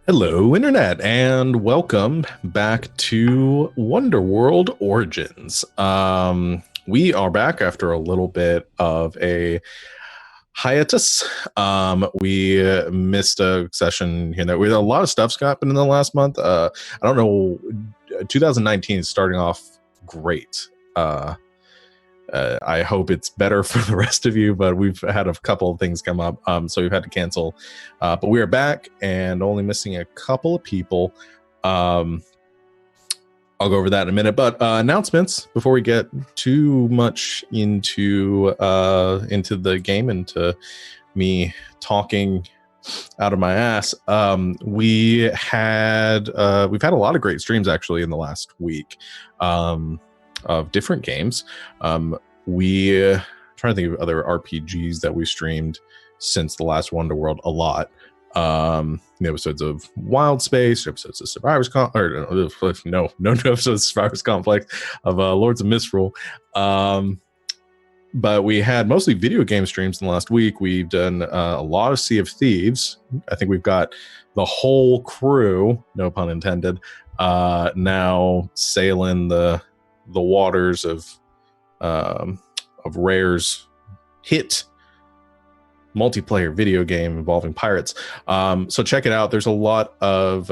Hello, Internet, and welcome back to Wonderworld Origins. We are back after a little bit of a hiatus. We missed a session here. That we had a lot of stuff's happened in the last month. I don't know. 2019 is starting off great. I hope it's better for the rest of you, but we've had a couple of things come up, so we've had to cancel. But we are back and only missing a couple of people. I'll go over that in a minute. But announcements before we get too much into the game, into me talking out of my ass. We've had a lot of great streams actually in the last week. Of different games. We trying to think of other RPGs that we streamed since the last Wonderworld a lot. The episodes of Wild Space, episodes of Survivors no episodes of Survivors Complex, of Lords of Misrule. But we had mostly video game streams in the last week. We've done a lot of Sea of Thieves. I think we've got the whole crew, no pun intended, now sailing the waters of Rare's hit multiplayer video game involving pirates. So check it out. There's a lot of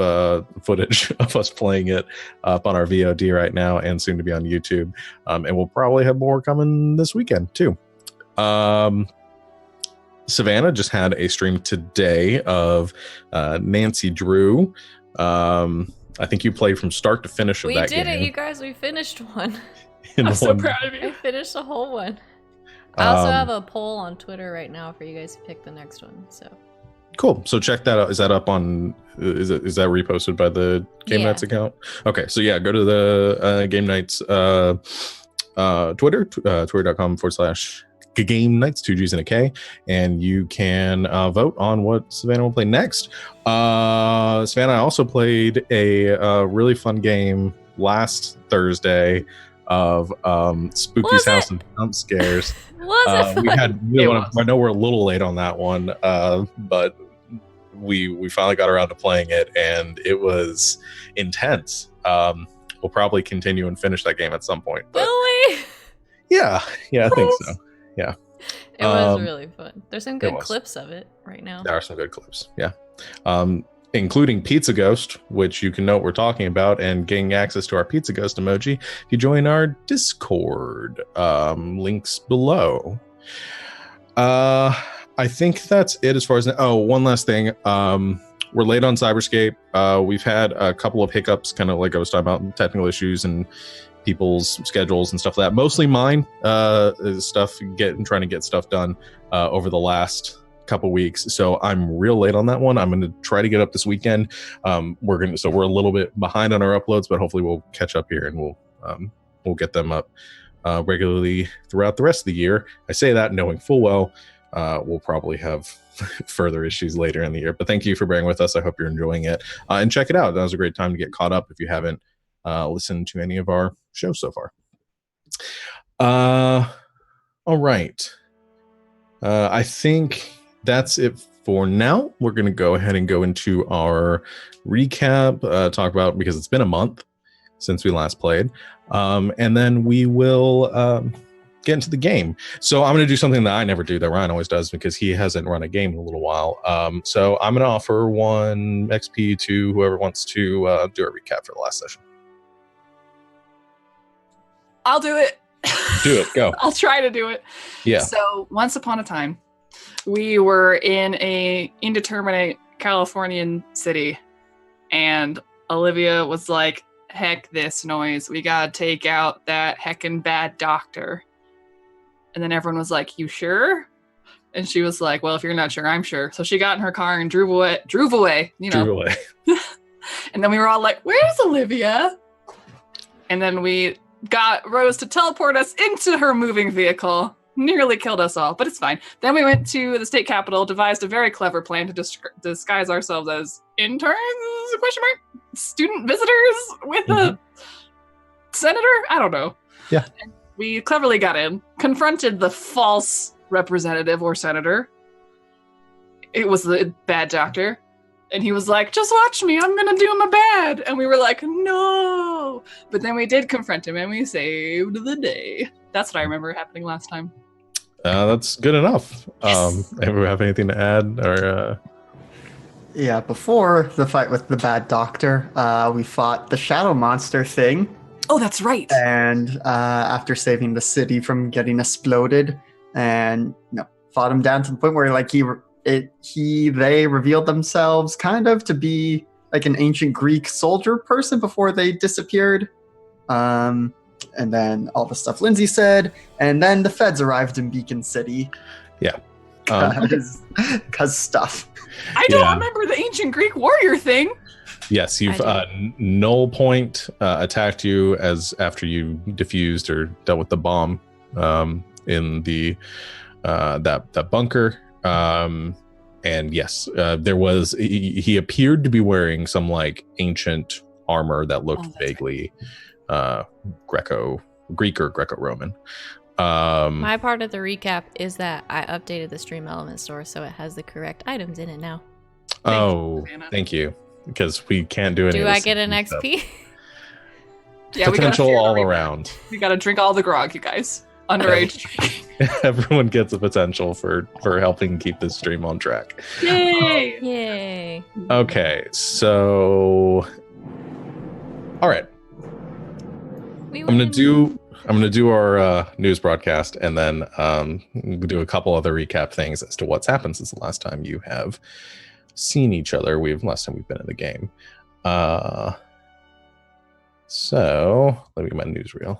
footage of us playing it up on our VOD right now and soon to be on YouTube. And we'll probably have more coming this weekend too. Savannah just had a stream today of Nancy Drew. I think you played from start to finish of that game. We did it, you guys. We finished one. I'm so proud of you. I finished the whole one. I also have a poll on Twitter right now for you guys to pick the next one. So cool. So check that out. Is that up on? Is that reposted by the Game Nights account? Okay. So yeah, go to the Game Nights Twitter, twitter.com/Game Nights, 2 G's and a K, and you can vote on what Savannah will play next. Savannah also played a really fun game last Thursday of Spooky's House and Jump Scares. Was it fun? I know we're a little late on that one, but we finally got around to playing it, and it was intense. We'll probably continue and finish that game at some point. But will we? Yeah, I think so. Yeah. It was really fun. There's some good clips of it right now. There are some good clips, yeah. Including Pizza Ghost, which you can note we're talking about, and getting access to our Pizza Ghost emoji if you join our Discord. Links below. I think that's it as far as... Oh, one last thing. We're late on Cyberscape. We've had a couple of hiccups, kind of like I was talking about, technical issues and people's schedules and stuff like that. Mostly mine, trying to get stuff done over the last couple weeks. So I'm real late on that one. I'm going to try to get up this weekend. We're a little bit behind on our uploads, but hopefully we'll catch up here and we'll get them up regularly throughout the rest of the year. I say that knowing full well we'll probably have further issues later in the year. But thank you for bearing with us. I hope you're enjoying it. And check it out. That was a great time to get caught up if you haven't listened to any of our shows so far. All right. I think that's it for now. We're going to go ahead and go into our recap, talk about, because it's been a month since we last played. And then we will get into the game. So I'm going to do something that I never do that Ryan always does because he hasn't run a game in a little while. So I'm going to offer 1 XP to whoever wants to do a recap for the last session. I'll do it. Do it. Go. I'll try to do it. Yeah. So once upon a time, we were in a indeterminate Californian city, and Olivia was like, heck this noise. We gotta take out that heckin' bad doctor. And then everyone was like, you sure? And she was like, well, if you're not sure, I'm sure. So she got in her car and drove away, you know. Drew away. And then we were all like, where's Olivia? And then we got Rose to teleport us into her moving vehicle. Nearly killed us all, but it's fine. Then we went to the state capitol, devised a very clever plan to disguise ourselves as interns, student visitors with a senator? I don't know. Yeah. And we cleverly got in, confronted the false representative or senator. It was the bad doctor. And he was like, just watch me, I'm gonna do my bad. And we were like, no. But then we did confront him and we saved the day. That's what I remember happening last time. That's good enough. Yes. Ever have anything to add? Or Yeah, before the fight with the bad doctor, we fought the shadow monster thing. Oh, that's right. And after saving the city from getting exploded, and fought him down to the point where like they revealed themselves kind of to be like an ancient Greek soldier person before they disappeared. And then all the stuff Lindsay said, and then the feds arrived in Beacon City. Yeah. Because stuff. I don't remember the ancient Greek warrior thing. Yes, you've Null Point attacked you after you defused or dealt with the bomb in the that bunker. And yes, there was he appeared to be wearing some like ancient armor that looked vaguely Greek or Greco-Roman. My part of the recap is that I updated the Stream Element store so it has the correct items in it now. Thank you. Because we can't do any. Do I get an XP? Yeah, potential all around. We gotta drink all the grog, you guys. Underage drinking. Everyone gets a potential for helping keep this stream on track. Yay! Yay! Okay, so all right. I'm gonna do our news broadcast and then do a couple other recap things as to what's happened since the last time you have seen each other. Last time we've been in the game. So let me get my newsreel.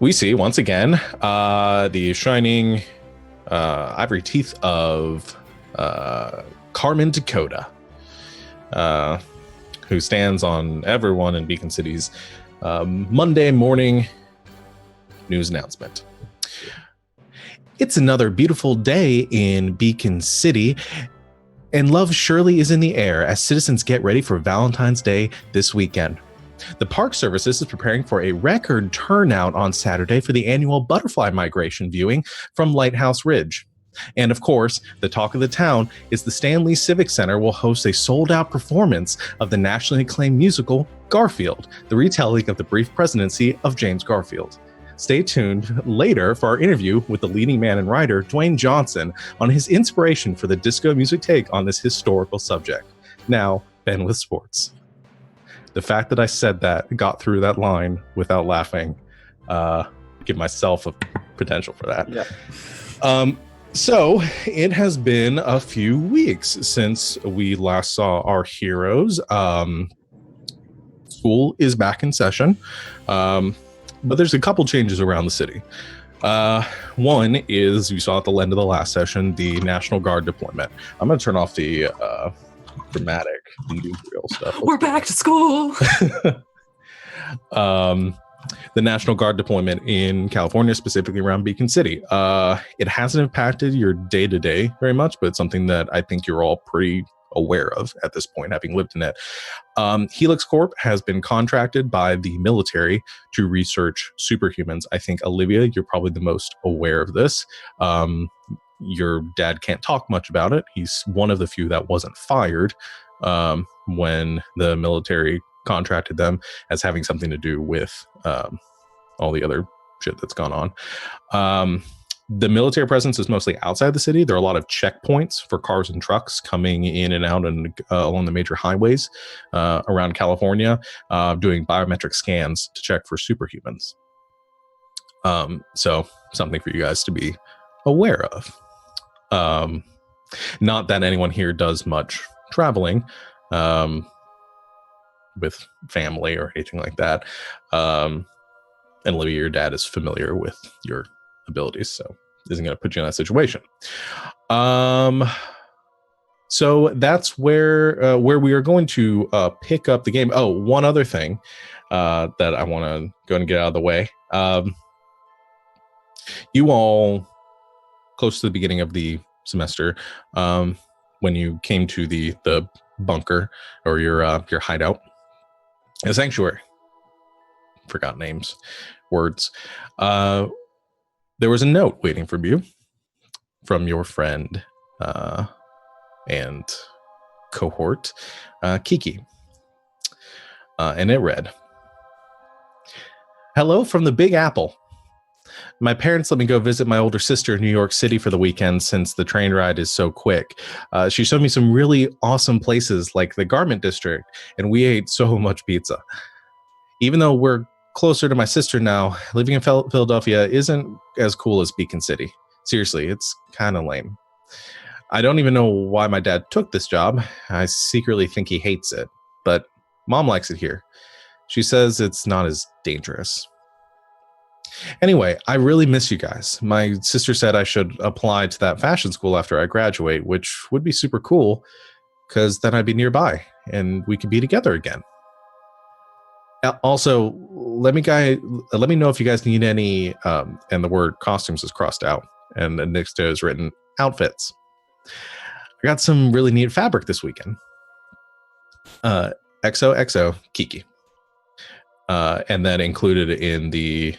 We see once again the shining ivory teeth of Carmen Dakota, who stands on everyone in Beacon City's Monday morning news announcement. It's another beautiful day in Beacon City, and love surely is in the air as citizens get ready for Valentine's Day this weekend. The Park Services is preparing for a record turnout on Saturday for the annual butterfly migration viewing from Lighthouse Ridge. And of course, the talk of the town is the Stanley Civic Center will host a sold-out performance of the nationally acclaimed musical Garfield, the retelling of the brief presidency of James Garfield. Stay tuned later for our interview with the leading man and writer, Dwayne Johnson, on his inspiration for the disco music take on this historical subject. Now, Ben with sports. The fact that I said that, got through that line without laughing, give myself a potential for that. Yeah. So it has been a few weeks since we last saw our heroes. School is back in session. But there's a couple changes around the city. One is, you saw at the end of the last session, the National Guard deployment. I'm going to turn off the dramatic newsreel stuff. We're back to school. The National Guard deployment in California, specifically around Beacon City. It hasn't impacted your day-to-day very much, but it's something that I think you're all pretty aware of at this point, having lived in it. Helix Corp has been contracted by the military to research superhumans. I think, Olivia, you're probably the most aware of this. Your dad can't talk much about it. He's one of the few that wasn't fired when the military contracted them as having something to do with all the other shit that's gone on. The military presence is mostly outside the city. There are a lot of checkpoints for cars and trucks coming in and out and along the major highways around California, doing biometric scans to check for superhumans. So something for you guys to be aware of. Not that anyone here does much traveling with family or anything like that. And Olivia, your dad is familiar with your abilities, so isn't going to put you in that situation. So that's where we are going to pick up the game. Oh, one other thing that I want to go and get out of the way. You all, close to the beginning of the semester, when you came to the bunker or your hideout, a sanctuary. Forgot names, words. There was a note waiting for you. from your friend and cohort, Kiki. And it read, "Hello from the Big Apple. My parents let me go visit my older sister in New York City for the weekend since the train ride is so quick. She showed me some really awesome places like the Garment District, and we ate so much pizza. Even though we're closer to my sister now, living in Philadelphia isn't as cool as Beacon City. Seriously, it's kind of lame. I don't even know why my dad took this job. I secretly think he hates it, but Mom likes it here. She says it's not as dangerous. Anyway, I really miss you guys. My sister said I should apply to that fashion school after I graduate, which would be super cool because then I'd be nearby and we could be together again. Also, let me know if you guys need any, and the word costumes is crossed out, and next to it is written outfits. I got some really neat fabric this weekend. XOXO Kiki. And then included in the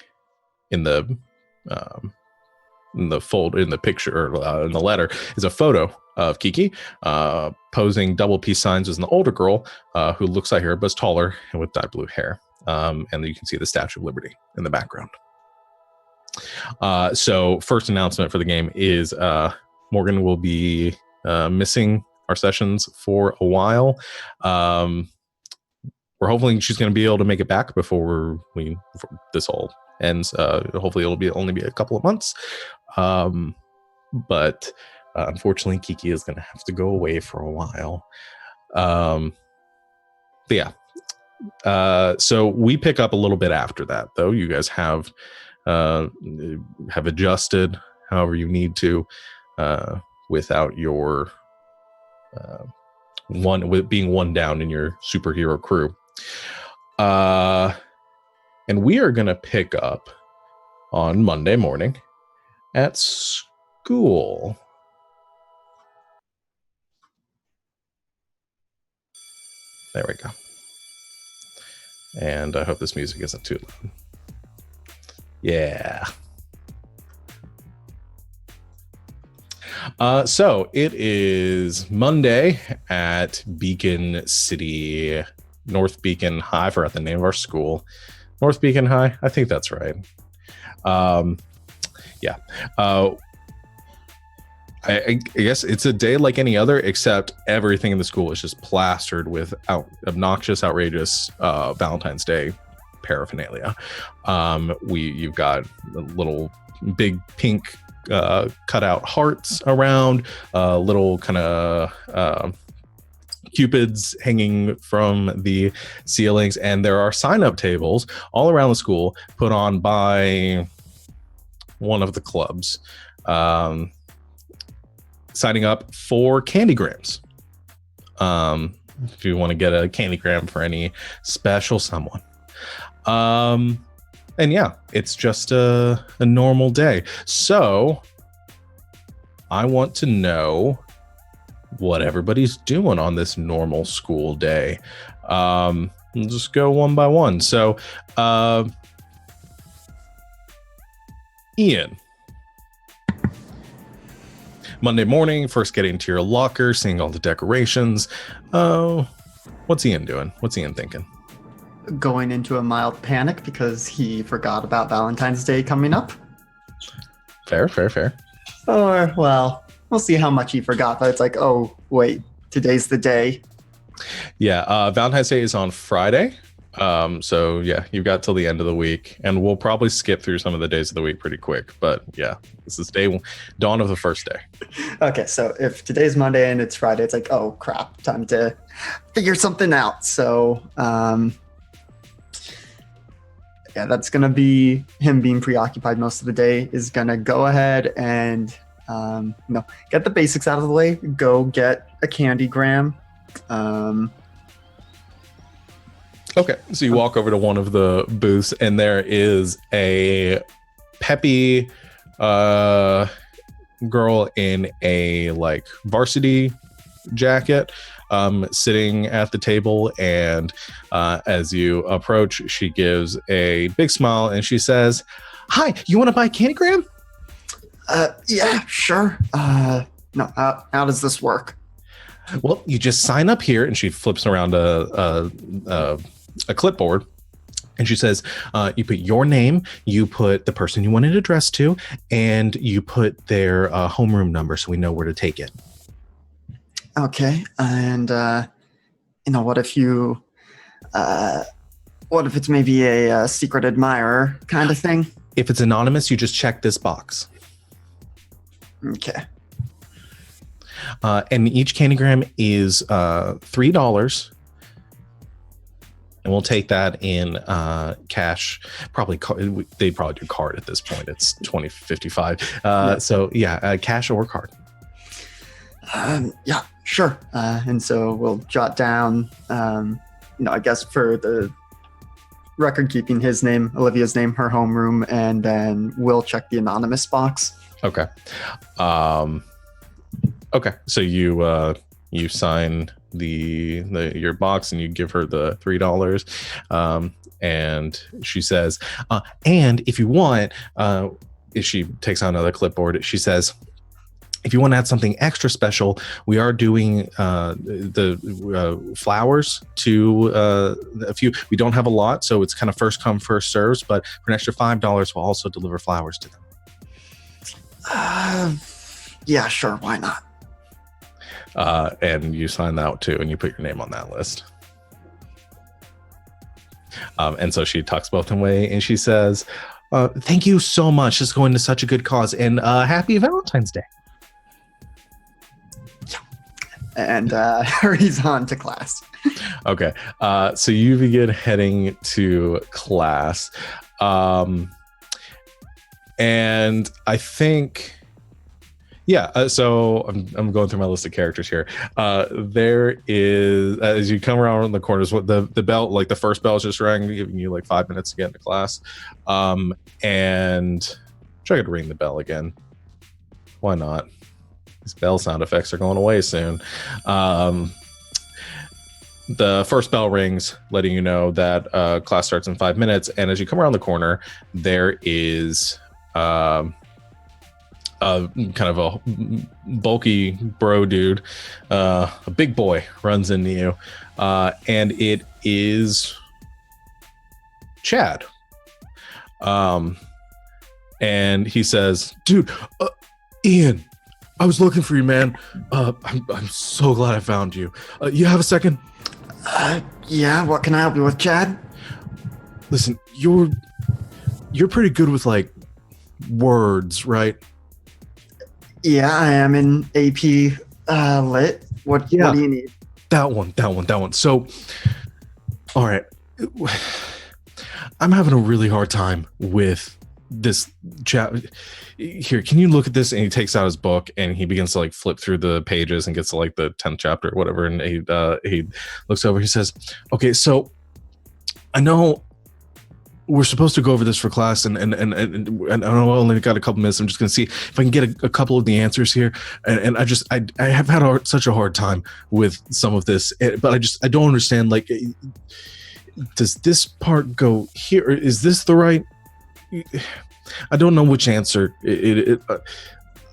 picture, or in the letter, is a photo of Kiki posing double peace signs as an older girl who looks like her but is taller and with dyed blue hair. And you can see the Statue of Liberty in the background. So first announcement for the game is Morgan will be missing our sessions for a while. We're hoping she's going to be able to make it back before this all ends. Hopefully it'll only be a couple of months. But unfortunately, Kiki is going to have to go away for a while. But yeah. So we pick up a little bit after that, though. You guys have adjusted however you need to without your being one down in your superhero crew. And we are going to pick up on Monday morning at school. There we go. And I hope this music isn't too loud. Yeah. So it is Monday at Beacon City, North Beacon High. I forgot the name of our school. North Beacon High? I think that's right. Yeah. I guess it's a day like any other, except everything in the school is just plastered with obnoxious, outrageous Valentine's Day paraphernalia. You've got little big pink cutout hearts around, little kind of cupids hanging from the ceilings, and there are sign-up tables all around the school put on by one of the clubs, signing up for candygrams. If you want to get a candygram for any special someone. And yeah, it's just a normal day. So I want to know what everybody's doing on this normal school day. We'll just go one by one. So, Ian. Monday morning, first getting to your locker, seeing all the decorations. What's Ian doing? What's Ian thinking? Going into a mild panic because he forgot about Valentine's Day coming up. Fair. Or, well, we'll see how much he forgot, but it's like, oh, wait, today's the day. Yeah, Valentine's Day is on Friday. So yeah, you've got till the end of the week, and we'll probably skip through some of the days of the week pretty quick. But yeah, this is dawn of the first day. Okay, so if today's Monday and it's Friday, it's like, oh crap, time to figure something out. So yeah, that's gonna be him being preoccupied most of the day. Is gonna go ahead and get the basics out of the way. Go get a candygram. Okay, so you walk over to one of the booths, and there is a peppy girl in a like varsity jacket sitting at the table, and as you approach, she gives a big smile and she says, "Hi, you want to buy a candygram?" Yeah, sure. No, how does this work? Well, you just sign up here, and she flips around a clipboard, and she says, you put your name, you put the person you want it addressed to, and you put their homeroom number so we know where to take it. Okay, and what if it's maybe a secret admirer kind of thing? If it's anonymous, you just check this box. Okay. And each candygram is $3. And we'll take that in cash. Probably they probably do card at this point. It's $20.55. So yeah, cash or card. Yeah, sure. And so we'll jot down, I guess for the record keeping, his name, Olivia's name, her homeroom, and then we'll check the anonymous box. Okay. Okay. So you sign your box and you give her the $3. And she says, and if you want, if she takes out another clipboard, she says, if you want to add something extra special, we are doing the flowers to a few. We don't have a lot, so it's kind of first come, first serves. But for an extra $5, we'll also deliver flowers to them. Yeah, sure. Why not? And you sign that too, and you put your name on that list. And so she tucks both away, and she says, "Thank you so much. It's going to such a good cause, and happy Valentine's Day." And hurries on to class. Okay, so you begin heading to class, and I think, so I'm going through my list of characters here. There is, as you come around the corners, what the bell, like the first bell is just rang, giving you like 5 minutes to get into class, and try to ring the bell again. Why not? These bell sound effects are going away soon. The first bell rings, letting you know that class starts in 5 minutes. And as you come around the corner, there is kind of a bulky bro dude, a big boy runs into you, and it is Chad. And he says, "Dude, Ian, I was looking for you, man. I'm so glad I found you. You have a second?" Yeah, what can I help you with, Chad? Listen, you're pretty good with like words, right? Yeah, I am in AP Lit. What do you need? That one. So, all right. I'm having a really hard time with this chat. Here, can you look at this? And he takes out his book and he begins to like flip through the pages and gets to like the 10th chapter or whatever. And he looks over, he says, "Okay, so I know we're supposed to go over this for class, and I only got a couple minutes. I'm just going to see if I can get a couple of the answers here. And I have had such a hard time with some of this, but I don't understand. Like, does this part go here? Is this the right? I don't know which answer.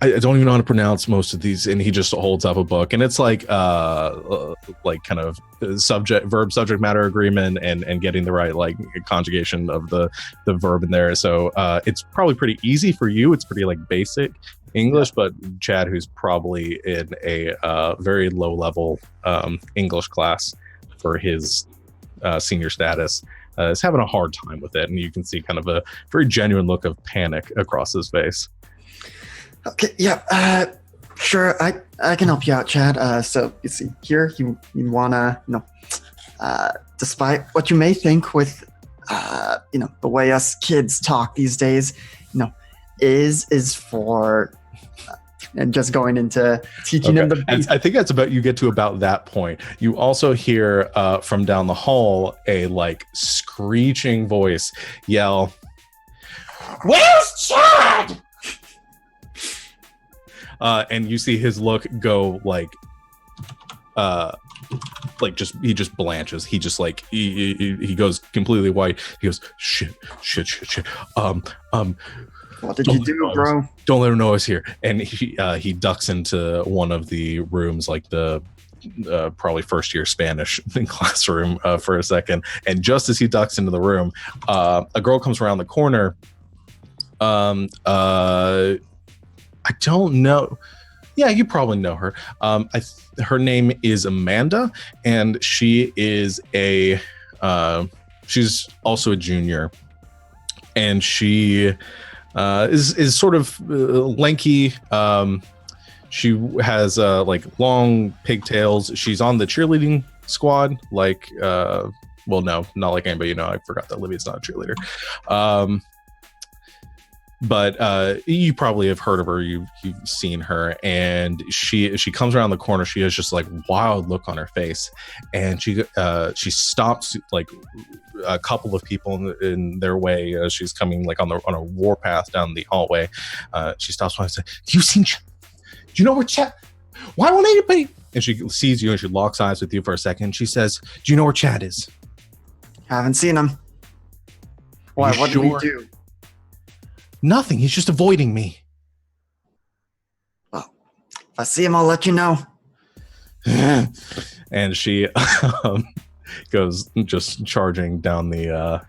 I don't even know how to pronounce most of these." And he just holds up a book, and it's like kind of verb subject matter agreement and getting the right like conjugation of the verb in there. So it's probably pretty easy for you. It's pretty like basic English, but Chad, who's probably in a very low level English class for his senior status, is having a hard time with it, and you can see kind of a very genuine look of panic across his face. Okay, yeah, sure, I can help you out, Chad. So you see here, you wanna, despite what you may think with, the way us kids talk these days, is for, and just going into teaching them the. And I think that's about, you get to about that point. You also hear from down the hall a like screeching voice yell, "Where's Chad?" And you see his look go like he just blanches. He just like he goes completely white. He goes, shit. What did you do, bro? Don't let him know I was here. And he ducks into one of the rooms, like the probably first year Spanish classroom for a second. And just as he ducks into the room, a girl comes around the corner. I don't know. Yeah, you probably know her. Her name is Amanda, and she is she's also a junior, and she is sort of lanky. She has like long pigtails. She's on the cheerleading squad. Like, well, no, not like anybody. I forgot that Olivia's not a cheerleader. But you probably have heard of her. You've seen her, and she comes around the corner. She has just like wild look on her face, and she stops like a couple of people in their way as she's coming like on a warpath down the hallway. She stops and says, "Do you know where Chad? Why won't anybody?" And she sees you and she locks eyes with you for a second. She says, "Do you know where Chad is?" Haven't seen him. Why? What did we do? Nothing. He's just avoiding me. Well, if I see him, I'll let you know. And she goes just charging down the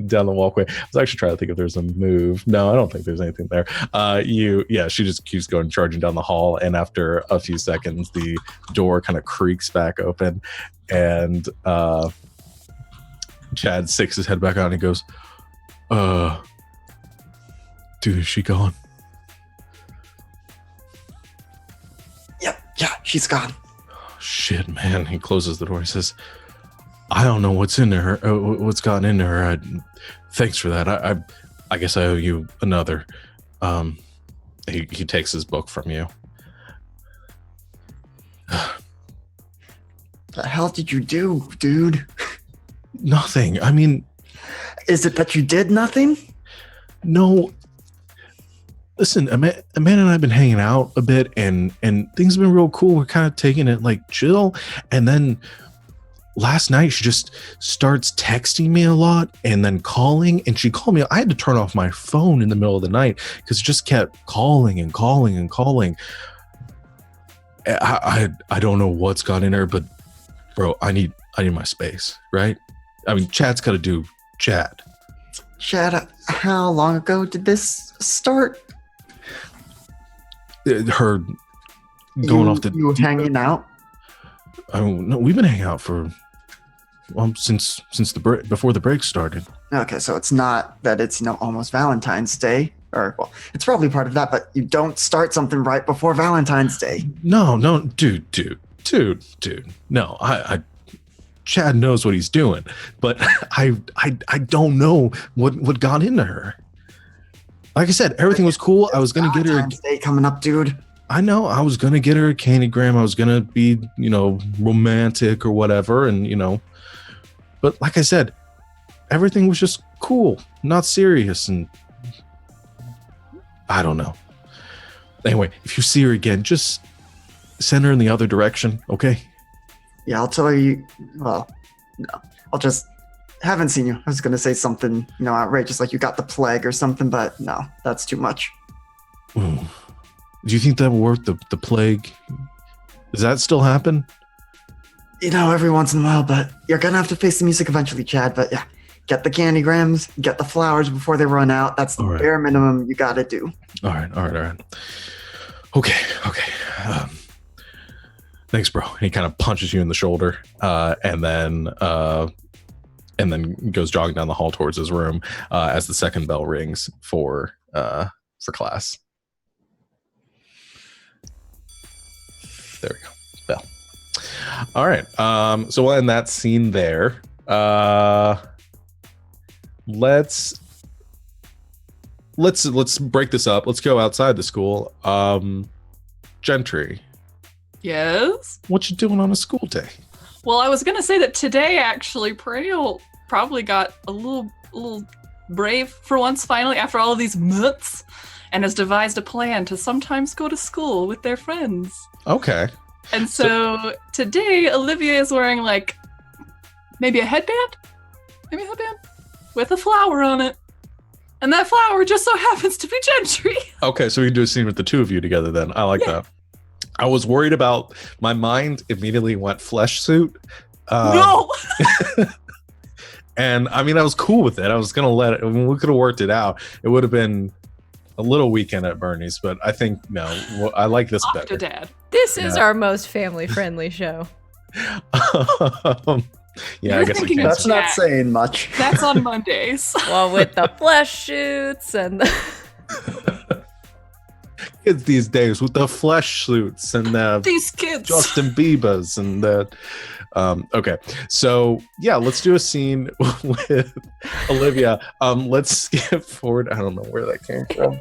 down the walkway. I was actually trying to think if there's a move. No, I don't think there's anything there. She just keeps going charging down the hall, and after a few seconds, the door kind of creaks back open, and Chad sticks his head back out and he goes, "Dude, is she gone?" Yep, yeah, she's gone. Oh, shit, man. He closes the door. He says, "I don't know what's into her. What's gotten into her. Thanks for that. I guess I owe you another." He takes his book from you. The hell did you do, dude? Nothing. I mean, is it that you did nothing? No. Listen, Amanda and I have been hanging out a bit, and things have been real cool. We're kind of taking it like chill, and then last night she just starts texting me a lot and then calling, and she called me. I had to turn off my phone in the middle of the night because it just kept calling and calling and calling. I don't know what's got in her, but bro, I need my space, right? I mean, Chad's got to do Chad. Chad, how long ago did this start? Her going off the... You hanging out? No, we've been hanging out for since the break, before the break started. Okay, so it's not that it's almost Valentine's Day, or well, it's probably part of that, but you don't start something right before Valentine's Day. No, dude. No, I Chad knows what he's doing, but I don't know what got into her. Like I said, everything was cool. I was gonna get her. Valentine's Day coming up, dude. I know. I was gonna get her a candygram. I was gonna be, romantic or whatever, and but like I said, everything was just cool, not serious, and I don't know. Anyway, if you see her again, just send her in the other direction, okay? Yeah, I'll tell you. Well, no, I'll just. Haven't seen you. I was gonna say something, outrageous, like you got the plague or something, but no, that's too much. Do you think that will work? The plague? Does that still happen? Every once in a while, but you're gonna have to face the music eventually, Chad. But yeah, get the candygrams, get the flowers before they run out. That's the bare minimum you gotta do. All right. Okay. Thanks, bro. And he kind of punches you in the shoulder, and then goes jogging down the hall towards his room as the second bell rings for class. There we go. Bell. All right. So we'll end that scene there. Let's break this up. Let's go outside the school. Gentry. Yes? What you doing on a school day? Well, I was gonna say that today, actually, Perennial probably got a little brave for once, finally, after all of these months, and has devised a plan to sometimes go to school with their friends. Okay. And so today, Olivia is wearing, maybe a headband? Maybe a headband? With a flower on it. And that flower just so happens to be Gentry. Okay, so we can do a scene with the two of you together then. I like that. I was worried about, my mind immediately went flesh suit. No! And I mean, I was cool with it. I was going to let it, I mean, we could have worked it out. It would have been a little Weekend at Bernie's, but I think, no, I like this Off better. to Dad. This is our most family-friendly show. Yeah, I You're guess we thinking can. That's not saying much. That's on Mondays. Well, with the flesh shoots and the... Kids these days with the flesh suits and the These kids. Justin Bieber's and the okay, so yeah, let's do a scene with Olivia. Let's skip forward. I don't know where that came from.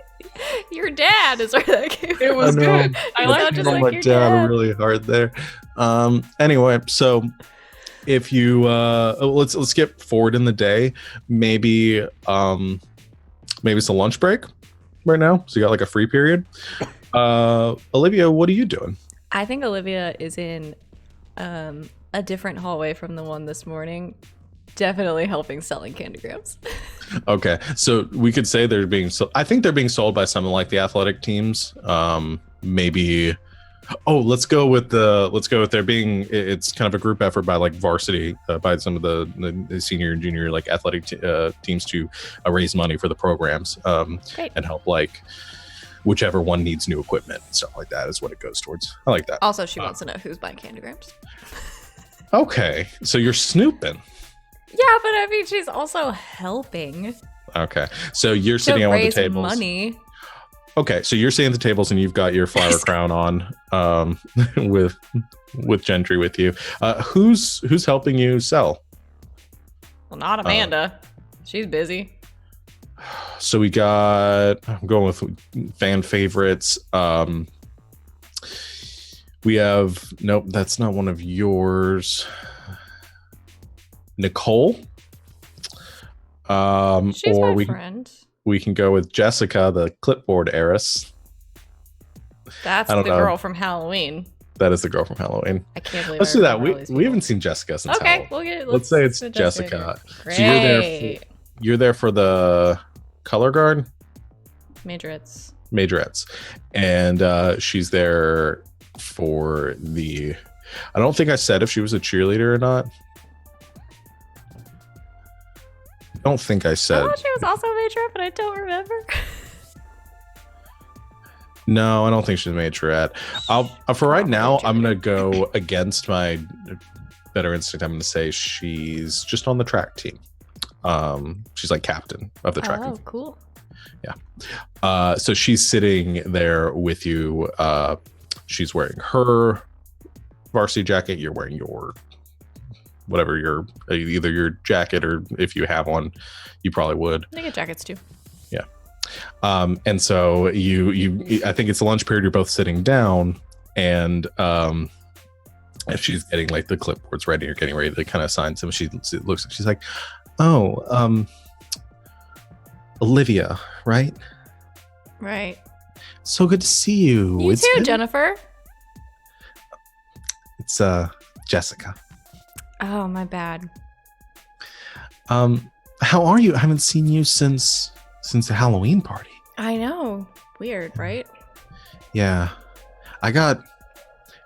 Your dad is where that came from. It was I know. good. I It like sounded it. like my your dad dad. really hard there. Anyway, so if you let's skip forward in the day. Maybe it's a lunch break right now, so you got like a free period. Olivia, what are you doing? I think Olivia is in a different hallway from the one this morning. Definitely helping selling candygrams. Okay, so we could say they're being I think they're being sold by some of like the athletic teams. Maybe. Oh, let's go with there being. It's kind of a group effort by like varsity, by some of the senior and junior like athletic teams to raise money for the programs, and help like whichever one needs new equipment and stuff like that is what it goes towards. I like that. Also, she wants to know who's buying candygrams. Okay, so you're snooping. Yeah, but I mean, she's also helping Okay, so you're to sitting on the raise tables. money. Okay, so you're sitting at the tables and you've got your flower crown on, with Gentry with you. Who's helping you sell? Well, not Amanda. She's busy. So I'm going with fan favorites. We have, nope, that's not one of yours. Nicole. She's or my friend. we can go with Jessica, the clipboard heiress. That's I the don't know. girl from Halloween. That is the girl from Halloween. I can't believe. Let's I do that. remember all these We haven't people. seen Jessica since Okay, Halloween. we'll get. Let's say it's put Jessica. Great. So you're there for the color guard Majorettes. and she's there for the. I don't think I said if she was a cheerleader or not. I don't think I I said. thought she was also a majorette, but I don't remember. No, I don't think she's a majorette. For right now, I'm gonna go against my better instinct. I'm gonna say she's just on the track team. She's like captain of the track Oh, team. cool. So she's sitting there with you. She's wearing her varsity jacket. You're wearing your whatever either your jacket or if you have one, you probably would. I get jackets too. And so you I think it's a lunch period. You're both sitting down, and she's getting like the clipboards ready. You're getting ready to kind of sign some. She looks. She's like, "Oh, Olivia, right? Right. So good to see you. You too, been- Jennifer. It's Jessica. Oh, my bad. How are you? I haven't seen you since the Halloween party. I know. Weird, right? Yeah,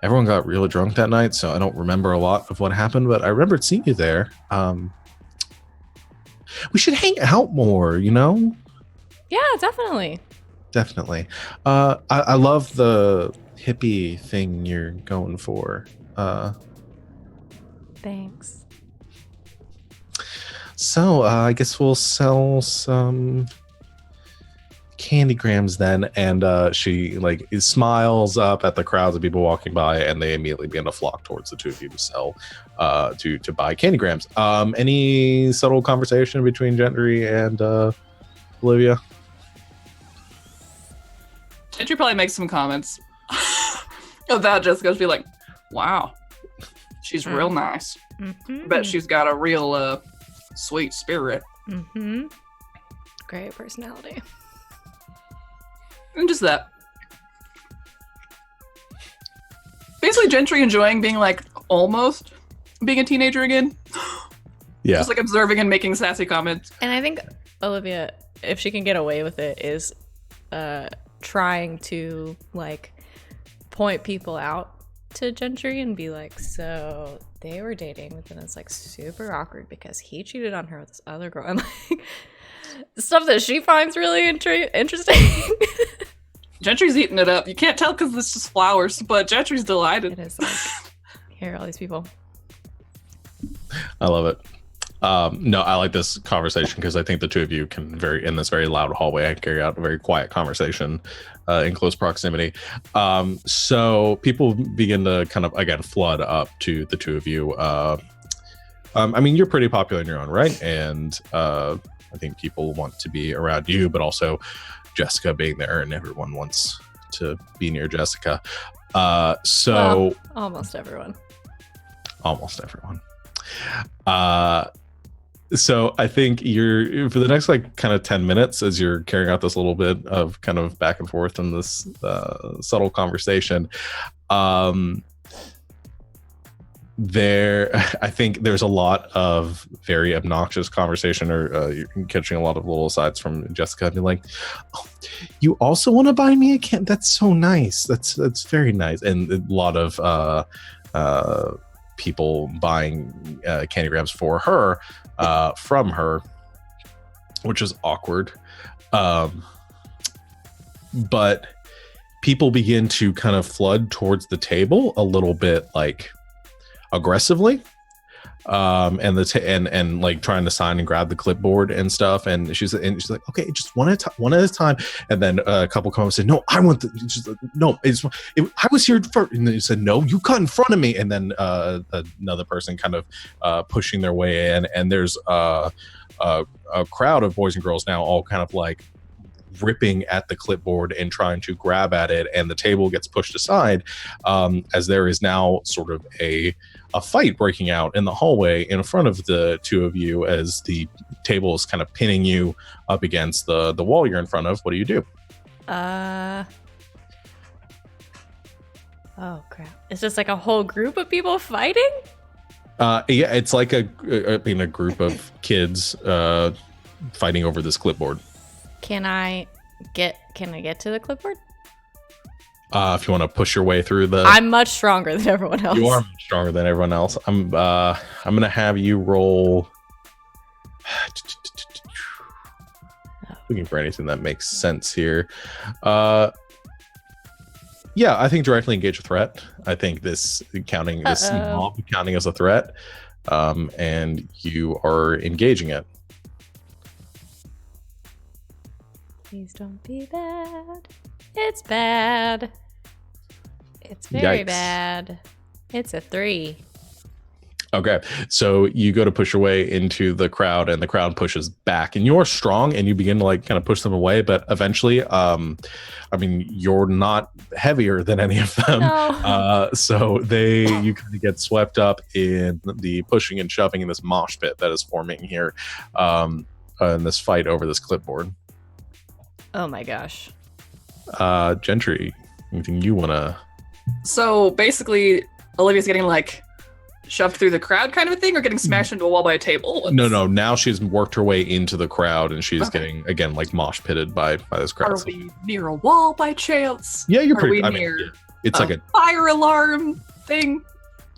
everyone got really drunk that night, so I don't remember a lot of what happened, but I remembered seeing you there. We should hang out more, you know? Yeah, definitely. Definitely. I love the hippie thing you're going for. Thanks. So I guess we'll sell some candygrams then. And she like smiles up at the crowds of people walking by, and they immediately begin to flock towards the two of you to sell, to buy candygrams. Any subtle conversation between Gentry and Olivia? Gentry probably makes some comments about Jessica. She'll be like, wow, she's real nice. Mm-hmm. Bet she's got a real sweet spirit. Mm-hmm. Great personality. And just that. Basically, Gentry enjoying being like almost being a teenager again. Yeah. Just like observing and making sassy comments. And I think Olivia if she can get away with it, is trying to like point people out to Gentry and be like, so they were dating, but then it's like super awkward because he cheated on her with this other girl, and like stuff that she finds really interesting. Gentry's eating it up. You can't tell because it's just flowers, but Gentry's delighted. It is like, here are all these people. I love it. No, I like this conversation because I think the two of you can in this very loud hallway, I carry out a very quiet conversation in close proximity. So people begin to kind of, again, flood up to the two of you. I mean, you're pretty popular in your own right. And I think people want to be around you, but also Jessica being there, and everyone wants to be near Jessica. Well, almost everyone. Almost everyone. So I think you're, for the next like kind of 10 minutes, as you're carrying out this little bit of kind of back and forth in this subtle conversation, I think there's a lot of very obnoxious conversation, or you're catching a lot of little asides from Jessica being like, oh, you also want to buy me a can? That's so nice. That's very nice. And a lot of people buying candygrams for her from her, which is awkward. But people begin to kind of flood towards the table a little bit, like aggressively, and like trying to sign and grab the clipboard and stuff. And she's like, okay, just one at a time. And then a couple come and say, no, I want I was here first. And then he said, no, you cut in front of me. And then another person kind of pushing their way in, and there's a crowd of boys and girls now all kind of like ripping at the clipboard and trying to grab at it, and the table gets pushed aside, as there is now sort of a fight breaking out in the hallway in front of the two of you, as the table is kind of pinning you up against the wall you're in front of. What do you do? Oh crap. It's just like a whole group of people fighting? Yeah, it's like a group of kids fighting over this clipboard. Can I get to the clipboard? If you want to push your way through I'm much stronger than everyone else. You are much stronger than everyone else. I'm gonna have you roll. Looking for anything that makes sense here. Yeah, I think directly engage a threat. I think this mob counting as a threat, and you are engaging it. Please don't be bad. It's bad. It's very Yikes. bad. It's a 3. Okay, so you go to push your way into the crowd, and the crowd pushes back, and you're strong, and you begin to like kind of push them away. But eventually, I mean, you're not heavier than any of them, No. so you kind of get swept up in the pushing and shoving in this mosh pit that is forming here, in this fight over this clipboard. Oh my gosh. Gentry, anything you want to? So basically, Olivia's getting like shoved through the crowd kind of a thing, or getting smashed into a wall by a table? No. Now she's worked her way into the crowd, and she's getting, again, like mosh pitted by this crowd. Are we near a wall by chance? Yeah, you're Are pretty. we I mean, near yeah, it's like a fire alarm thing?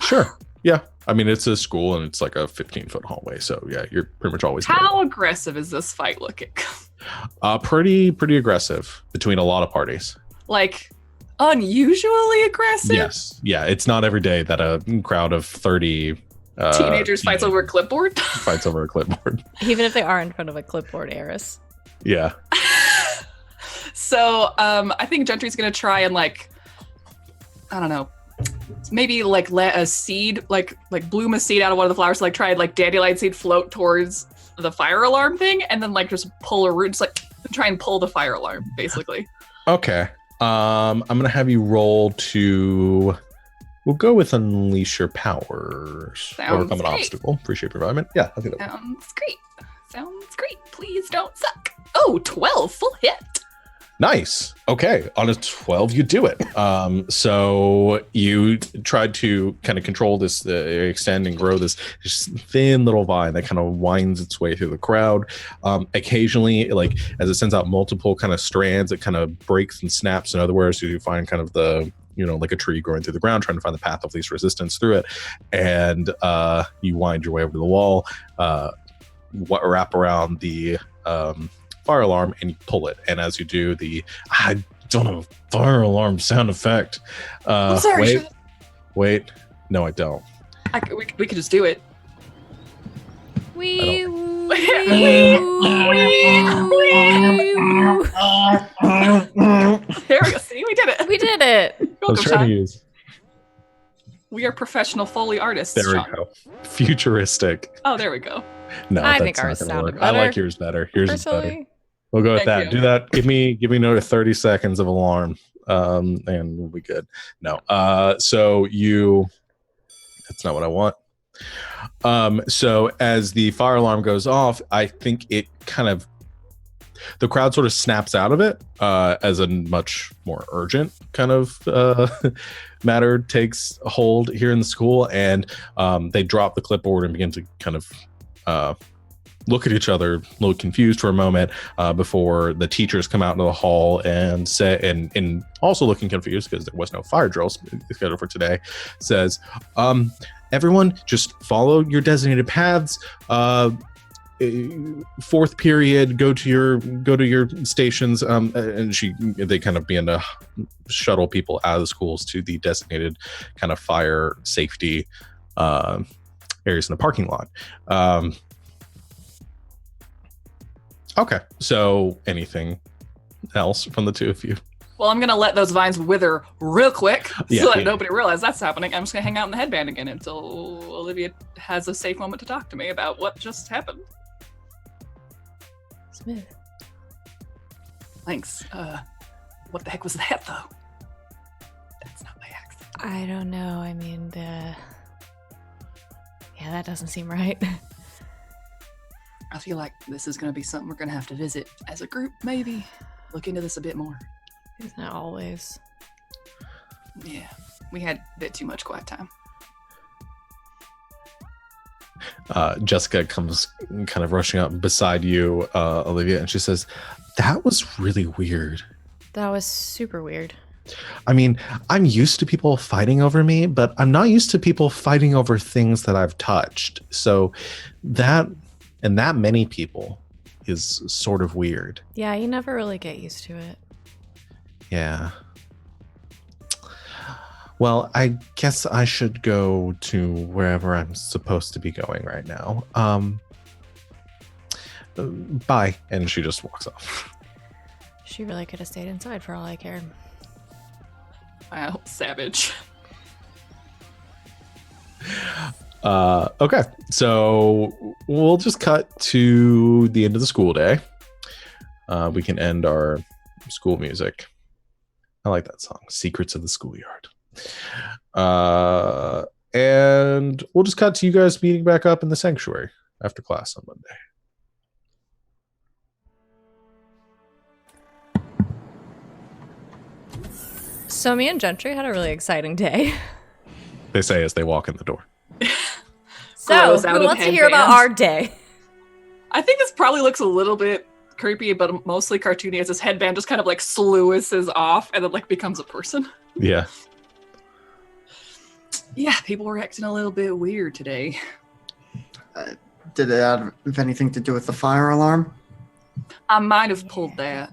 Sure. Yeah. I mean, it's a school, and it's like a 15-foot hallway. So yeah, you're pretty much always. How aggressive is this fight looking? Pretty aggressive between a lot of parties. Like unusually aggressive? Yes. Yeah. It's not every day that a crowd of 30 teenagers fights over a clipboard. Fights over a clipboard. Even if they are in front of a clipboard, Eris. Yeah. So I think Gentry's gonna try and like, I don't know, maybe like let a seed, like bloom a seed out of one of the flowers, like try and like dandelion seed float towards the fire alarm thing, and then like just pull a root, just like try and pull the fire alarm, basically. Okay. I'm gonna have you roll to. We'll go with unleash your powers. Overcome an obstacle. Reshape your environment. Yeah, I think that. Sounds great. Sounds great. Please don't suck. Oh, 12 full hit. Nice. Okay. On a 12, you do it. So you tried to kind of control this, extend and grow this thin little vine that kind of winds its way through the crowd. Occasionally, like as it sends out multiple kind of strands, it kind of breaks and snaps. In other words, you find kind of the, like a tree growing through the ground, trying to find the path of least resistance through it. And you wind your way over to the wall, wrap around the fire alarm, and you pull it. And as you do, I don't have a fire alarm sound effect. I'm sorry. Wait. No, I don't. We could just do it. Wee woo, Wee There we go. See, we did it. We did it. I was Welcome, trying to Sean. use. We are professional Foley artists. There we Sean. go. Futuristic. Oh, there we go. No, I that's think ours not gonna sounded work. I better. like yours better. Yours is better. Personally, We'll go with Thank that. you. Do that. Give me note of 30 seconds of alarm, and we'll be good. No. So that's not what I want. So as the fire alarm goes off, I think it the crowd sort of snaps out of it as a much more urgent kind of matter takes hold here in the school, and they drop the clipboard and begin to kind of look at each other, a little confused for a moment before the teachers come out into the hall and say, and also looking confused because there was no fire drill scheduled for today, says, everyone just follow your designated paths. Fourth period, go to your stations, and they kind of begin to shuttle people out of the schools to the designated kind of fire safety areas in the parking lot. Okay, so anything else from the two of you? Well, I'm gonna let those vines wither real quick Yeah, so that yeah. nobody realizes that's happening. I'm just gonna hang out in the headband again until Olivia has a safe moment to talk to me about what just happened. Smith. Thanks. What the heck was that though? That's not my accent. I don't know. I mean, yeah, that doesn't seem right. I feel like this is gonna be something we're gonna have to visit as a group, maybe. Look into this a bit more. Isn't it always? Yeah, we had a bit too much quiet time. Jessica comes kind of rushing up beside you, Olivia, and she says, "That was really weird. That was super weird. I mean, I'm used to people fighting over me, but I'm not used to people fighting over things that I've touched. So that many people is sort of weird." Yeah, you never really get used to it. Yeah. Well, I guess I should go to wherever I'm supposed to be going right now. Bye. And she just walks off. She really could have stayed inside for all I cared. Wow, savage. Okay, so we'll just cut to the end of the school day. We can end our school music. I like that song, Secrets of the Schoolyard. And we'll just cut to you guys meeting back up in the sanctuary after class on Monday. So me and Gentry had a really exciting day. They say as they walk in the door. So, Grows out who of wants to hear about headbands. our day? I think this probably looks a little bit creepy, but mostly cartoony as his headband just kind of like sluices off and then like becomes a person. Yeah. Yeah, people were acting a little bit weird today. Did it have anything to do with the fire alarm? I might have pulled that.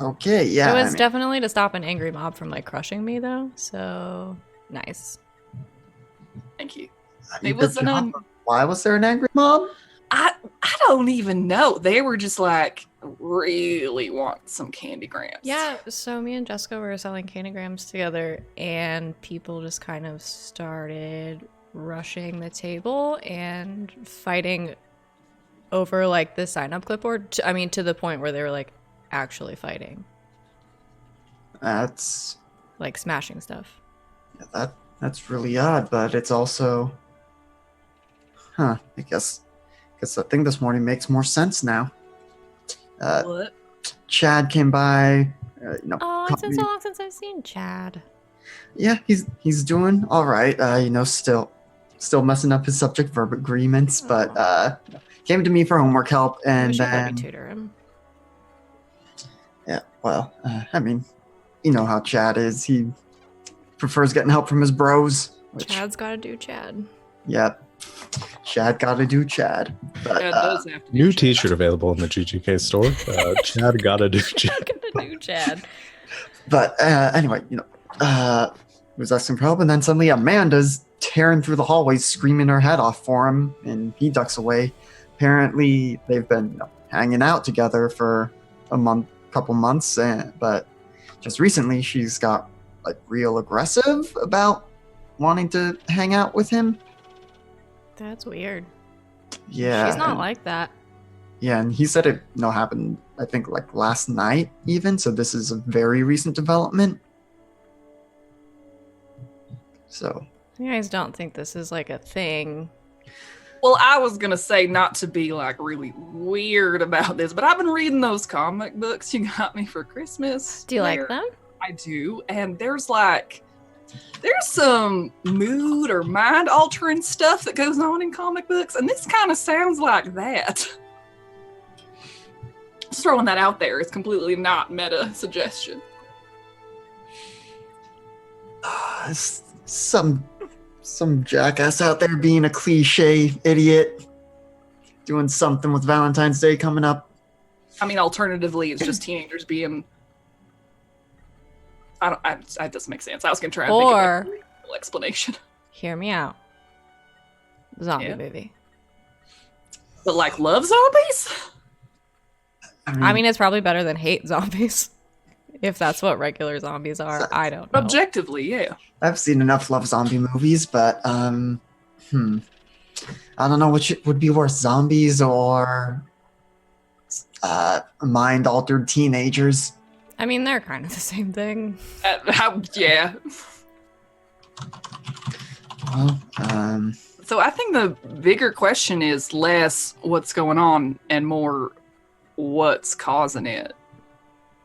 Okay, yeah. It was I mean, definitely to stop an angry mob from like crushing me though. So nice. Thank you. you It was did an job. Why was there an angry mob? I don't even know. They were just like really want some candy grams. Yeah, so me and Jessica were selling candygrams together and people just kind of started rushing the table and fighting over like the sign up clipboard. I mean, to the point where they were like actually fighting, That's like smashing stuff. that's really odd, but it's also, I guess that thing this morning makes more sense now. What? Chad came by. Oh, it's caught been me- so long since I've seen Chad. Yeah, he's doing all right. Still messing up his subject verb agreements, but came to me for homework help, We and should then probably tutor him. yeah. Well, I mean, you know how Chad is. He prefers getting help from his bros. Which, Chad's got to do Chad. Yep. Chad got to do Chad. But That does have to be New checked. T-shirt available in the GGK store. Chad gotta do Chad. Gotta do Chad. But anyway, was asking for help, and then suddenly Amanda's tearing through the hallways, screaming her head off for him, and he ducks away. Apparently, they've been hanging out together for couple months, but just recently she's got like real aggressive about wanting to hang out with him. That's weird. Yeah, She's not and- like that. Yeah, and he said it happened, I think, like last night even, so this is a very recent development. So, You guys don't think this is like a thing. Well, I was gonna say not to be like really weird about this, but I've been reading those comic books you got me for Christmas. Do you like Claire. them? I do, and there's some mood or mind altering stuff that goes on in comic books, and this kind of sounds like that. Just throwing that out there. It's completely not meta suggestion. some jackass out there being a cliche idiot, doing something with Valentine's Day coming up. I mean, alternatively, it's just teenagers being. That doesn't make sense. I was gonna try and think of Or- like, a reasonable explanation, Hear me out. Zombie Yeah. movie. but like love zombies. I mean, it's probably better than hate zombies. If that's what regular zombies are, I don't know. Objectively, yeah. I've seen enough love zombie movies, but I don't know which would be worse, zombies or mind altered teenagers. I mean, they're kind of the same thing. Yeah. Well, So I think the bigger question is less what's going on and more what's causing it.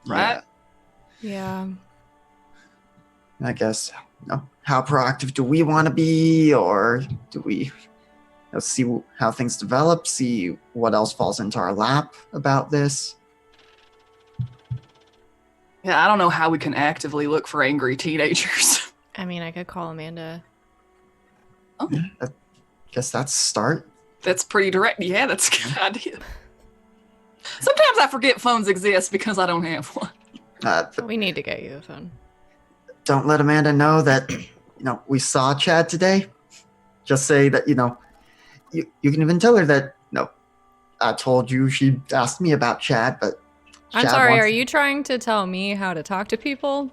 Right? Yeah. I guess, how proactive do we want to be, or do we see how things develop, see what else falls into our lap about this? Yeah, I don't know how we can actively look for angry teenagers. I mean, I could call Amanda. Guess that's a start. That's pretty direct. Yeah, that's a good idea. Sometimes I forget phones exist because I don't have one. But We need to get you a phone. don't let Amanda know that we saw Chad today. Just say that you can even tell her that I told you. She asked me about Chad, but I'm Chad sorry, wants- are you trying to tell me how to talk to people?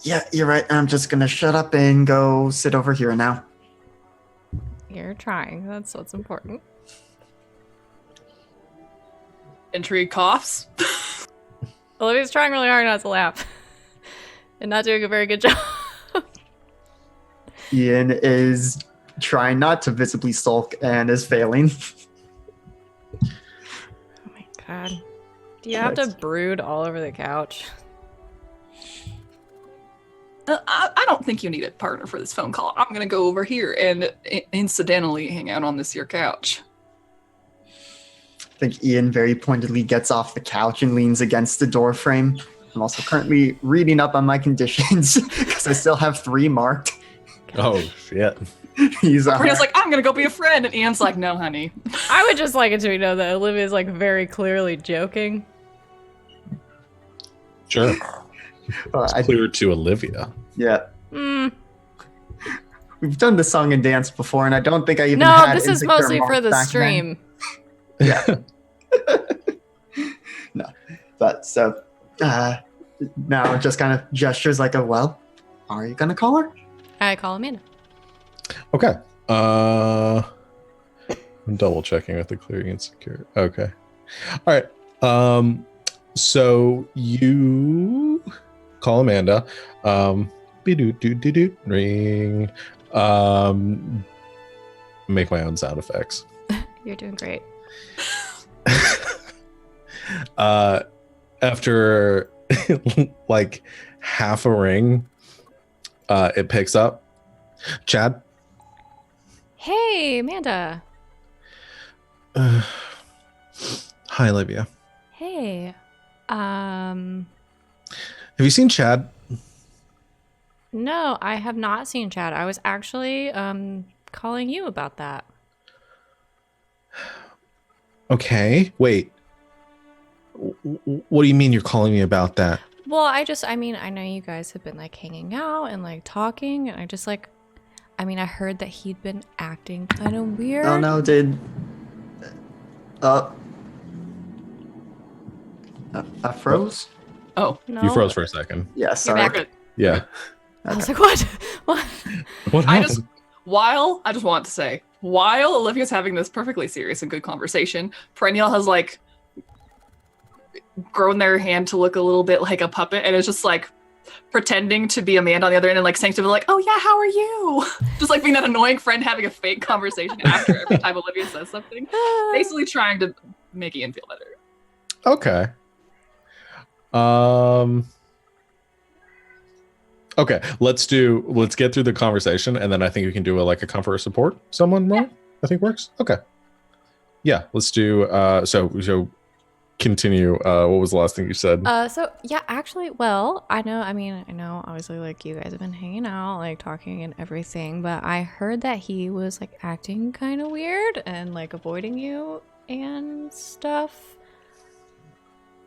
Yeah, you're right. I'm just gonna shut up and go sit over here now. You're trying. That's what's important. Intrigue coughs. Olivia's trying really hard not to laugh. And not doing a very good job. Ian is trying not to visibly sulk and is failing. Oh my god. Do you have to brood all over the couch? I don't think you need a partner for this phone call. I'm going to go over here and incidentally hang out on this here couch. I think Ian very pointedly gets off the couch and leans against the door frame. I'm also currently reading up on my conditions because I still have 3 marked. Oh shit! He's Brianna's like, I'm going to go be a friend. And Ian's like, no, honey. I would just like it to be known that Olivia's like very clearly joking. Sure, I, clear to Olivia. yeah. Mm, We've done the song and dance before, and I don't think I even no, had this is insecure mostly for marks the back then. stream. Yeah. No. But so now it just kind of gestures like are you gonna call her? I call Amanda. Okay. I'm double checking with the clearing and secure. Okay. All right. So you call Amanda. Be-doot-doot-doot-doot, ring. Make my own sound effects. You're doing great. After like half a ring, it picks up. Chad. Hey, Amanda. Hi, Olivia. Hey. Have you seen Chad? No, I have not seen Chad. I was actually calling you about that. Okay. Wait. What do you mean you're calling me about that? Well, I mean, I know you guys have been like hanging out and like talking, and I heard that he'd been acting kind of weird. Oh no, did I froze? Oh, No. You froze for a second. Yeah, You're sorry. back. good. Yeah. I was like, what? What? What I happened? just want to say, while Olivia's having this perfectly serious and good conversation, Perennial has like grown their hand to look a little bit like a puppet and is just like pretending to be Amanda on the other end and like saying to them like, "Oh yeah, how are you?" Just like being that annoying friend having a fake conversation after every time Olivia says something, basically trying to make Ian feel better. Okay. Okay, let's get through the conversation, and then I think we can do a comfort or support someone role. I think works. Okay. Yeah, let's do so continue. What was the last thing you said? So yeah, actually, well, I know obviously like you guys have been hanging out, like talking and everything, but I heard that he was like acting kind of weird and like avoiding you and stuff.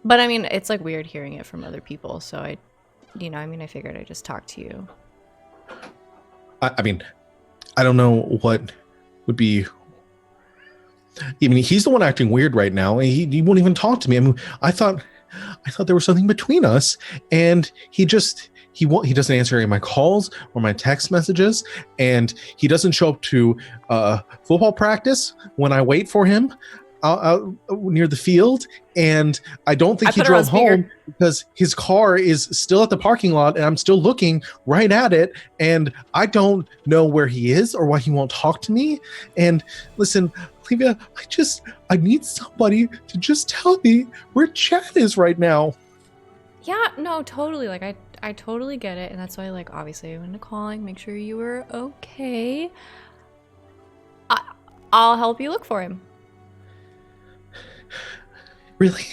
But I mean, it's like weird hearing it from other people, so I figured I'd just talk to you. I mean, I don't know what would be. I mean, he's the one acting weird right now. He won't even talk to me. I mean, I thought there was something between us, and he doesn't answer any of my calls or my text messages, and he doesn't show up to football practice when I wait for him out near the field, and I don't think he drove home because his car is still at the parking lot, and I'm still looking right at it, and I don't know where he is or why he won't talk to me. And listen, Olivia, I need somebody to just tell me where Chad is right now. Yeah, no, totally. Like I totally get it, and that's why like obviously I went to calling, make sure you were okay. I'll help you look for him. Really?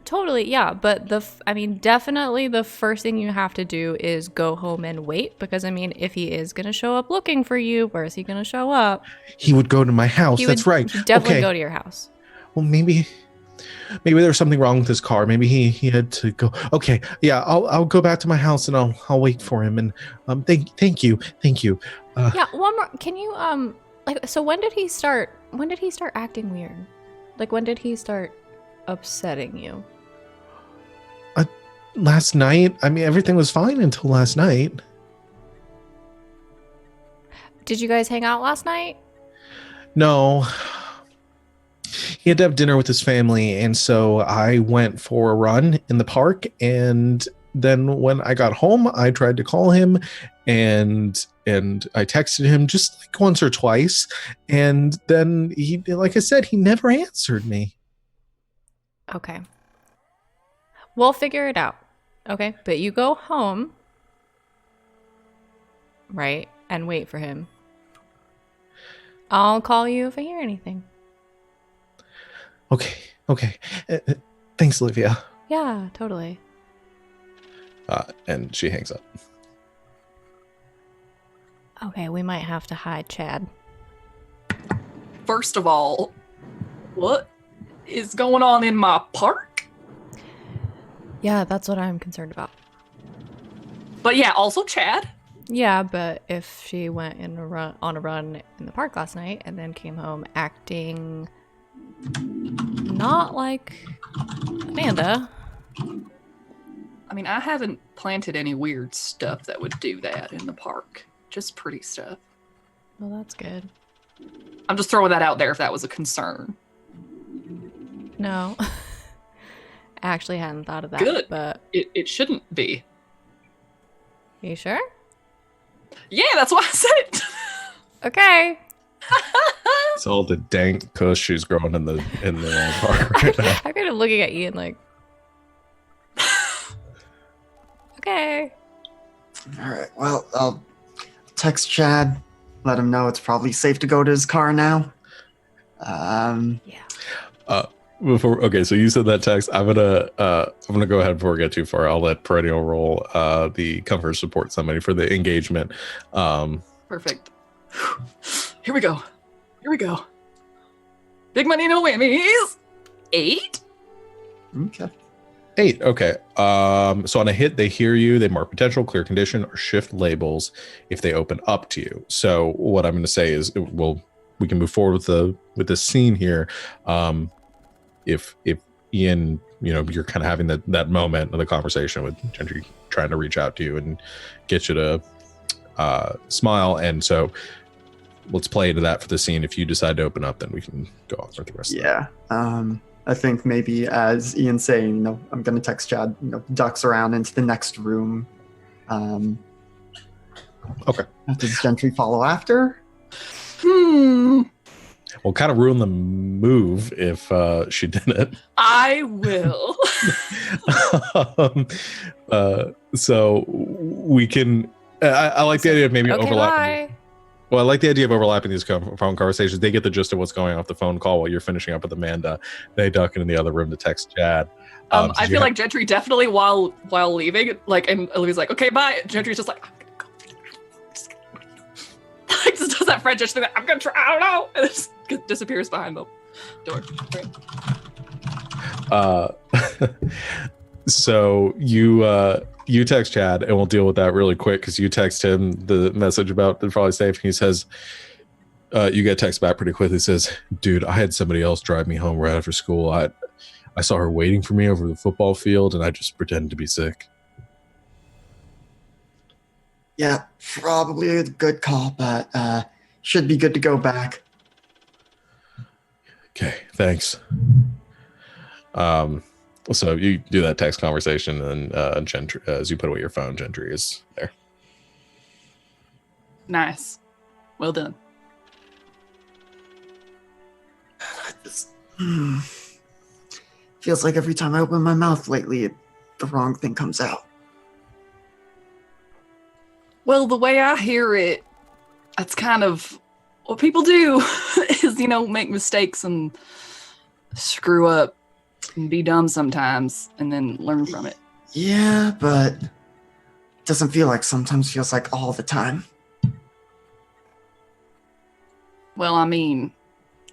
Totally, yeah. But definitely the first thing you have to do is go home and wait, because I mean, if he is gonna show up looking for you, where is he gonna show up? He would go to my house. He That's would right. Definitely Okay. go to your house. Well, maybe there was something wrong with his car. Maybe he had to go. Okay, yeah, I'll go back to my house and I'll wait for him. And thank you. Yeah, one more. Can you so when did he start acting weird? Like when did he start upsetting you? Last night. I mean, everything was fine until last night. Did you guys hang out last night? No. He had to have dinner with his family, and so I went for a run in the park, and then when I got home, I tried to call him, and I texted him just like once or twice, and then he, like I said, he never answered me. Okay. We'll figure it out. Okay, but you go home, right, and wait for him. I'll call you if I hear anything. Okay. Thanks, Olivia. Yeah, totally. And she hangs up. Okay, we might have to hide Chad. First of all, what is going on in my park? Yeah, that's what I'm concerned about. But yeah, also Chad. Yeah, but if she went on a run in the park last night and then came home acting not like Amanda. I mean, I haven't planted any weird stuff that would do that in the park. Just pretty stuff. Well, that's good. I'm just throwing that out there if that was a concern. No. I actually hadn't thought of that. Good. But It shouldn't be. you sure? Yeah, that's why I said it. Okay. It's all the dank kush she's growing in the park right now. I'm gonna of looking at Ian like, okay. All right. Well, I'll text Chad. Let him know it's probably safe to go to his car now. So you said that text. I'm gonna go ahead before we get too far. I'll let Perennial roll the comfort support somebody for the engagement. Perfect. Here we go. Big money, no whammies. 8. Okay. 8. Okay. So on a hit, they hear you. They mark potential, clear condition, or shift labels if they open up to you. So what I'm going to say is, we can move forward with this scene here. If Ian, you're kind of having that moment of the conversation with Gentry trying to reach out to you and get you to smile, and so let's play into that for the scene. If you decide to open up, then we can go on with the rest. Yeah. I think maybe as Ian's saying, I'm going to text Chad, ducks around into the next room. Okay. Does Gentry follow after? We'll kind of ruin the move if she didn't. I will. So we can. I like the idea of maybe Okay, overlapping. bye. Well, I like the idea of overlapping these phone conversations. They get the gist of what's going on off the phone call while you're finishing up with Amanda. They duck into the other room to text Chad. I feel like Gentry definitely while leaving, and Olivia's like, okay, bye. Gentry's just like, I'm gonna go. Like, just does that French thing. Like, I'm gonna try. I don't know. And it just disappears behind the door. So you text Chad, and we'll deal with that really quick because you text him the message about the probably safe. He says, you get text back pretty quickly. He says, dude, I had somebody else drive me home right after school. I saw her waiting for me over the football field, and I just pretended to be sick. Yeah, probably a good call, but should be good to go back. Okay, thanks. So you do that text conversation, and Gentry, as you put away your phone, Gentry is there. Nice. Well done. Feels like every time I open my mouth lately, the wrong thing comes out. Well, the way I hear it, that's kind of what people do is, make mistakes and screw up and be dumb sometimes and then learn from it. Yeah, but it doesn't feel like sometimes, feels like all the time. Well, I mean,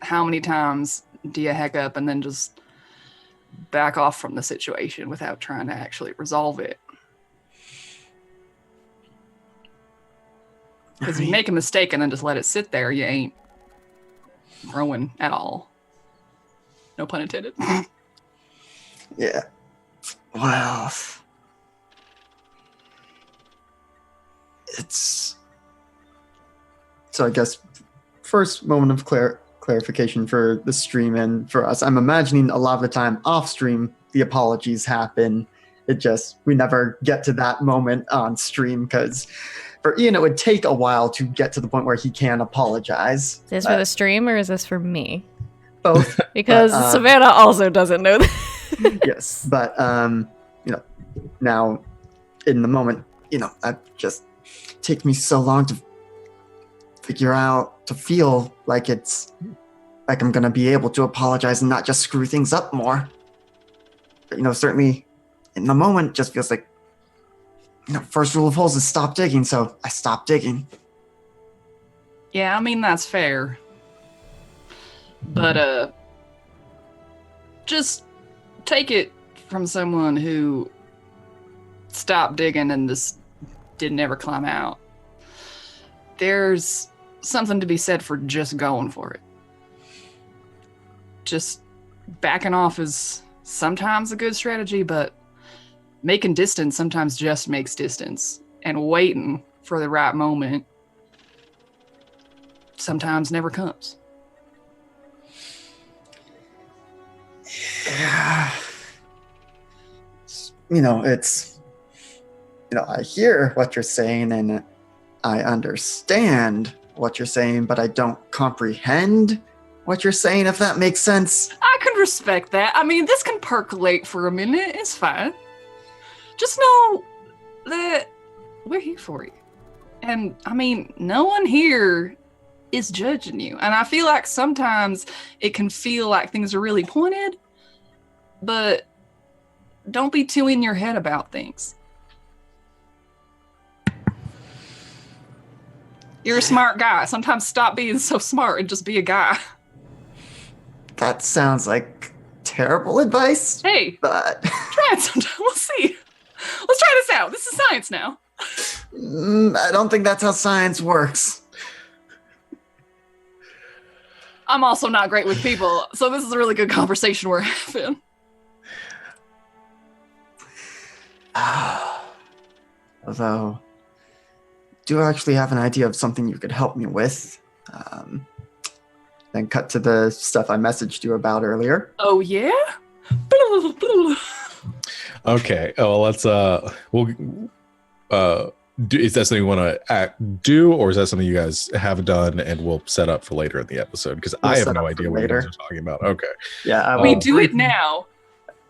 how many times do you heck up and then just back off from the situation without trying to actually resolve it? Because if you make a mistake and then just let it sit there, you ain't growing at all. No pun intended. Yeah. Well, it's... So I guess first moment of clarification for the stream and for us. I'm imagining a lot of the time off stream, the apologies happen. We never get to that moment on stream because for Ian, it would take a while to get to the point where he can apologize. Is this for the stream or is this for me? Both. Because Savannah also doesn't know that. Yes, but now in the moment, that just takes me so long to figure out, to feel like it's like I'm gonna be able to apologize and not just screw things up more. But, certainly in the moment, it just feels like, first rule of holes is stop digging, so I stopped digging. Yeah, I mean, that's fair. But, just take it from someone who stopped digging and this didn't ever climb out. There's something to be said for just going for it. Just backing off is sometimes a good strategy, but making distance sometimes just makes distance. And waiting for the right moment sometimes never comes. Yeah. I hear what you're saying and I understand what you're saying, but I don't comprehend what you're saying, if that makes sense. I can respect that. I mean, this can percolate for a minute. It's fine. Just know that we're here for you. And I mean, no one here is judging you. And I feel like sometimes it can feel like things are really pointed, but don't be too in your head about things. You're a smart guy. Sometimes stop being so smart and just be a guy. That sounds like terrible advice. Hey, But try it sometime. We'll see. Let's try this out. This is science now. I don't think that's how science works. I'm also not great with people, so this is a really good conversation we're having. Although, do I actually have an idea of something you could help me with? Then cut to the stuff I messaged you about earlier. Oh, yeah? Okay. Oh, well, let's is that something you want to do, or is that something you guys have done and we'll set up for later in the episode? Because I have set no up for idea what you later. guys are talking about. Okay. Yeah, I will We do it briefly- now.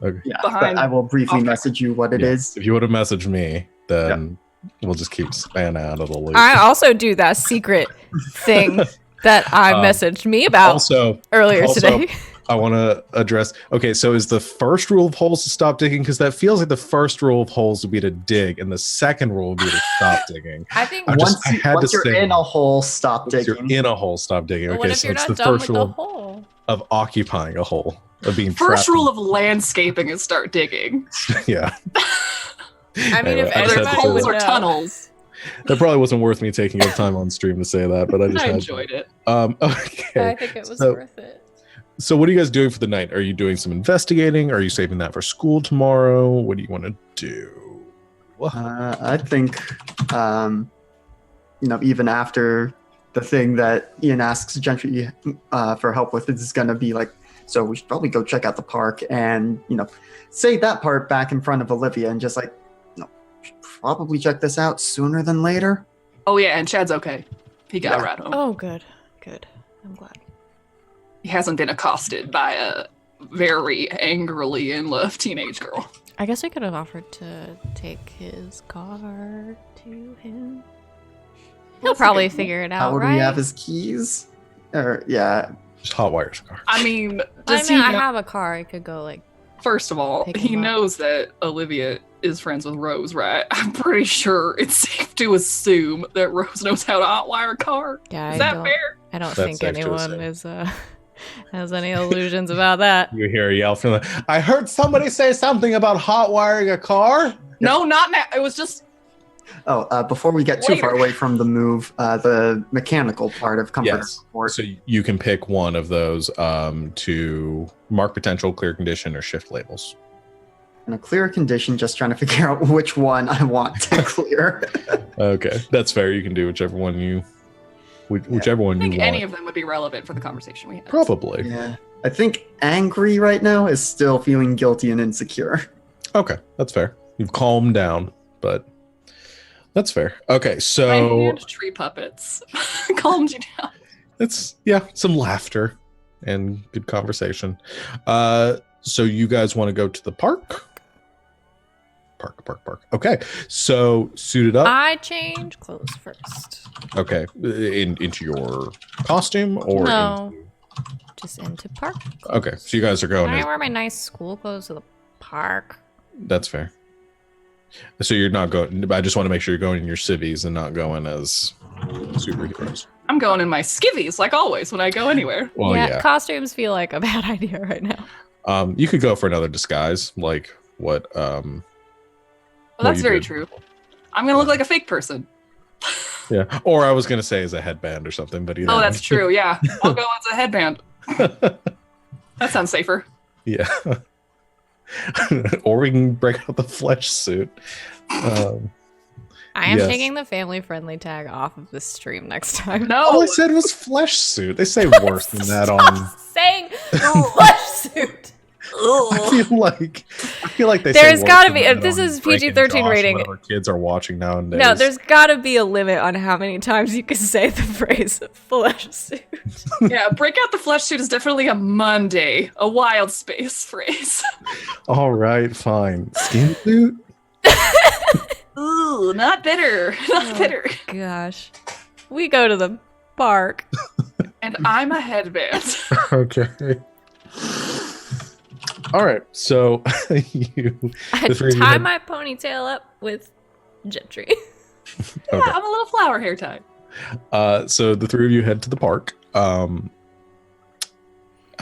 Okay. Yeah, behind- but I will briefly off- message you what it Yeah. is. If you would have messaged me, then we'll just keep spanning out of the loop. I also do that secret thing that I messaged me about Also, earlier also- today. I want to address. Okay, so is the first rule of holes to stop digging? Because that feels like the first rule of holes would be to dig, and the second rule would be to stop digging. I think I just- I had Once to you're say- in a hole, stop Once digging. you're in a hole, stop digging. But Okay, what if so you're it's not the done first with the rule hole? of occupying a hole, of being First trapped rule of landscaping is start digging. yeah. I mean, Anyway, if I just Whether had it's to everybody say holes that. or would know. tunnels. That probably wasn't worth me taking up time on stream to say that, but I just I had enjoyed it. Okay. I think it was So- worth it. So what are you guys doing for the night? Are you doing some investigating? Are you saving that for school tomorrow? What do you want to do? I think, even after the thing that Ian asks Gentry for help with is going to be like, so we should probably go check out the park and, say that part back in front of Olivia and just like, we should probably check this out sooner than later. Oh, yeah, and Chad's okay. He got Yeah. right home. Oh, good. Good. I'm glad. He hasn't been accosted by a very angrily in love teenage girl. I guess I could have offered to take his car to him. He'll That's a probably good one. figure it How out, would right? we have his keys? Or, yeah. Just hot wires car. I mean, I does mean, he I know- have a car. I could go like. First of all, Pick he him up. knows that Olivia is friends with Rose, right? I'm pretty sure it's safe to assume that Rose knows how to hotwire a car. Yeah, Is that fair? I don't That's think safe to anyone assume. is has any illusions about that. You hear a yell from the. I heard somebody say something about hot wiring a car. No, not now. It was just Oh, before we get too far Later. away from the move, the mechanical part of Comfort Yes. Report. So you can pick one of those to mark potential, clear condition, or shift labels. In a clear condition, just trying to figure out which one I want to clear. Okay, that's fair. You can do whichever one you I you think want. any of them would be relevant for the conversation we had. Probably. Yeah. I think angry right now is still feeling guilty and insecure. Okay, that's fair. You've calmed down, but that's fair. Okay, My so hand tree puppets calmed you down. it's some laughter and good conversation. So you guys want to go to the park? Park. Okay, so suited up. I change clothes first. Okay, into your costume or No. Just into park. okay, so you guys are going. I wear my nice school clothes to the park. That's fair. So you're not going. I just want to make sure you're going in your civvies and not going as superheroes. I'm going in my skivvies, like always, when I go anywhere. Well, yeah. Costumes feel like a bad idea right now. You could go for another disguise, like what? Well, that's you very did. true. I'm gonna look like a fake person. Yeah. Or I was gonna say as a headband or something, but either Oh, way. that's true. Yeah, I'll go as a headband. That sounds safer. Yeah. Or we can break out the flesh suit. I am Yes. taking the family-friendly tag off of this stream next time. All No, I said was flesh suit. They say worse than that on. Saying flesh suit. I feel like they. There's say gotta worse be- than if this that on is Drake and PG-13 Josh, rating- whatever kids are watching nowadays. No, there's gotta be a limit on how many times you can say the phrase flesh suit. Yeah, break out the flesh suit is definitely a Monday, a wild space phrase. All right, fine. Skin suit. Ooh, not bitter. Not Oh. bitter. Gosh. We go to the park. And I'm a headband. Okay. All right. So you. I The three of you tie head- my ponytail up with Gentry. Yeah, Okay. I'm a little flower hair tie. So the three of you head to the park. I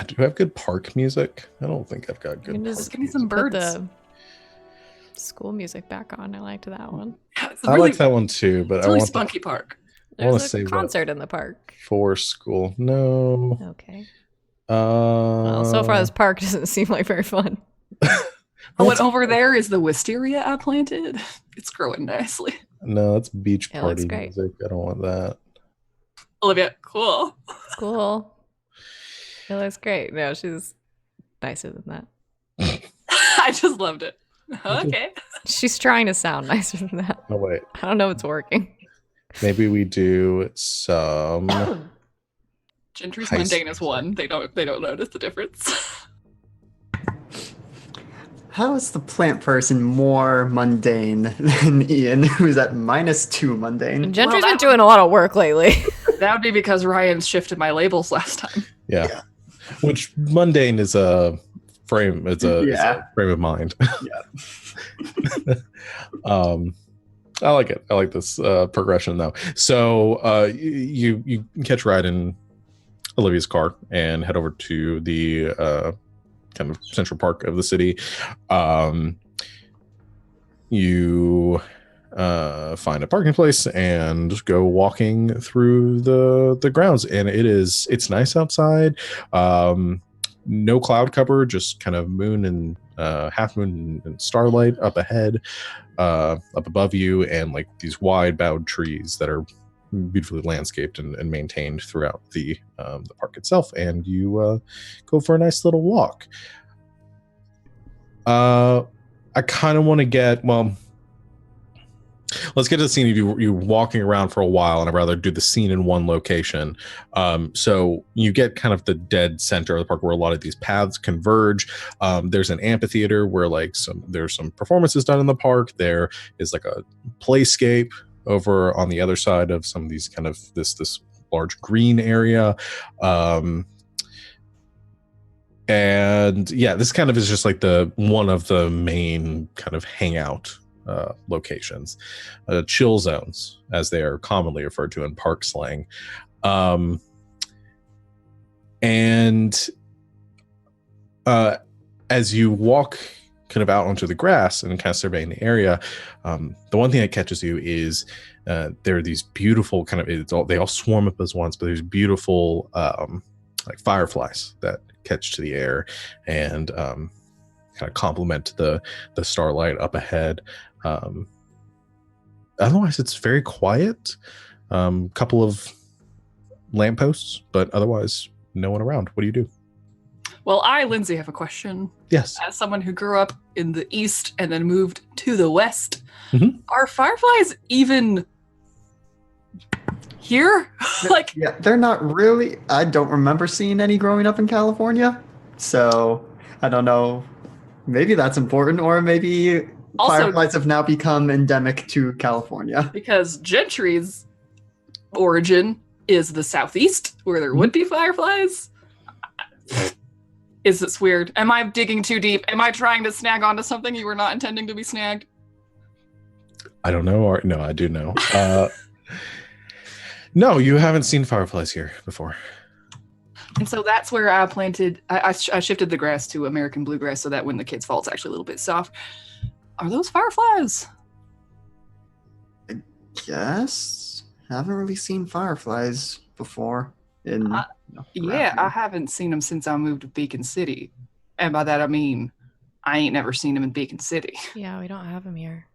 do have good park music. I don't think I've got You good. can Park just Give me some put birds. the school music back on. I liked that one. Yeah, it's I really, like that one too, but it's I really want spunky park. I wanna There's say a what- concert in the park. for school. No. Okay. Uh, Well, so far this park doesn't seem like very fun. Oh, and over there is the wisteria I planted. It's growing nicely. No, that's beach It looks party great. music. I don't want that. Olivia, cool. It's cool. It looks great. No, she's nicer than that. I just loved it. Okay. She's trying to sound nicer than that. Oh wait, I don't know if it's working. maybe we do some. Gentry's High mundane is school. one. They don't notice the difference. How is the plant person more mundane than Ian, who's at -2 mundane? Gentry's that been doing a lot of work lately. That would be because Ryan shifted my labels last time. Yeah. Which mundane is a frame. It's a Yeah. frame of mind. I like it. I like this progression though. So you catch a ride in Olivia's car and head over to the kind of central park of the city. You find a parking place and go walking through the grounds, and it's nice outside. No cloud cover, just kind of moon and half moon and starlight up ahead, up above you, and like these wide boughed trees that are beautifully landscaped and maintained throughout the park itself. And you go for a nice little walk. I kind of want to get, well, let's get to the scene of you walking around for a while, and I'd rather do the scene in one location. So you get kind of the dead center of the park where a lot of these paths converge. There's an amphitheater where there's some performances done in the park. There is like a playscape over on the other side of some of these kind of this large green area. And yeah, this kind of is just like one of the main kind of hangout locations, chill zones, as they are commonly referred to in park slang. And as you walk kind of out onto the grass and kind of surveying the area, the one thing that catches you is there are these beautiful kind of, they all swarm up as once, but there's beautiful like fireflies that catch to the air and kind of complement the starlight up ahead. Otherwise it's very quiet. Couple of lampposts, but otherwise no one around. What do you do? Well, I, Lindsay, have a question. Yes. As someone who grew up in the east and then moved to the west, Mhm. are fireflies even here? Like, Yeah, they're not really. I don't remember seeing any growing up in California. So I don't know. Maybe that's important, or maybe Also- fireflies have now become endemic to California. because Gentry's origin is the southeast, where there would be fireflies. Is this weird? Am I digging too deep? Am I trying to snag onto something you were not intending to be snagged? I don't know. Or no, I do know. No, you haven't seen fireflies here before. And so that's where I planted. I shifted the grass to American bluegrass so that when the kids fall, it's actually a little bit soft. Are those fireflies? Yes, haven't really seen fireflies before. In Yeah, around I here. haven't seen them since I moved to Beacon City, and by that I mean I ain't never seen them in Beacon City. Yeah, we don't have him here.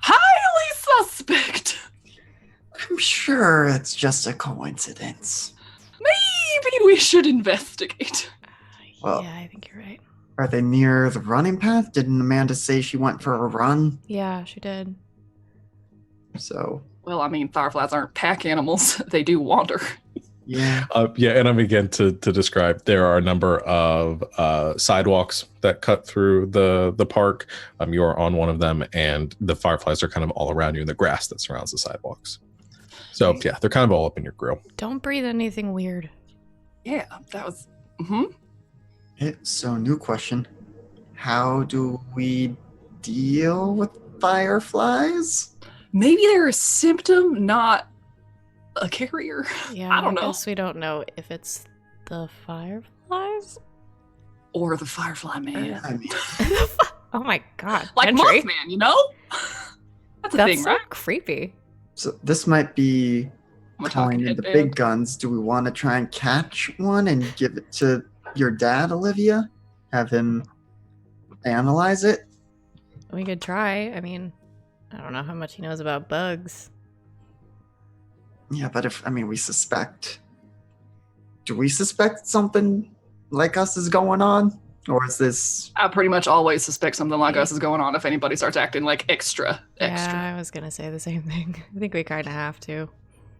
Highly suspect. I'm sure it's just a coincidence. Maybe we should investigate. Well, Yeah, I think you're right. are they near the running path? Didn't Amanda say she went for a run? Yeah, she did. So, Well, I mean, fireflies aren't pack animals. They do wander. yeah. Yeah, and I'm again to describe. There are a number of sidewalks that cut through the park. You are on one of them, and the fireflies are kind of all around you in the grass that surrounds the sidewalks. So yeah, they're kind of all up in your grill. Don't breathe anything weird. Yeah, that was. So, new question. How do we deal with fireflies? Maybe they're a symptom, not a carrier. Yeah, I don't know. guess we don't know if it's the fireflies. Or the firefly man. I mean, Oh my god. Like Gentry. Mothman, you know? That's a That's thing, so right? creepy. so this might be We're calling talking in the headband. big guns. Do we want to try and catch one and give it to your dad, Olivia? Have him analyze it? We could try. I mean, I don't know how much he knows about bugs. Yeah, but we suspect. Do we suspect something like us is going on? Or is this. I pretty much always suspect something like us is going on if anybody starts acting like extra. Yeah, I was gonna say the same thing. I think we kind of have to.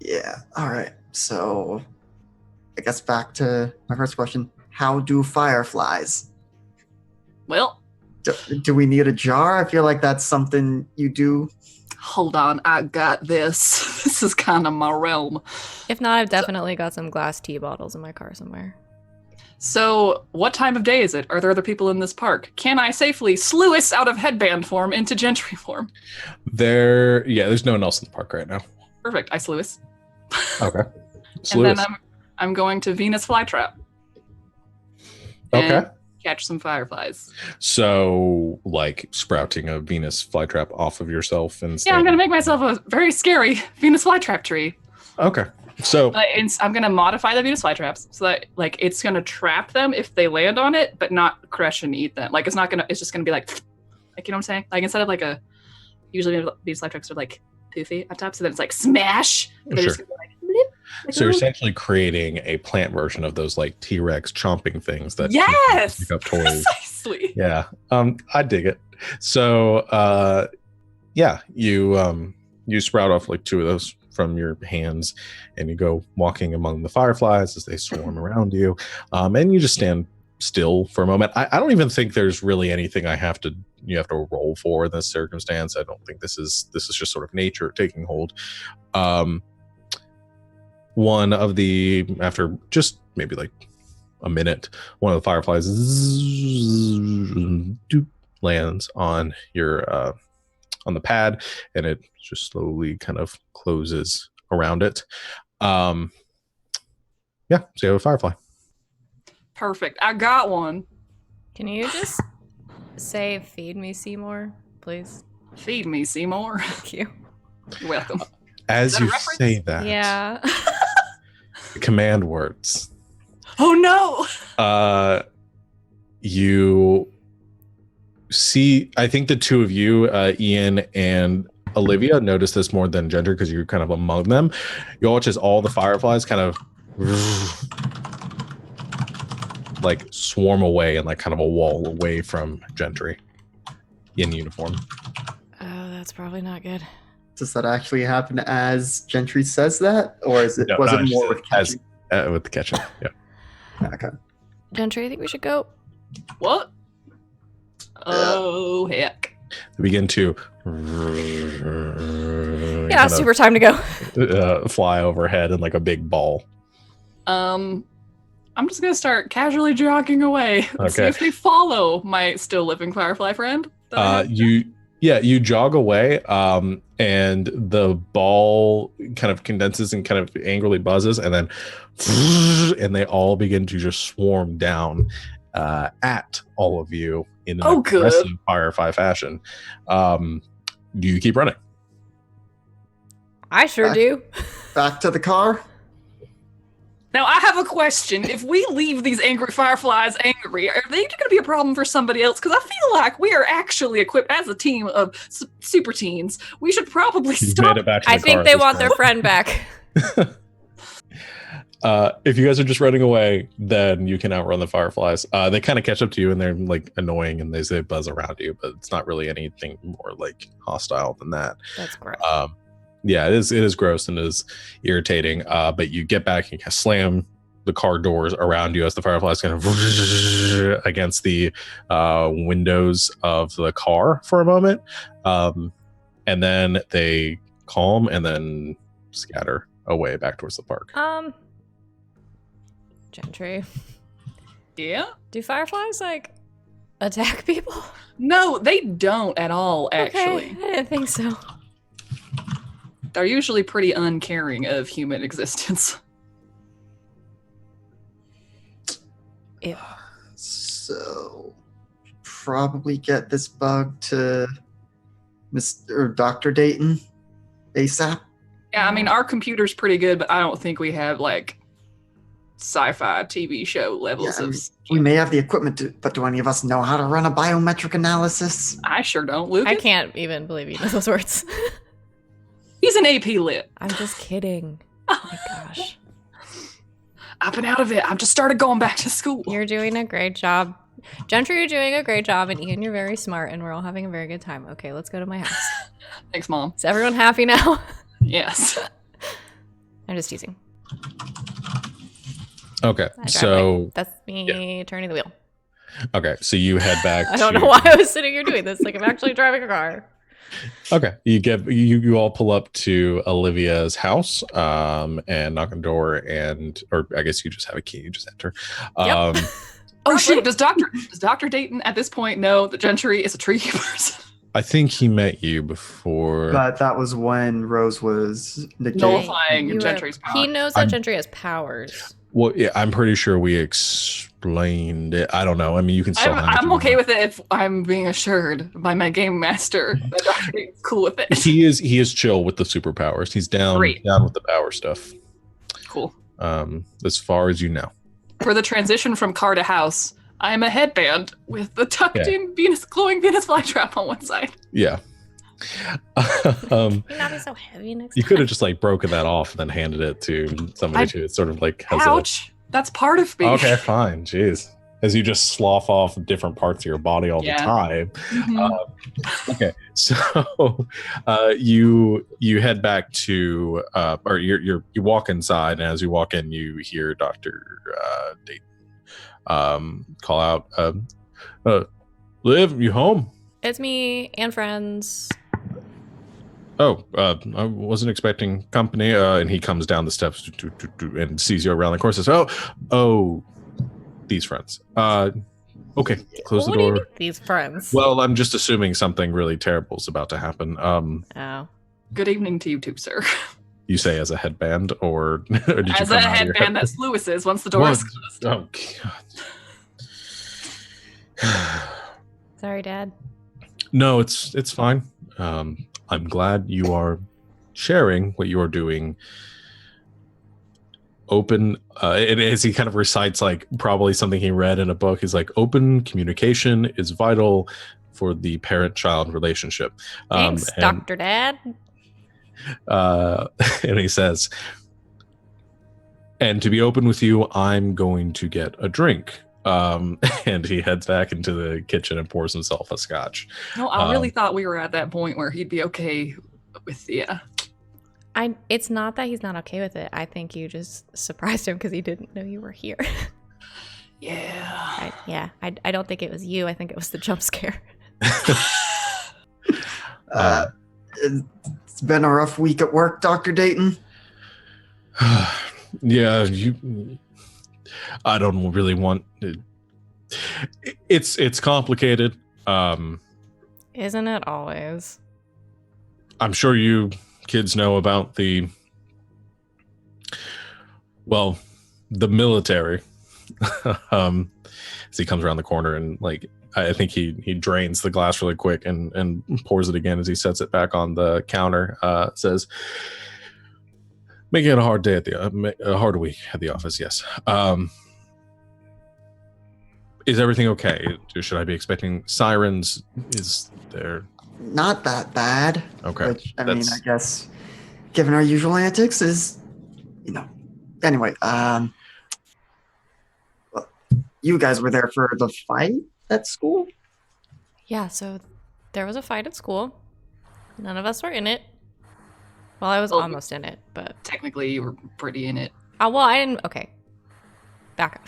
Yeah, alright. So, I guess back to my first question. How do fireflies? Well, Do we need a jar? I feel like that's something you do. hold on. I got this. This is kind of my realm. If not, I've definitely got some glass tea bottles in my car somewhere. So, what time of day is it? Are there other people in this park? Can I safely sluice out of headband form into gentry form? There's no one else in the park right now. Perfect. I sluice. Okay. And Sluice. then I'm going to Venus flytrap. Okay. And catch some fireflies. So, like sprouting a Venus flytrap off of yourself and Yeah, I'm gonna make myself a very scary Venus flytrap tree. Okay. So But I'm gonna modify the Venus flytraps so that like it's gonna trap them if they land on it, but not crush and eat them. Like it's not gonna. It's just gonna be like you know what I'm saying? Like instead of like a usually Venus flytraps are like poofy on top, so then it's like smash. They're Sure. just gonna be like, bloop, like So you're a little- essentially creating a plant version of those like T-Rex chomping things that yes, pick up toys. precisely. Yeah. I dig it. So yeah, you sprout off like two of those from your hands and you go walking among the fireflies as they swarm around you. And you just stand still for a moment. I don't even think there's really anything you have to roll for in this circumstance. I don't think this is just sort of nature taking hold. One of the, after just maybe like a minute, one of the fireflies lands on your on the pad, and it just slowly kind of closes around it. Yeah, so you have a firefly. Perfect. I got one. Can you just say "Feed me, Seymour," please? Feed me, Seymour. Thank you. You're welcome. As Is that a you reference? say that, Yeah. command words. Oh no! You see, I think the two of you, Ian and Olivia, notice this more than Gender because you're kind of among them. You watch as all the fireflies kind of like swarm away and like kind of a wall away from Gentry in uniform. Oh, that's probably not good. Does that actually happen as Gentry says that? Or is it No, was not it more as- with catching? With the catching. Yeah. Okay. Gentry, I think we should go. What? Oh heck! They begin to Yeah, super time to go. fly overhead in like a big ball. I'm just gonna start casually jogging away. And see Okay. if they follow my still living firefly friend. that I have. You jog away, and the ball kind of condenses and kind of angrily buzzes, and then and they all begin to just swarm down at all of you in an Oh, good. aggressive firefly fashion. Do you keep running? I sure do. Back to the car. Now I have a question. If we leave these angry fireflies angry, are they going to be a problem for somebody else? Because I feel like we are actually equipped as a team of super teens. We should probably You've stop. made it back to I the car think at they this want point. their friend back. If you guys are just running away, then you can outrun the fireflies. They kind of catch up to you and they're like annoying and they buzz around you, but it's not really anything more like hostile than that. That's gross. Yeah, it is gross and it is irritating. But you get back and slam the car doors around you as the fireflies kind of against the windows of the car for a moment. And then they calm and then scatter away back towards the park. Gentry, Yeah? do fireflies like attack people? No, they don't at all, actually. Okay, I didn't think so. They're usually pretty uncaring of human existence. Ew. So, probably get this bug to Mr. Dr. Dayton ASAP. Yeah, I mean, our computer's pretty good, but I don't think we have, like, sci-fi TV show levels Yeah, of... We may have the equipment, but do any of us know how to run a biometric analysis? I sure don't, Lucas. I can't even believe you know those words. He's an AP Lit. I'm just kidding. Oh my gosh. I've been out of it. I've just started going back to school. You're doing a great job. Gentry, you're doing a great job, and Ian, you're very smart, and we're all having a very good time. Okay, let's go to my house. Thanks, Mom. Is everyone happy now? Yes. I'm just teasing. Okay, I drive so away. That's me turning the wheel. okay, so you head back. I don't know why I was sitting here doing this. Like I'm actually driving a car. Okay, you all pull up to Olivia's house, and knock on the door, or I guess you just have a key. You just enter. Yep. Oh shoot! Does Dr. Dayton at this point know that Gentry is a tree keeper? I think he met you before. But that was when Rose was negated. Nullifying You were- Gentry's power. He knows that I'm- Gentry has powers. Well, yeah, I'm pretty sure we explained it. I don't know. I mean, you can still. I'm okay with it if I'm being assured by my game master that Dr. Dayton's cool with it. He is chill with the superpowers. He's down Great. with the power stuff. Cool. As far as you know. For the transition from car to house, I'm a headband with the tucked in glowing Venus flytrap on one side. Yeah. Can you not be so heavy next You time? could have just like broken that off and then handed it to somebody to sort of like has Ouch! That's part of me. Okay, fine. Jeez. As you just slough off different parts of your body all the Yeah. time. Mhm. Okay, so you head back to or you walk inside, and as you walk in, you hear Dr. Dayton call out, Liv, you home? It's me and friends. Oh, I wasn't expecting company. And he comes down the steps and sees you around the course. Says, "Oh, these friends. Okay, close the What do you door." mean, these friends? Well, I'm just assuming something really terrible is about to happen. Oh. Good evening to you too, sir. You say as a headband, or did you As come a out of your headband, head? that's Lewis's once the door What? is closed. Oh God. Sorry, Dad. No, it's fine. I'm glad you are sharing what you are doing. Open, and as he kind of recites like probably something he read in a book, he's like, open communication is vital for the parent-child relationship. Thanks, And, Dr. Dad. and he says, and to be open with you, I'm going to get a drink. And he heads back into the kitchen and pours himself a scotch. No, I really thought we were at that point where he'd be okay with It's not that he's not okay with it. I think you just surprised him because he didn't know you were here. Yeah. I don't think it was you. I think it was the jump scare. It's been a rough week at work, Dr. Dayton. Yeah, I don't really want it. It's complicated. Isn't it always? I'm sure you kids know about the military. As he comes around the corner and like I think he drains the glass really quick and pours it again as he sets it back on the counter. Says, making it a hard day a hard week at the office. Yes. Is everything okay? Should I be expecting sirens? Is there? Not that bad. Okay. Which, I mean, I guess, given our usual antics, is, anyway, you guys were there for the fight at school? Yeah, so there was a fight at school. None of us were in it. Well, I was almost in it, but Technically, you were pretty in it. well, I didn't. Okay, back up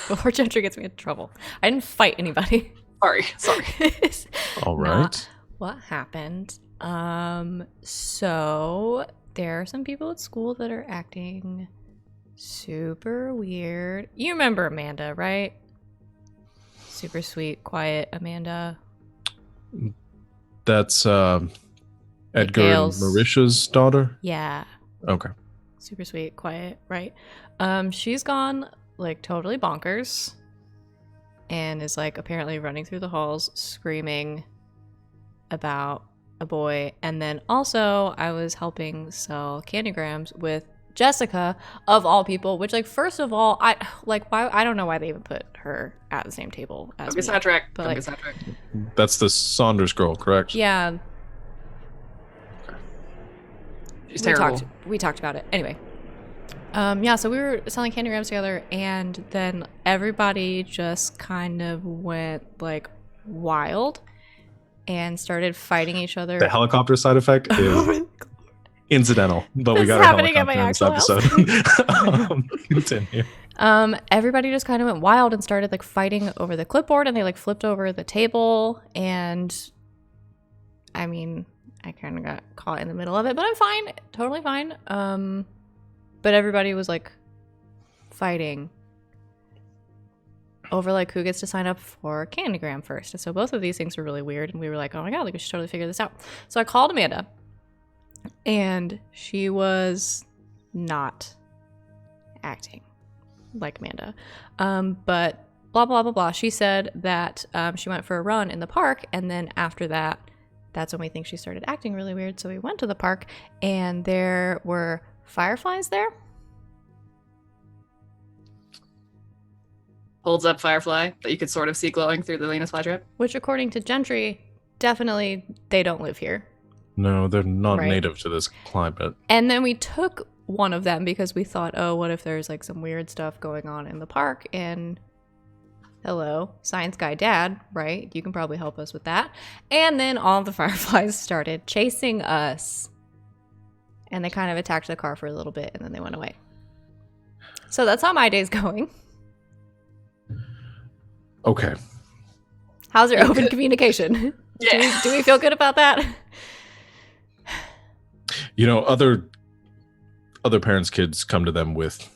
before Gentry gets me in trouble. I didn't fight anybody. Sorry. All Not right. what happened. So there are some people at school that are acting super weird. You remember Amanda, right? Super sweet, quiet Amanda. That's Edgar and Gale's- Marisha's daughter. Yeah. Okay. Super sweet, quiet, right? She's gone like totally bonkers and is like apparently running through the halls screaming about a boy. And then also I was helping sell candygrams with Jessica of all people, which like first of all, I don't know why they even put her at the same table as Don't me. get sidetracked. But, Don't like- get sidetracked. That's the Saunders girl, correct? Yeah, She's terrible. We talked about it. Anyway. Yeah, so we were selling candygrams together, and then everybody just kind of went like wild and started fighting each other. The helicopter side effect is incidental, but we This got is a happening at my helicopter in this episode. Continue. Everybody just kind of went wild and started like fighting over the clipboard, and they like flipped over the table, and I mean, I kind of got caught in the middle of it, but I'm fine, totally fine. But everybody was like fighting over like who gets to sign up for Candygram first. And so both of these things were really weird, and we were like, oh my god, like we should totally figure this out. So I called Amanda, and she was not acting like Amanda. But blah blah blah blah. She said that she went for a run in the park, and then after that, that's when we think she started acting really weird. So we went to the park, and there were fireflies there. Holds up Firefly that you could sort of see glowing through the Lena's flytrap. Which, according to Gentry, definitely they don't live here. No, they're not Right. native to this climate. And then we took one of them because we thought, oh, what if there's like some weird stuff going on in the park? And hello, science guy dad, right? You can probably help us with that. And then all the fireflies started chasing us. And they kind of attacked the car for a little bit, and then they went away. So that's how my day's going. Okay. How's your open communication? Do we feel good about that? You know, other parents' kids come to them with,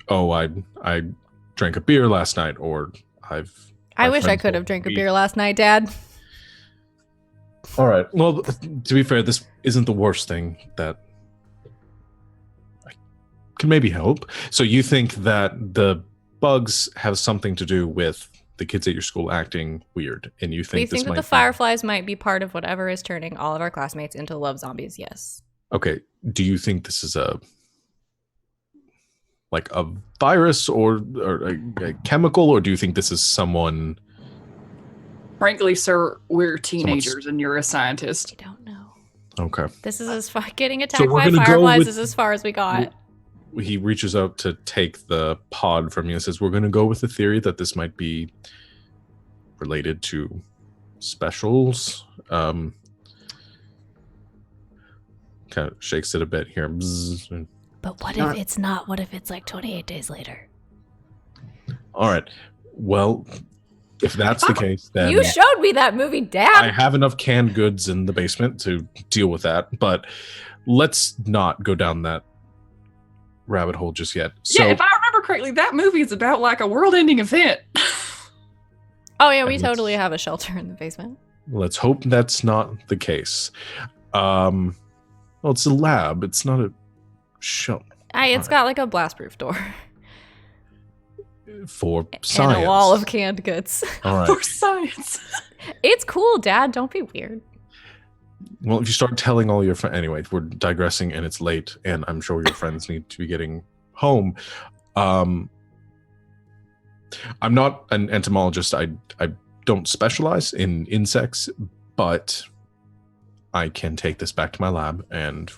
"Oh, I drank a beer last night," or I my wish I friends could have will drank a be- beer last night, Dad. All right. Well, to be fair, this isn't the worst thing that I can maybe help. So you think that the bugs have something to do with the kids at your school acting weird, and you think We this think that might the be- fireflies might be part of whatever is turning all of our classmates into love zombies. Yes. Okay. Do you think this is a virus or a chemical, or do you think this is someone? Frankly, sir, we're teenagers and you're a scientist. I don't know. Okay. This is as far getting attacked we're by gonna go fireflies with- is as far as we got. He reaches out to take the pod from you and says, "We're going to go with the theory that this might be related to specials." Kind of shakes it a bit here. Bzz. But what Not- if it's not? What if it's like 28 days later? All right. Well, if that's the case, then You showed me that movie, I Dad. have enough canned goods in the basement to deal with that. But let's not go down that rabbit hole just yet. So, Yeah, if I remember correctly, that movie is about like a world-ending event. Oh yeah, we And totally let's- have a shelter in the basement. let's hope that's not the case. Well, it's a lab. It's not a show It's Alright. got like a blast-proof door for science. and a wall of canned goods. All For right. science. It's cool, Dad. Don't be weird. Well, if you start telling all your friends, anyway, we're digressing and it's late, and I'm sure your friends need to be getting home. I'm not an entomologist. I don't specialize in insects, but I can take this back to my lab, and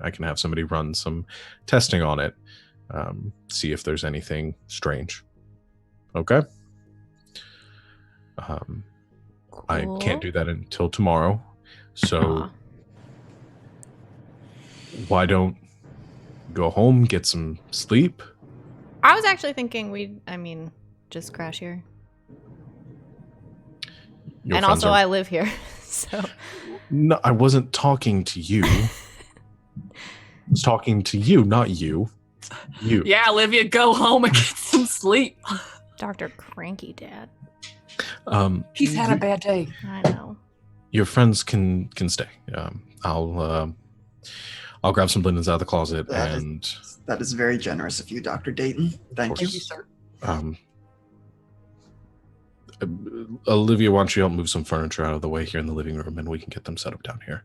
I can have somebody run some testing on it, see if there's anything strange. Okay. I can't do that until tomorrow, so why don't you go home, get some sleep? I was actually thinking just crash here. Your and friends also are- I live here, so. No, I wasn't talking to you. I was talking to you, not you. You. Yeah, Olivia, go home and get some sleep. Dr. Cranky Dad. He's had a bad day. I know. Your friends can stay. I'll grab some linens out of the closet That is very generous of you, Dr. Dayton. Thank you. Thank you, sir. Olivia, why don't you help move some furniture out of the way here in the living room, and we can get them set up down here.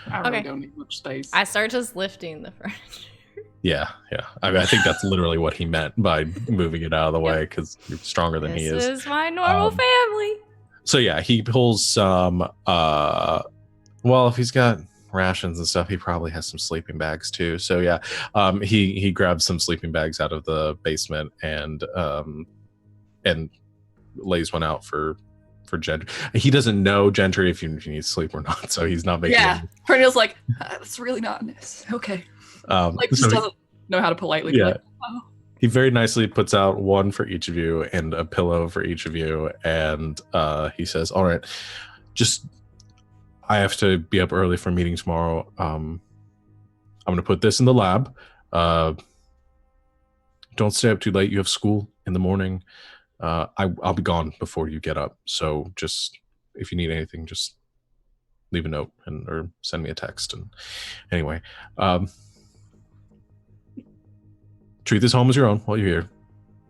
I really Okay. don't need much space. I start just lifting the furniture. Yeah. I mean, I think that's literally what he meant by moving it out of the way, because you're stronger than he This is. is my normal family. So yeah, he pulls some. Well, if he's got rations and stuff, he probably has some sleeping bags too. So yeah, he grabs some sleeping bags out of the basement and lays one out for Gentry. He doesn't know, Gentry, if you need sleep or not, so he's not making. Yeah, Perennial's like, that's really not nice. Okay. Like, just doesn't know how to politely be like, oh. He very nicely puts out one for each of you and a pillow for each of you, and he says, all right, just, I have to be up early for a meeting tomorrow. I'm going to put this in the lab. Don't stay up too late. You have school in the morning. I'll be gone before you get up. So just, if you need anything, just leave a note or send me a text. And anyway, treat this home as your own while you're here.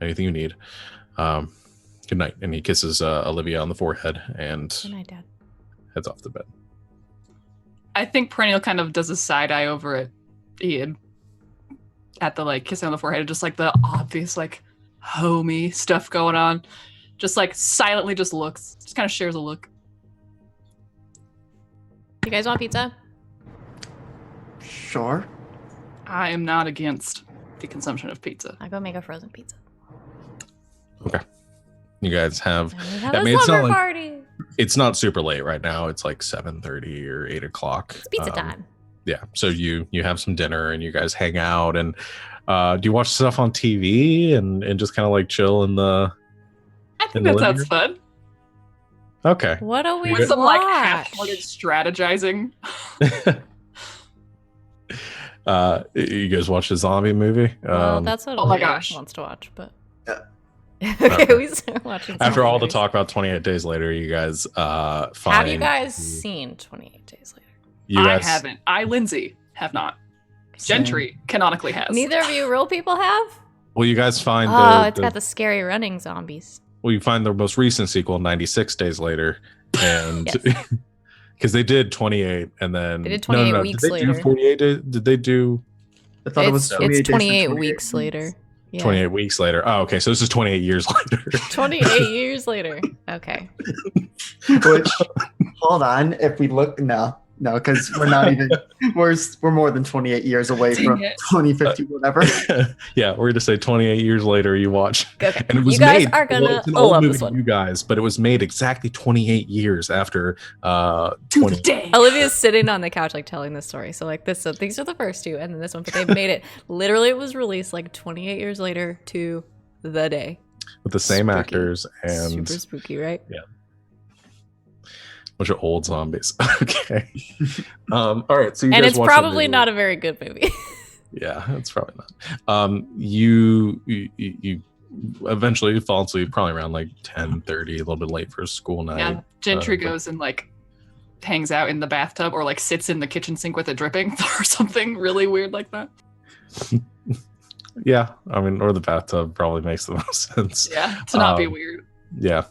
Anything you need. Good night. And he kisses Olivia on the forehead and Good night, Dad. heads off to bed. I think Perennial kind of does a side eye over at Ian at the like kissing on the forehead, just like the obvious like homey stuff going on. Just like silently just looks, just kind of shares a look. You guys want pizza? Sure. I am not against the consumption of pizza. I'll go make a frozen pizza. Okay. You guys have, And we have I a mean, it's not slumber like- party. it's not super late right now. It's like 7:30 or 8 o'clock. It's pizza time. Yeah. So you have some dinner and you guys hang out, and do you watch stuff on TV and just kind of like chill in the, I think In the that living sounds fun. okay. What do we With With some like watch? half-hearted strategizing. You guys watch a zombie movie? Well, that's what oh my Olivia gosh. wants to watch, but Yeah. okay, we start watching. After all the movies. talk about 28 Days Later, you guys find. Have you guys seen 28 Days Later? You I guys, haven't. I, Lindsay, have not. Gentry canonically has. Neither of you real people have? Well, you guys find Oh, the, it's got the scary running zombies. well, you find the most recent sequel, 96 Days Later, and Yes. because they did 28, and then They did 28 no, weeks did they do later. 48 days? Did they do I thought it was It's 28 days and 28 weeks later. Yeah. 28 weeks later? Oh, okay. So this is 28 years later. 28 years later. Okay. Which, hold on, if we look, no, because we're not even, we're more than 28 years away Dang from it. 2050, whatever. Yeah, we're gonna say 28 years later you watch. Okay. And it was You guys made, are well, gonna it's an old love movie this to one. you guys, but it was made exactly 28 years after to 20. the day. Olivia's sitting on the couch, like telling this story. So, like, this, so these are the first two, and then this one, but they made it literally, it was released like 28 years later to the day. with the same Spooky. actors and Super spooky, right? bunch of old zombies. Okay. All right. So you And guys it's watch the probably movie. not a very good movie. Yeah, it's probably not. You eventually fall asleep probably around like 10:30, a little bit late for a school night. Yeah, Gentry but- goes and like hangs out in the bathtub or like sits in the kitchen sink with it dripping or something really weird like that. Yeah, I mean, or the bathtub probably makes the most sense. Yeah, to not be Um, weird. Yeah.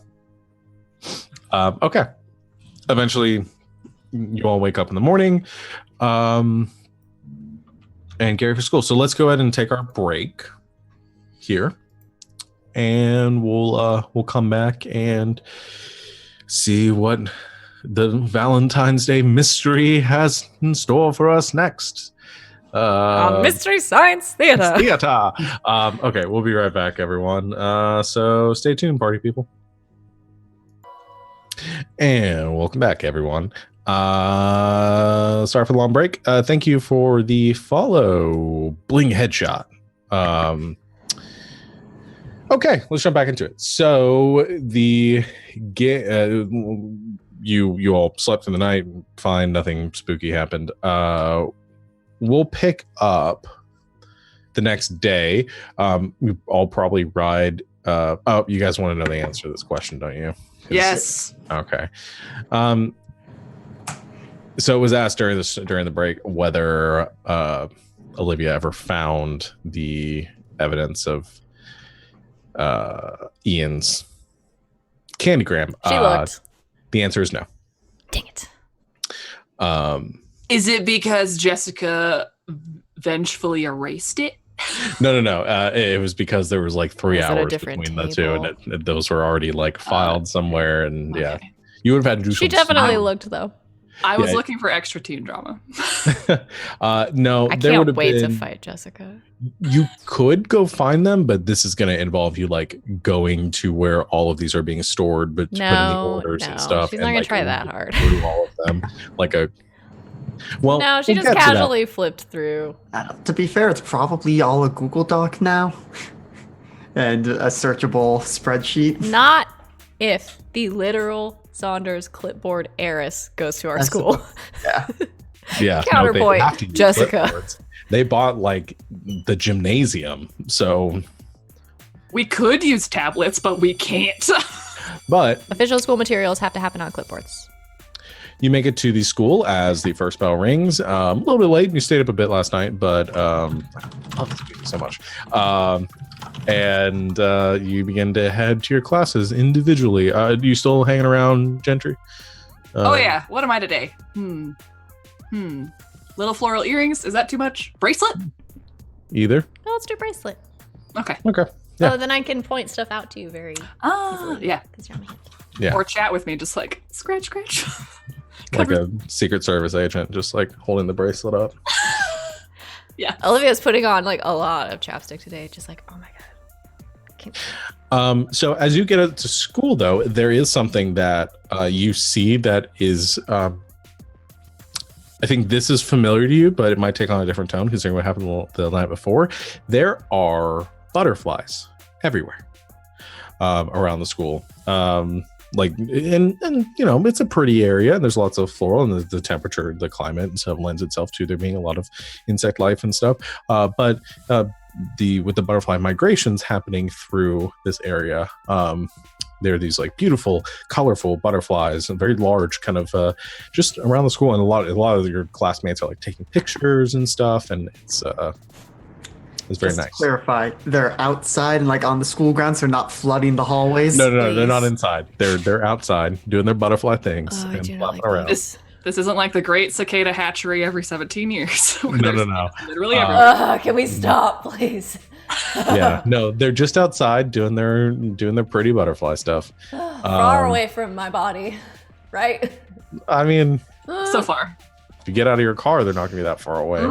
Okay. Eventually, you all wake up in the morning, and get ready for school. So let's go ahead and take our break here, and we'll come back and see what the Valentine's Day mystery has in store for us next. Mystery Science Theater. Theater. Okay, we'll be right back, everyone. So stay tuned, party people. And welcome back, everyone. Sorry for the long break. Thank you for the follow, Bling Headshot. Okay, let's jump back into it. So the you all slept through the night, fine, nothing spooky happened. We'll pick up the next day. We all probably ride. You guys want to know the answer to this question, don't you? Yes. Okay. So it was asked during the break whether Olivia ever found the evidence of Ian's candygram. She looked. The answer is no. Dang it. Is it because Jessica vengefully erased it? No. It was because there was like 3 Was it a hours different between the two, table? and those were already like filed somewhere, and yeah, Okay. you would have had to do. She some definitely smart- looked though. I was Yeah. looking for extra teen drama. No, I there can't would have wait to been. fight Jessica. You could go find them, but this is going to involve you like going to where all of these are being stored, but to put in the No, orders no, and stuff. she's and, not gonna like, try that hard. Through all of them, like a. Well, No, she we'll just get to that. casually flipped through. To be fair, it's probably all a Google Doc now, and a searchable spreadsheet. Not if the literal Saunders clipboard heiress goes to our That's school. Yeah. Yeah. Counterpoint, they have to use Jessica. clipboards. They bought like the gymnasium, so. We could use tablets, but we can't. But Official school materials have to happen on clipboards. you make it to the school as the first bell rings. A little bit late. You stayed up a bit last night, but I love this movie so much. And you begin to head to your classes individually. You still hanging around, Gentry? Oh yeah, what am I today? Little floral earrings, is that too much? Bracelet? Either. Oh, let's do bracelet. Okay. Okay. Yeah. So then I can point stuff out to you very easily. Yeah. 'Cause you're my hand. Yeah. Or chat with me, just like scratch. Like a Secret Service agent, just like holding the bracelet up. Yeah. Olivia's putting on like a lot of chapstick today. Just like, oh my god. So as you get out to school, though, there is something that you see that is. I think this is familiar to you, but it might take on a different tone considering what happened the night before. There are butterflies everywhere around the school. Like and you know, it's a pretty area and there's lots of floral, and the temperature, the climate and stuff lends itself to there being a lot of insect life and stuff. But with the butterfly migrations happening through this area, there are these like beautiful, colorful butterflies and very large, kind of just around the school, and a lot of your classmates are like taking pictures and stuff, and it's very Just to nice. clarify, they're outside and like on the school grounds. They're not flooding the hallways. No, they're not Please. inside. They're outside doing their butterfly things Oh, I and do not flapping like around. This isn't like the great cicada hatchery every 17 years. where No. there's Literally Uh, everywhere. Can we stop, please? Yeah, no, they're just outside doing their pretty butterfly stuff. Far away from my body, right? I mean, So far. if you get out of your car, they're not gonna be that far away.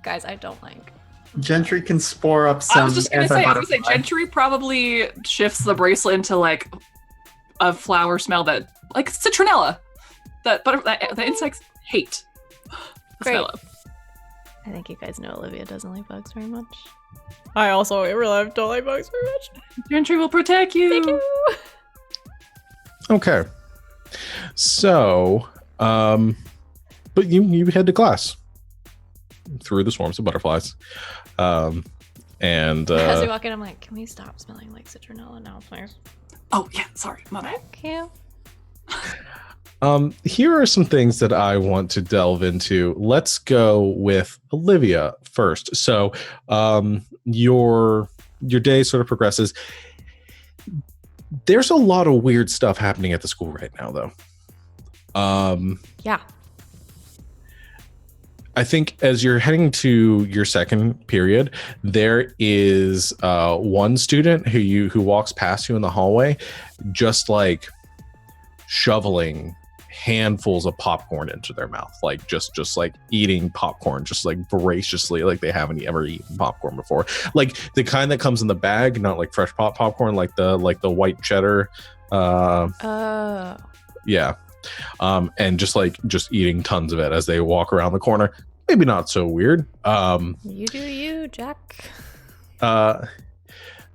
Guys, I don't like. Gentry can spore up some I was gonna say anti-butterfly. Gentry probably shifts the bracelet into like a flower smell that like citronella. That the insects hate. The Great. smell of. I think you guys know Olivia doesn't like bugs very much. I also in real life don't like bugs very much. Gentry will protect you. Thank you. Okay, so but you head to class through the swarms of butterflies, and As we walk in, I'm like, can we stop smelling like citronella now, please? Oh yeah, sorry, my bad. Thank you. here are some things that I want to delve into. Let's go with Olivia first. So, your day sort of progresses. There's a lot of weird stuff happening at the school right now, though. Yeah. I think as you're heading to your second period, there is one student who walks past you in the hallway, just like shoveling handfuls of popcorn into their mouth, like just like eating popcorn, just like voraciously, like they haven't ever eaten popcorn before, like the kind that comes in the bag, not like fresh popcorn, like the white cheddar. Yeah. And just eating tons of it as they walk around the corner. Maybe not so weird. You do you, Jack.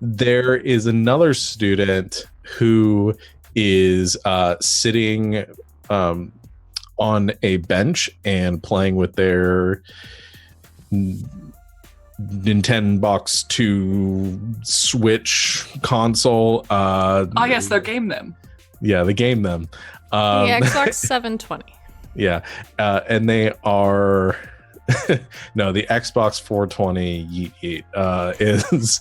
There is another student who is sitting on a bench and playing with their Nintendo Box 2 Switch console. Yes, they're game them. Yeah, the game them. The Xbox 720. Yeah, and they are no, the Xbox 420 is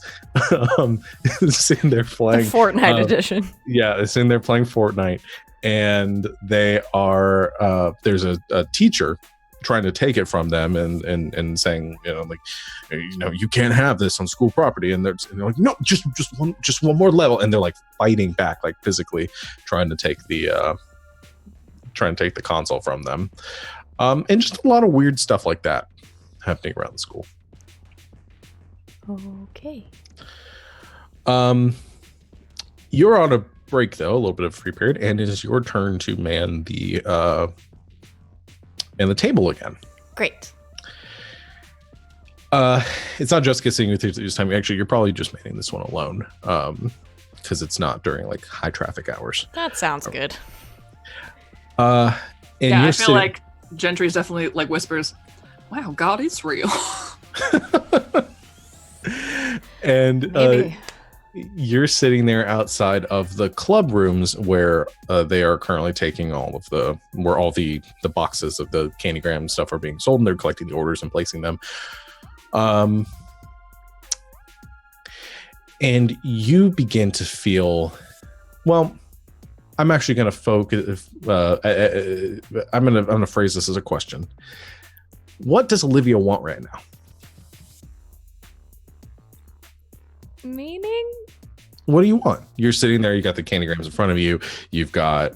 sitting there playing The Fortnite edition. Yeah, it's in there playing Fortnite, and they are there's a teacher trying to take it from them and saying, you can't have this on school property, and they're like, no, just one more level, and they're like fighting back, like physically trying to take the console from them. And just a lot of weird stuff like that happening around the school. Okay. You're on a break though, a little bit of free period, and it is your turn to man the table again. Great. It's not Jessica sitting with you this time. Actually, you're probably just manning this one alone, because it's not during like high traffic hours. That sounds good. And I feel like Gentry's definitely like whispers, "Wow, God is real." And Maybe. You're sitting there outside of the club rooms where they are currently taking all the boxes of the Candygram stuff are being sold, and they're collecting the orders and placing them. And you begin to feel, well, I'm actually going to focus. I'm going to phrase this as a question. What does Olivia want right now? Meaning? What do you want? You're sitting there. You got the Candygrams in front of you. You've got,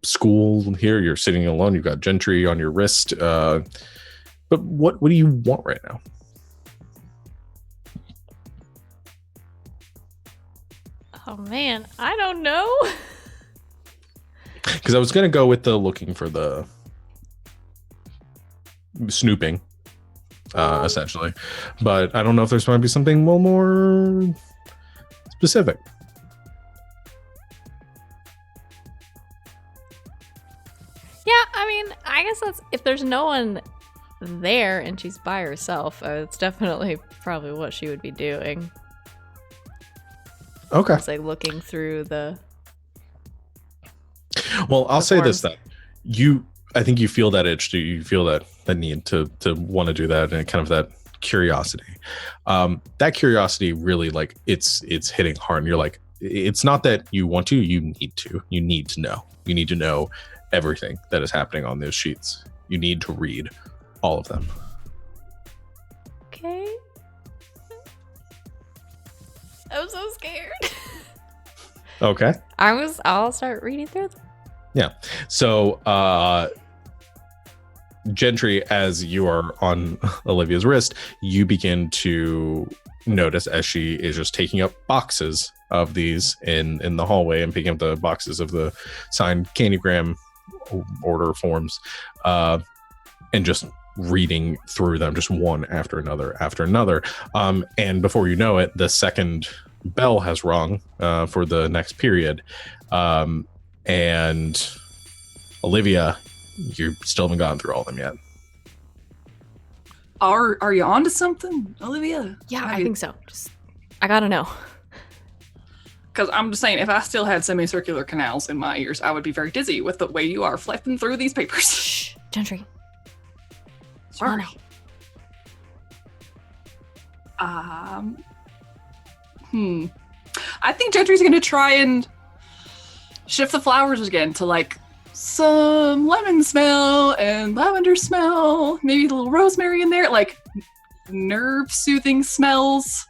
school here. You're sitting alone. You've got Gentry on your wrist. But what do you want right now? Oh man, I don't know. Because I was going to go with the looking for the snooping, essentially. But I don't know if there's going to be something a little more specific. Yeah, I mean, I guess that's if there's no one there and she's by herself, it's definitely probably what she would be doing. Okay. It's like looking through the. Well, I'll say this forms. then. I think you feel that itch. You feel that need to want to do that, and kind of that curiosity. That curiosity really, like, it's hitting hard. And you're like, it's not that you want to. You need to. You need to know. You need to know everything that is happening on those sheets. You need to read all of them. Okay. I'm so scared. Okay. I'll start reading through them. Yeah. So, Gentry, as you are on Olivia's wrist, you begin to notice as she is just taking up boxes of these in the hallway and picking up the boxes of the signed Candygram order forms, and just reading through them, just one after another. And before you know it, the second bell has rung for the next period. And Olivia, you still haven't gotten through all of them yet. Are you onto something, Olivia? Yeah, I think so. I gotta know. Because I'm just saying, if I still had semicircular canals in my ears, I would be very dizzy with the way you are flipping through these papers. Shh, Gentry. Sorry. I think Gentry's gonna try and shift the flowers again to like some lemon smell and lavender smell, maybe a little rosemary in there, like nerve soothing smells.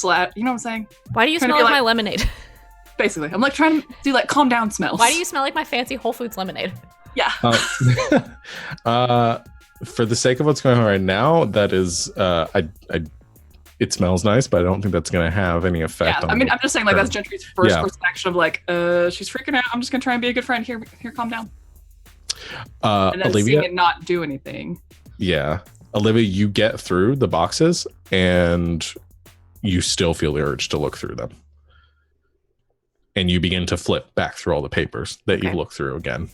You know what I'm saying? Why do you Trying to smell be like my like- lemonade? Basically, I'm like trying to do like calm down smells. Why do you smell like my fancy Whole Foods lemonade? Yeah. For the sake of what's going on right now, that is, it smells nice, but I don't think that's going to have any effect. Yeah, on I mean, the I'm just saying, like, that's term. Gentry's first Yeah. course of action of like, she's freaking out. I'm just gonna try and be a good friend. Here, calm down. And then Olivia, seeing it not do anything. yeah, Olivia, you get through the boxes, and you still feel the urge to look through them, and you begin to flip back through all the papers that you Okay. look through again.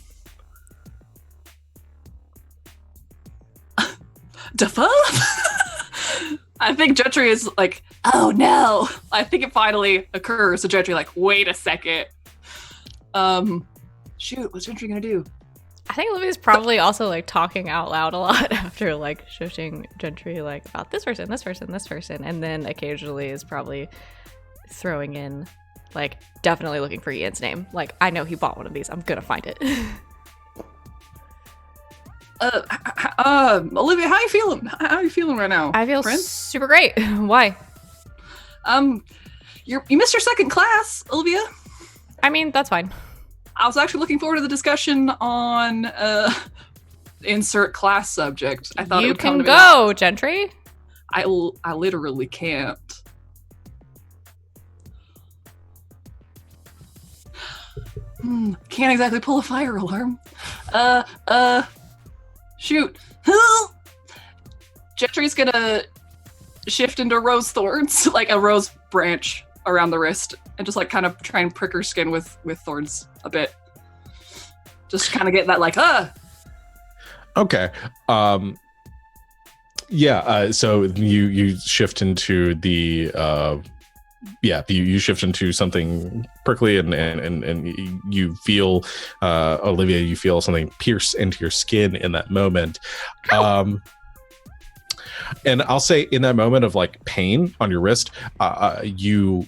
Defoe? I think Gentry is like, oh no. I think it finally occurs. So Gentry like, wait a second. Shoot, what's Gentry gonna do? I think Olivia's probably also like talking out loud a lot after like shushing Gentry like about this person, and then occasionally is probably throwing in like definitely looking for Ian's name. Like, I know he bought one of these. I'm gonna find it. Olivia, how you feeling? How are you feeling right now? I feel friend? super great. Why? You missed your second class, Olivia. I mean, that's fine. I was actually looking forward to the discussion on insert class subject. I thought it You would come can to me. go, Gentry. I literally can't. Can't exactly pull a fire alarm. Shoot. Gentry's gonna shift into rose thorns, like a rose branch around the wrist, and just like kind of try and prick her skin with thorns a bit. Just kind of get that like, Okay. So you shift into the you shift into something prickly, and you feel Olivia, you feel something pierce into your skin in that moment. And I'll say in that moment of like pain on your wrist, you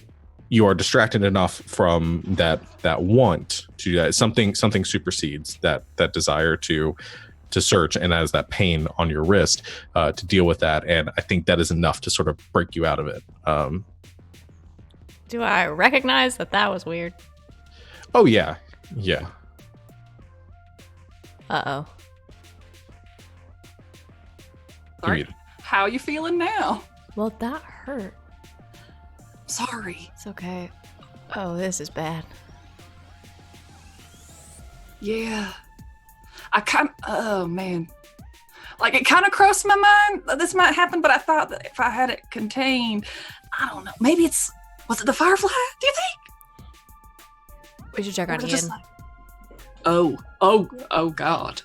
are distracted enough from that want to do that. Something supersedes that desire to search, and as that pain on your wrist to deal with that. And I think that is enough to sort of break you out of it. Do I recognize that was weird? Oh yeah. Yeah. Uh-oh. sorry. You- How you feeling now? Well, that hurt. Sorry. It's okay. Oh, this is bad. Yeah. Oh man. Like it kind of crossed my mind that this might happen, but I thought that if I had it contained, I don't know. Maybe was it the firefly? Do you think? We should check Or on was it Ian. just like- Oh God.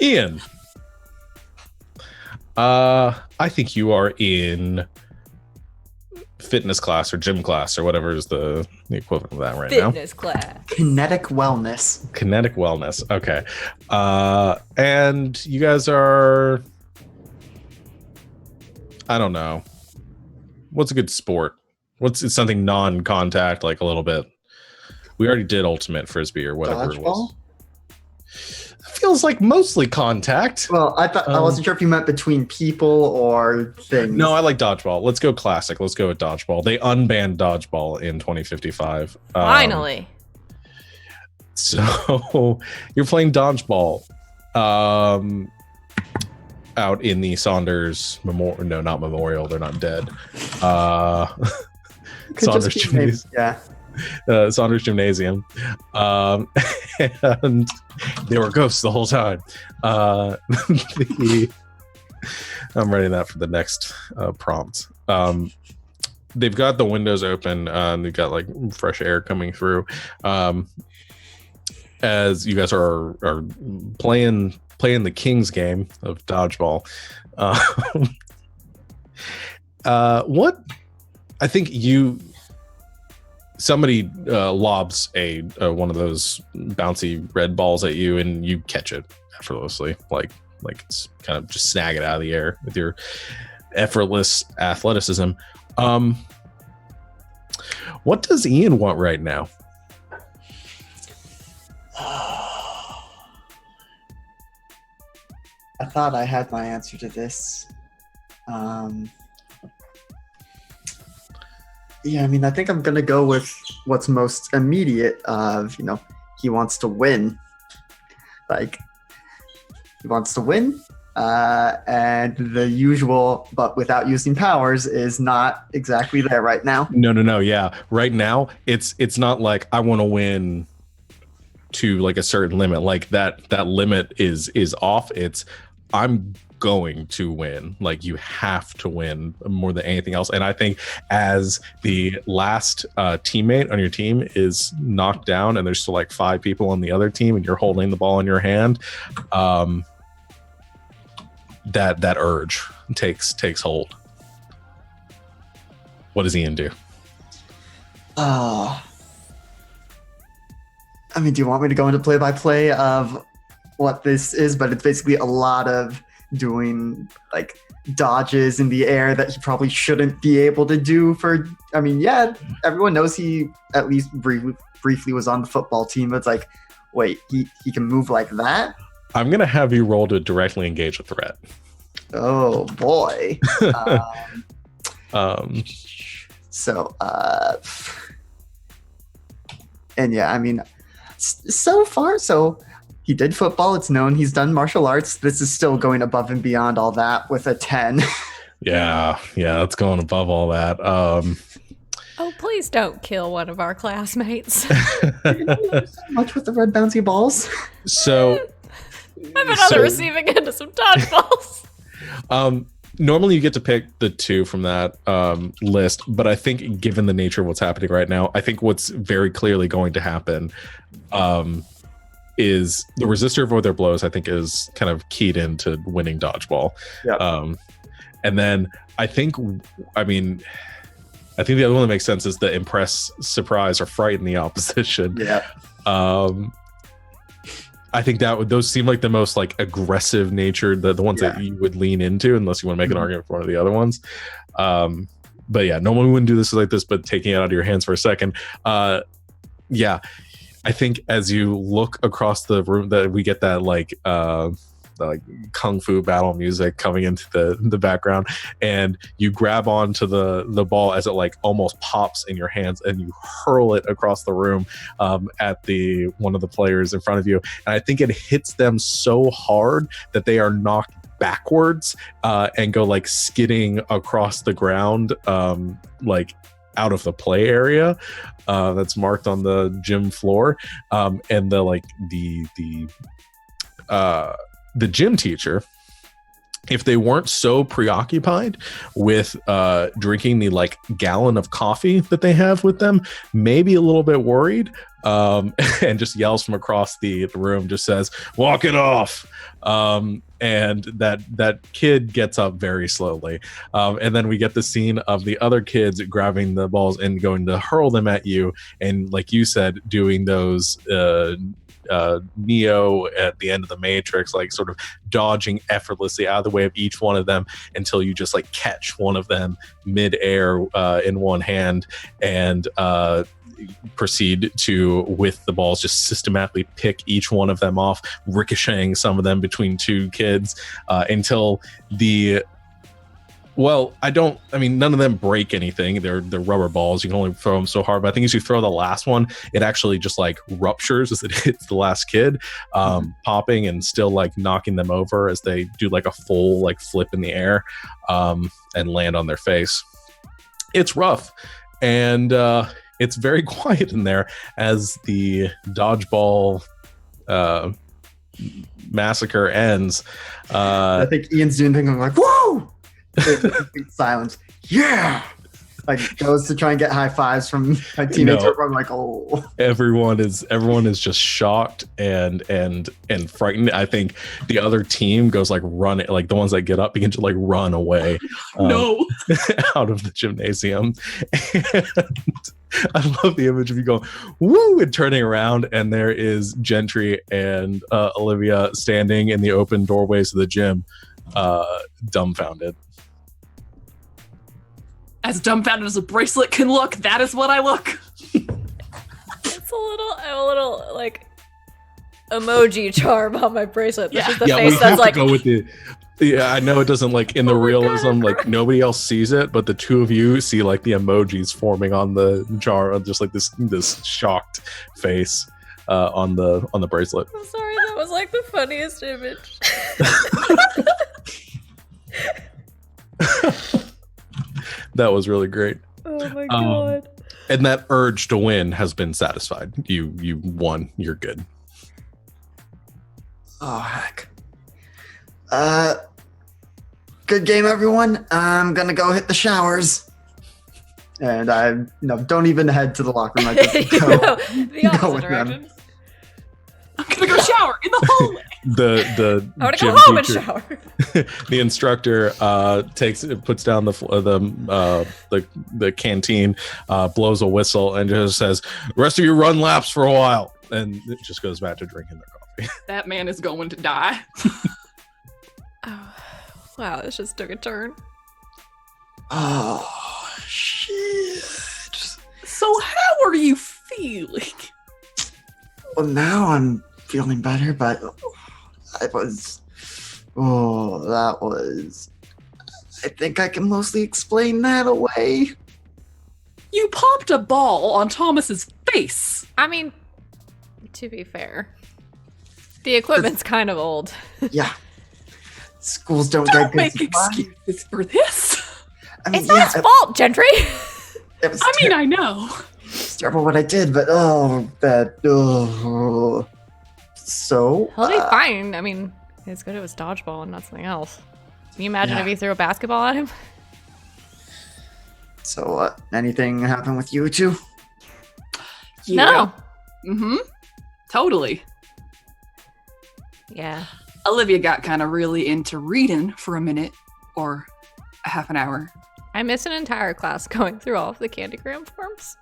Ian. I think you are in fitness class or gym class or whatever is the equivalent of that right now. Fitness class. Kinetic wellness. Kinetic wellness. Okay. And you guys are, I don't know. What's a good sport? It's something non-contact, like a little bit. We already did ultimate frisbee or whatever it was. Dodgeball? Feels like mostly contact. Well, I wasn't sure if you meant between people or things. No, I like dodgeball. Let's go classic. Let's go with dodgeball. They unbanned dodgeball in 2055. Finally. So you're playing dodgeball out in the Saunders Memorial. No, not Memorial. They're not dead. Could Saunders just be maybe, Gymnasium. yeah. Saunders Gymnasium. And they were ghosts the whole time. I'm writing that for the next prompt. They've got the windows open, and they've got like fresh air coming through. As you guys are playing the Kings game of dodgeball. What I think somebody lobs a one of those bouncy red balls at you, and you catch it effortlessly, like it's kind of just snag it out of the air with your effortless athleticism. What does Ian want right now? I thought I had my answer to this. Yeah, I mean, I think I'm gonna go with what's most immediate of, he wants to win. Like, he wants to win, and the usual, but without using powers, is not exactly there right now. No. Yeah, right now it's not like I want to win to like a certain limit. Like that limit is off. It's I'm going to win. Like you have to win more than anything else. And I think as the last teammate on your team is knocked down, and there's still like 5 people on the other team, and you're holding the ball in your hand, that urge takes hold. What does Ian do? I mean, do you want me to go into play-by-play of what this is? But it's basically a lot of doing like dodges in the air that he probably shouldn't be able to do everyone knows he at least briefly was on the football team, but it's like, wait, he can move like that? I'm gonna have you roll to directly engage a threat. Oh boy. And yeah, I mean, so far, he did football. It's known he's done martial arts. This is still going above and beyond all that with a 10. Yeah, that's going above all that. Oh, please don't kill one of our classmates. So much with the red bouncy balls. So I've been on the receiving end of some dodgeballs. Normally you get to pick the 2 from that list, but I think given the nature of what's happening right now, I think what's very clearly going to happen is the resistor avoid their blows, I think, is kind of keyed into winning dodgeball. Yep. And then I think the other one that makes sense is the impress, surprise, or frighten the opposition. Yeah. I think those seem like the most like aggressive natured, the ones that you would lean into, unless you want to make an argument for one of the other ones. But yeah, no one wouldn't do this like this, but taking it out of your hands for a second. I think as you look across the room, that we get that like kung fu battle music coming into the background, and you grab onto the ball as it like almost pops in your hands, and you hurl it across the room at one of the players in front of you. And I think it hits them so hard that they are knocked backwards and go like skidding across the ground, like out of the play area that's marked on the gym floor. And the gym teacher, if they weren't so preoccupied with drinking the like gallon of coffee that they have with them, maybe a little bit worried, and just yells from across the room, just says, "Walk it off." And that kid gets up very slowly. And then we get the scene of the other kids grabbing the balls and going to hurl them at you. And like you said, doing those Neo at the end of the Matrix, like sort of dodging effortlessly out of the way of each one of them until you just like catch one of them mid-air in one hand and proceed to, with the balls, just systematically pick each one of them off, ricocheting some of them between 2 kids until none of them break anything. They're rubber balls. You can only throw them so hard. But I think as you throw the last one, it actually just like ruptures as it hits the last kid, popping and still like knocking them over as they do like a full like flip in the air and land on their face. It's rough. And it's very quiet in there as the dodgeball massacre ends. I think Ian's doing things like, whoa! Silence. Yeah. Like goes to try and get high fives from my teammates. No. I'm like, oh. Everyone is just shocked and frightened. I think the other team goes like running, like the ones that get up begin to like run away. No. Out of the gymnasium. And I love the image of you going, woo, and turning around, and there is Gentry and Olivia standing in the open doorways of the gym, dumbfounded. As dumbfounded as a bracelet can look, that is what I look. It's a little like emoji charm on my bracelet. This is the face we that's have like, to go with the Yeah, I know it doesn't like in the Oh my realism, God. like nobody else sees it, but the two of you see like the emojis forming on the jar of just like this shocked face on the bracelet. I'm sorry, that was like the funniest image. That was really great. Oh my Um, god. And that urge to win has been satisfied. You won. You're good. Oh heck. Good game, everyone. I'm gonna go hit the showers. And I, don't even head to the locker room. I just You go. go the opposite with them. direction. I'm gonna go shower in the hallway. The I want to gym go home and teacher- shower. The instructor puts down the canteen, blows a whistle, and just says, "The rest of you run laps for a while," and it just goes back to drinking their coffee. That man is going to die. Oh, wow, this just took a turn. Oh shit. So how are you feeling? Well, now I'm feeling better, but I was. Oh, that was. I think I can mostly explain that away. You popped a ball on Thomas's face. I mean, to be fair, the equipment's kind of old. Yeah. Schools don't Don't get good make supplies. excuses for this. I mean, It's not his fault, Gentry. It was I mean, I know. terrible what I did, but that. Oh. So. He'll be fine. I mean, it's good it was dodgeball and not something else. Can you imagine Yeah. if you threw a basketball at him? So, anything happen with you two? No. Mm-hmm. Totally. Yeah. Olivia got kind of really into reading for a minute or a half an hour. I missed an entire class going through all of the Candygram forms.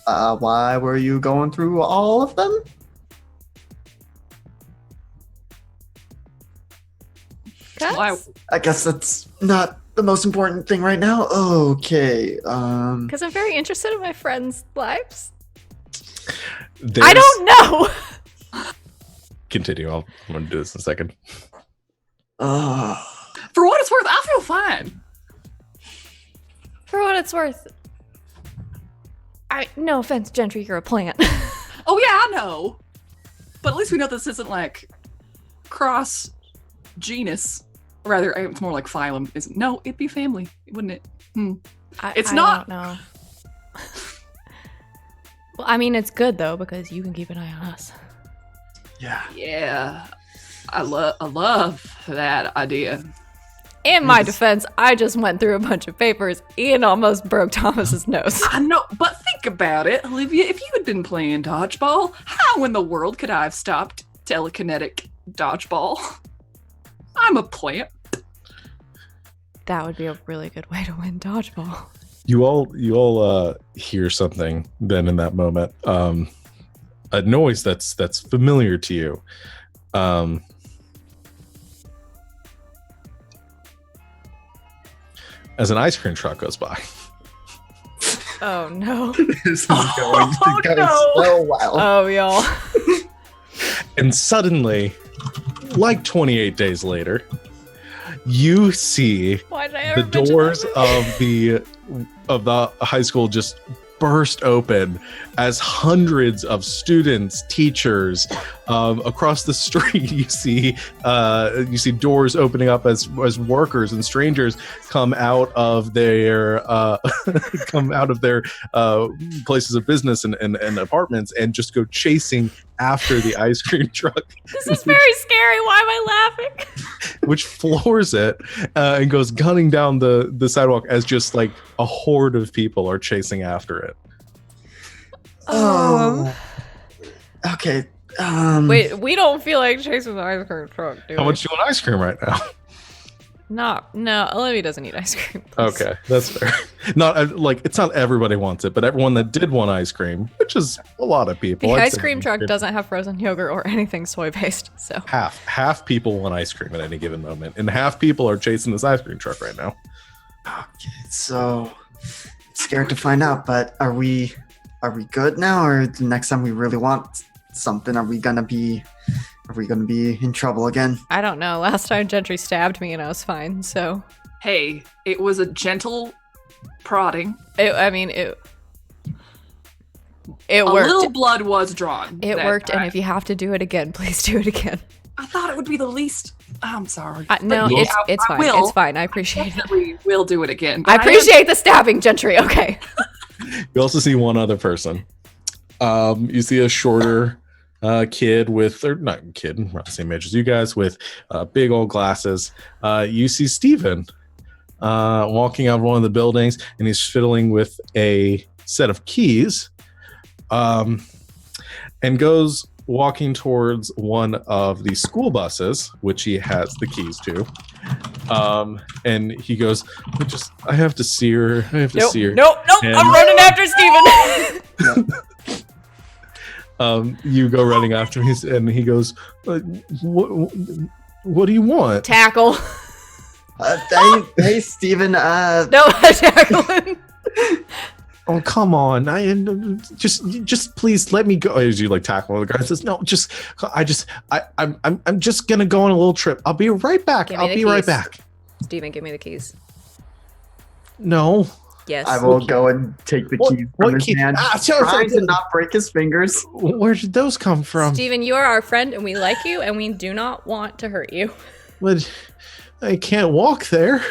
Why were you going through all of them? Why- I guess that's not the most important thing right now. Okay. Because I'm very interested in my friends' lives. There's- I don't know. Continue. I'm going to do this in a second. For what it's worth, I feel fine. For what it's worth. No offense, Gentry, you're a plant. Oh yeah, I know. But at least we know this isn't like cross genus. Or rather, it's more like phylum. No, it'd be family, wouldn't it? It's I not. don't know. Well, I mean, it's good though because you can keep an eye on us. Yeah. Yeah. I love that idea. In my Yes. defense, I just went through a bunch of papers and almost broke Thomas's nose. I know, but think about it, Olivia. If you had been playing dodgeball, how in the world could I have stopped telekinetic dodgeball? I'm a plant. That would be a really good way to win dodgeball. You all hear something then in that moment. A noise that's familiar to you. As an ice cream truck goes by. Oh no. This is going to go no. so well. Oh y'all. And suddenly, like 28 days later, you see Why did I ever the mention doors that movie? of the high school just burst open as hundreds of students, teachers across the street. You see doors opening up as workers and strangers come out of their places of business and apartments and just go chasing after the ice cream truck, This is very scary. Why am I laughing? which floors it and goes gunning down the sidewalk as just like a horde of people are chasing after it. Oh. Okay. Wait, we don't feel like chasing the ice cream truck, do How we? much do you want ice cream right now? No, Olivia doesn't eat ice cream. please. Okay, that's fair. Not like it's not everybody wants it, but everyone that did want ice cream, which is a lot of people. The I'd ice say cream truck doesn't have frozen yogurt or anything soy based, so half people want ice cream at any given moment, and half people are chasing this ice cream truck right now. Okay. So scared to find out, but are we good now, or the next time we really want something, are we Are we going to be in trouble again? I don't know. Last time Gentry stabbed me and I was fine, so. Hey, it was a gentle prodding. It A worked. little blood was drawn. It that worked, and time. if you have to do it again, please do it again. I thought it would be the least. I'm sorry. No, But yeah, it's I fine. will. It's fine. I appreciate it. Definitely will do it again. I But appreciate the stabbing, Gentry. Okay. You also see one other person. You see a shorter kid with, or not kid, around the same age as you guys, with big old glasses. You see Steven walking out of one of the buildings, and he's fiddling with a set of keys, and goes walking towards one of the school buses, which he has the keys to. And he goes, I have to see her. I have to see her. Nope. And- I'm running after Steven. You go running after him, and he goes, what do you want? Tackle. Hey, Steven. No, tackle him. Oh, come on! Just please let me go. As you like tackle the guy, says, "No, I'm just gonna go on a little trip. I'll be right back. Give me I'll the be right keys. back." Steven, give me the keys. No. Yes. I will go and take the keys from his key? hand. Sorry, Trying to not break his fingers. Where did those come from? Steven, you are our friend, and we like you, and we do not want to hurt you. But I can't walk there.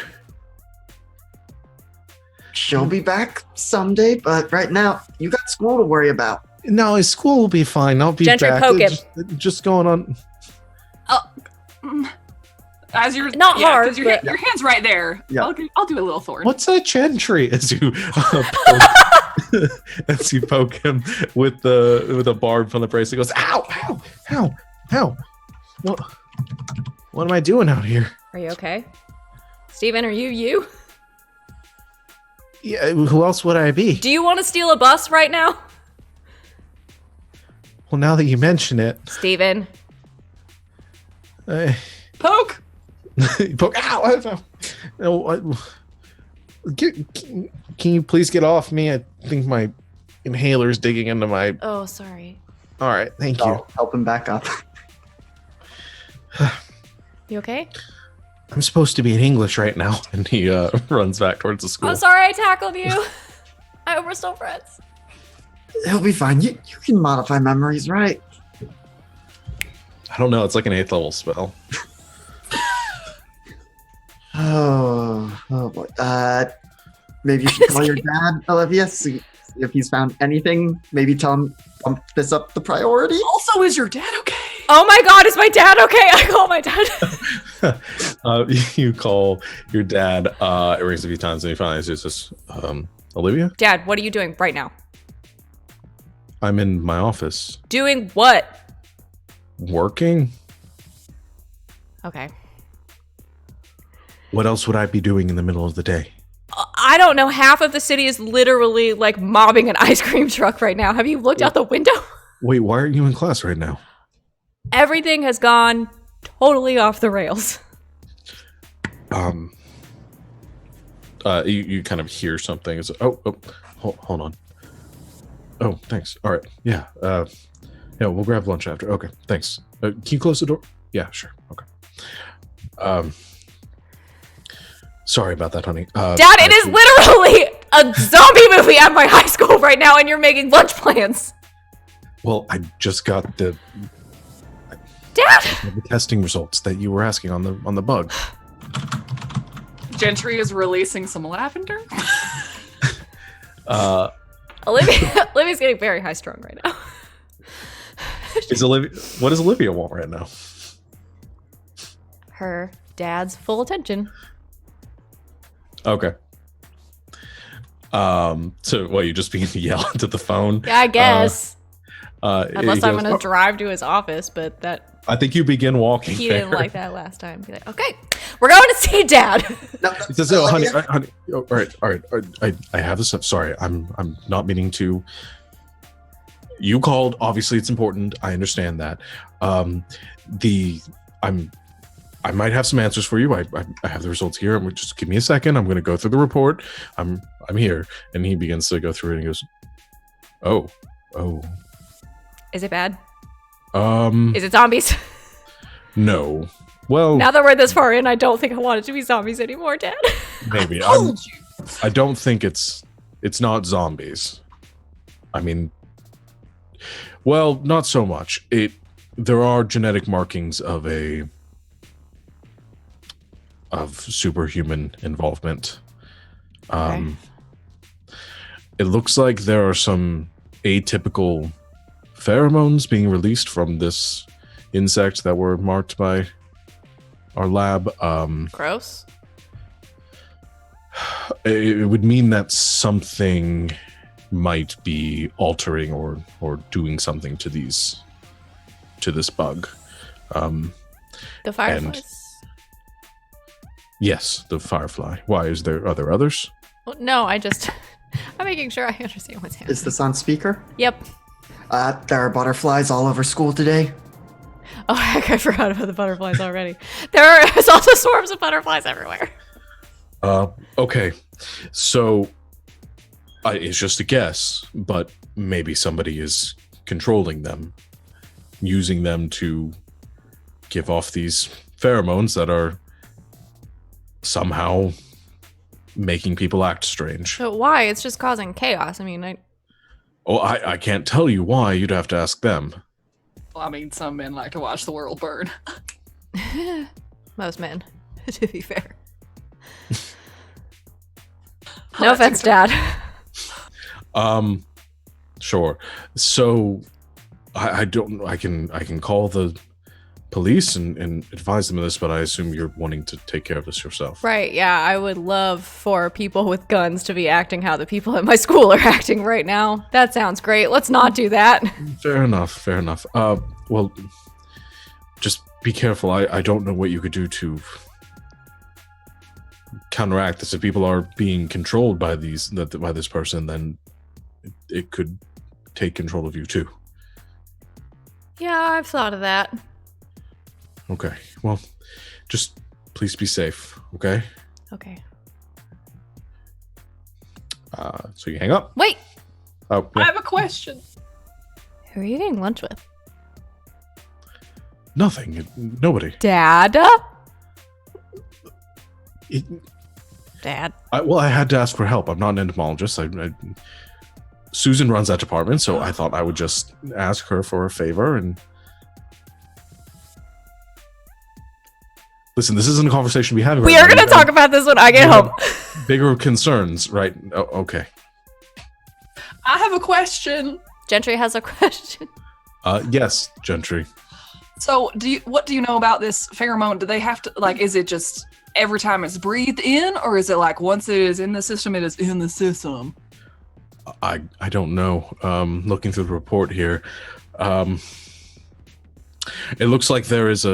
She'll be back someday, but right now, you got school to worry about. No, his school will be fine. I'll be Gentry, back. poke him. Just going on. As you're Not hard, 'cause but- your hand's right there. Yeah. I'll do a little thorn. What's a Gentry? As you as you poke him with a barb from the brace, he goes, ow. What am I doing out here? Are you okay? Steven, are you? Yeah, who else would I be? Do you want to steal a bus right now? Well, now that you mention it, Steven. Poke. you poke. Ow! Can you please get off me? I think my inhaler's digging into my. Oh, sorry. All right, thank you. I'll help him back up. You okay? I'm supposed to be in English right now, and he runs back towards the school. I'm sorry I tackled you. I hope we're still friends. He'll be fine. You can modify memories, right? I don't know. It's like an 8th level spell. Oh boy. Maybe you should call your dad, Olivia, see if he's found anything. Maybe tell him bump this up the priority. Also, is your dad okay? Oh my god, is my dad okay? I call my dad. You call your dad. It rings a few times, and he finally says, Olivia? Dad, what are you doing right now? I'm in my office. Doing what? Working? Okay. What else would I be doing in the middle of the day? I don't know. Half of the city is literally like mobbing an ice cream truck right now. Have you looked out the window? Wait, why aren't you in class right now? Everything has gone totally off the rails. You kind of hear something. It's, hold on. Oh, thanks. All right. Yeah. Yeah, we'll grab lunch after. Okay, thanks. Can you close the door? Yeah, sure. Okay. Sorry about that, honey. Dad, it is literally a zombie movie at my high school right now, and you're making lunch plans. Well, I just got the Dad! testing results that you were asking on the bug. Gentry is releasing some lavender. Olivia's getting very high strung right now. What does Olivia want right now? Her dad's full attention. Okay. So what, you just begin to yell into the phone? Yeah, I guess. Unless Unless I'm gonna drive to his office, but that I think you begin walking. he there. didn't like that last time. Be like, okay, we're going to see Dad. No, He says, "Oh, honey, all right. I have this up. Sorry, I'm not meaning to. You called. Obviously, it's important. I understand that. I might have some answers for you. I have the results here. Just give me a second. I'm going to go through the report. I'm here." And he begins to go through it. And he goes, "Oh, Is it bad? um, Is it zombies? No. Well, Now that we're this far in, I don't think I want it to be zombies anymore, Dad. maybe. Told you. I don't think it's not zombies. I mean, well, not so much. There are genetic markings of superhuman involvement. It looks like there are some atypical pheromones being released from this insect that were marked by our lab. Gross. It would mean that something might be altering or doing something to this bug. The fireflies. Yes, the firefly. Why? Are there others? Well, no, I'm making sure I understand what's happening. Is this on speaker? Yep. There are butterflies all over school today. Oh heck, I forgot about the butterflies already. There's also swarms of butterflies everywhere. Okay. So, it's just a guess, but maybe somebody is controlling them, using them to give off these pheromones that are somehow making people act strange. But why? It's just causing chaos. I mean, I can't tell you why. You'd have to ask them. Well, I mean, some men like to watch the world burn. Most men, to be fair. No offense, Dad. Sure. So, I can call the police and advise them of this, but I assume you're wanting to take care of this yourself. Right, yeah, I would love for people with guns to be acting how the people at my school are acting right now. That sounds great. Let's not do that. Fair enough. Well, just be careful. I don't know what you could do to counteract this. If people are being controlled by this person, then it could take control of you too. Yeah, I've thought of that. Okay. Well, just please be safe, okay? Okay. So you hang up? Wait! Oh, I yeah. have a question. Who are you getting lunch with? Nothing. Nobody. Dad? It- Dad. I had to ask for help. I'm not an entomologist. Susan runs that department, so I thought I would just ask her for a favor. And listen, this isn't a conversation we're having. We are going to talk about this when I get home. Bigger concerns, right? Oh, okay. I have a question. Gentry has a question. Yes, Gentry. So, what do you know about this pheromone? Do they have to, like, is it just every time it's breathed in, or is it like once it is in the system, it is in the system? I don't know. Looking through the report here, it looks like there is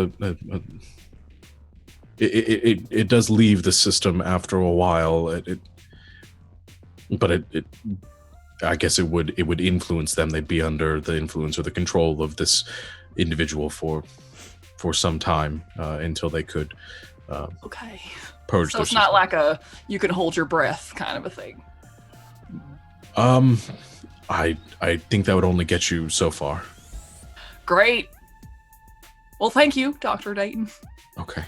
it does leave the system after a while. But I guess it would influence them. They'd be under the influence or the control of this individual for some time until they could Okay. purge. So their it's not system. like a you can hold your breath kind of a thing. I think that would only get you so far. Great. Well, thank you, Dr. Dayton. Okay.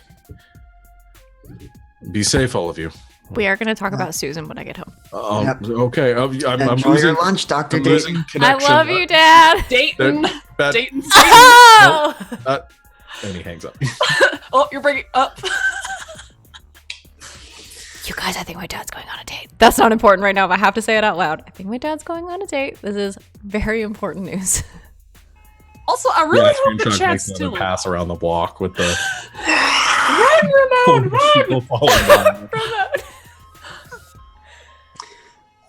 Be safe, all of you. We are going to talk about Susan when I get home. Yep. Okay. I'm Enjoy losing. your lunch, Dr. I'm Dayton. losing I connection. love you, Dad. Dayton. That- Dayton. Oh! And he hangs up. Oh, you're bringing up. You guys, I think my dad's going on a date. That's not important right now, but I have to say it out loud. I think my dad's going on a date. This is very important news. Also, I really hope the Screenshot chat's makes still another pass around the block with the Run, Ramon, run! people falling down.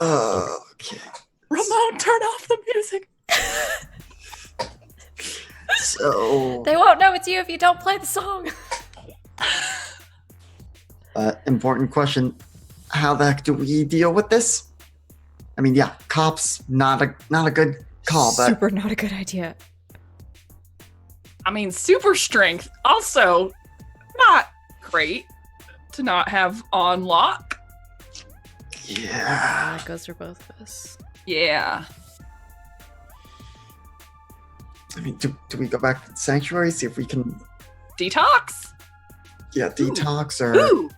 Okay. Ramon, turn off the music. So, They won't know it's you if you don't play the song. important question. How the heck do we deal with this? I mean, yeah, cops, not a good call, but Super not a good idea. I mean, super strength. Also, not great to not have on lock. yeah. That goes for both of us. Yeah. I mean, do we go back to the sanctuary, see if we can Detox? Yeah, detox or Ooh.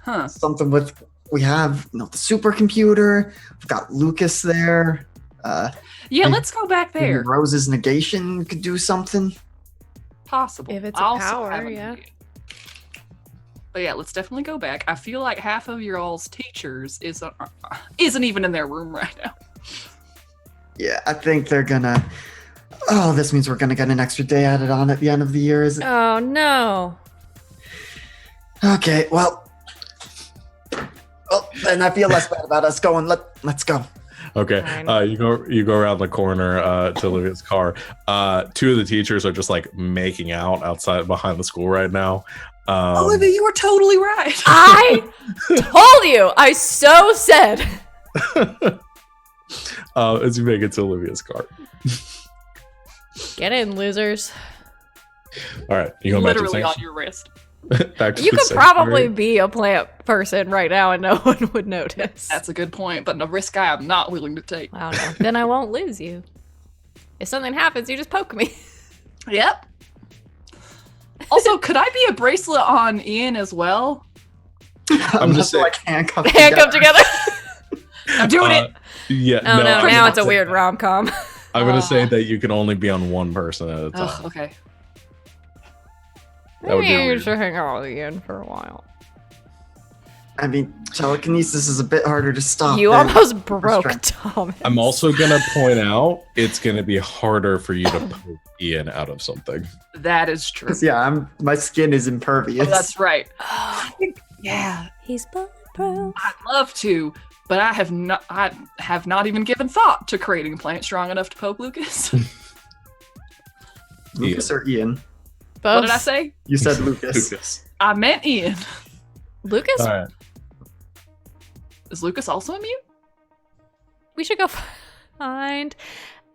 Huh. something with. We have the supercomputer. We've got Lucas there. Yeah, Maybe- let's go back Maybe there. Rose's negation could do something. Possible. If it's I a also power, have an yeah. idea. But yeah, let's definitely go back. I feel like half of your all's teachers isn't even in their room right now. Yeah, I think they're gonna. Oh, this means we're gonna get an extra day added on at the end of the year, is it? Oh no. Okay, well. Oh, and I feel less bad about us going. Let's go. Okay. Fine. You go around the corner to Olivia's car. Two of the teachers are just like making out outside behind the school right now. Olivia, you were totally right. I told you. I so said. As you make it to Olivia's car. Get in, losers. All right, you go back to the Literally on sanctuary. your wrist. Back to You the could sanctuary. probably be a plant person right now and no one would notice. That's a good point, but a risk I am not willing to take. I don't know. Then I won't lose you. If something happens, you just poke me. Yep. Also, could I be a bracelet on Ian as well? I'm just saying- like handcuffed. Handcuffed together. I'm doing it. Yeah. Oh no, I'm now gonna it's a say- weird rom-com. I'm gonna say that you can only be on one person at a time. Ugh, okay. That would be Maybe you weird. should hang out with Ian for a while. I mean, telekinesis is a bit harder to stop. You than almost broke restraint. Thomas. I'm also gonna point out it's gonna be harder for you to poke Ian out of something. That is true. 'Cause, yeah, my skin is Oh, impervious. that's right. Yeah, He's bulletproof. I'd love to, but I have not even given thought to creating a plant strong enough to poke Lucas. Lucas or Ian? Both. What did I say? You said Lucas. Lucas. I meant Ian. Lucas? All right. Is Lucas also immune? We should go find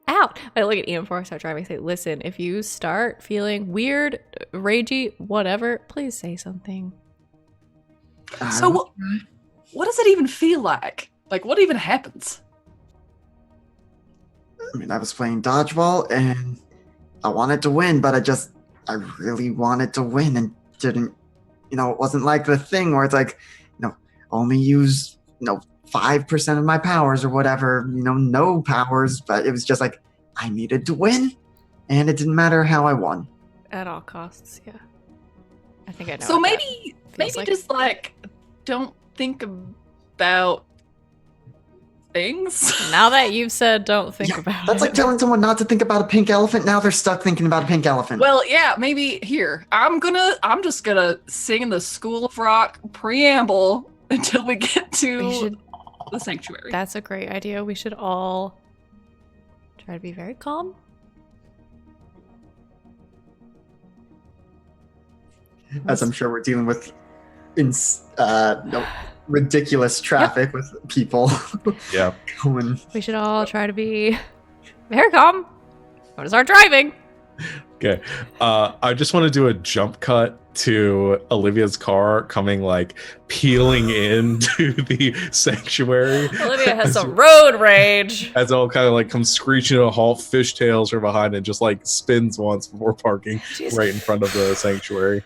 out. I look at Ian before I start driving. I say, listen, if you start feeling weird, ragey, whatever, please say something. So what does it even feel like? Like, what even happens? I mean, I was playing dodgeball and I wanted to win, but I really wanted to win and didn't, it wasn't like the thing where it's like, only use, 5% of my powers or whatever, no powers, but it was just like, I needed to win and it didn't matter how I won. At all costs, yeah. I think I know. So what that maybe feels like. just like don't think about things. Now that you've said don't think Yeah, about That's it. like telling someone not to think about a pink elephant. Now they're stuck thinking about a pink elephant. Well, yeah, maybe here. I'm just gonna sing the School of Rock preamble until we get We to should, the sanctuary. that's a great idea. We should all try to be very calm. As I'm sure we're dealing with ridiculous traffic with people Yeah. going. We should all try to be very calm. I'm gonna start driving. Okay. I just want to do a jump cut to Olivia's car coming like peeling into the sanctuary. Olivia has some road rage. As it all kind of like comes screeching to a halt, fishtails her behind and just like spins once before parking She's right in front of the sanctuary.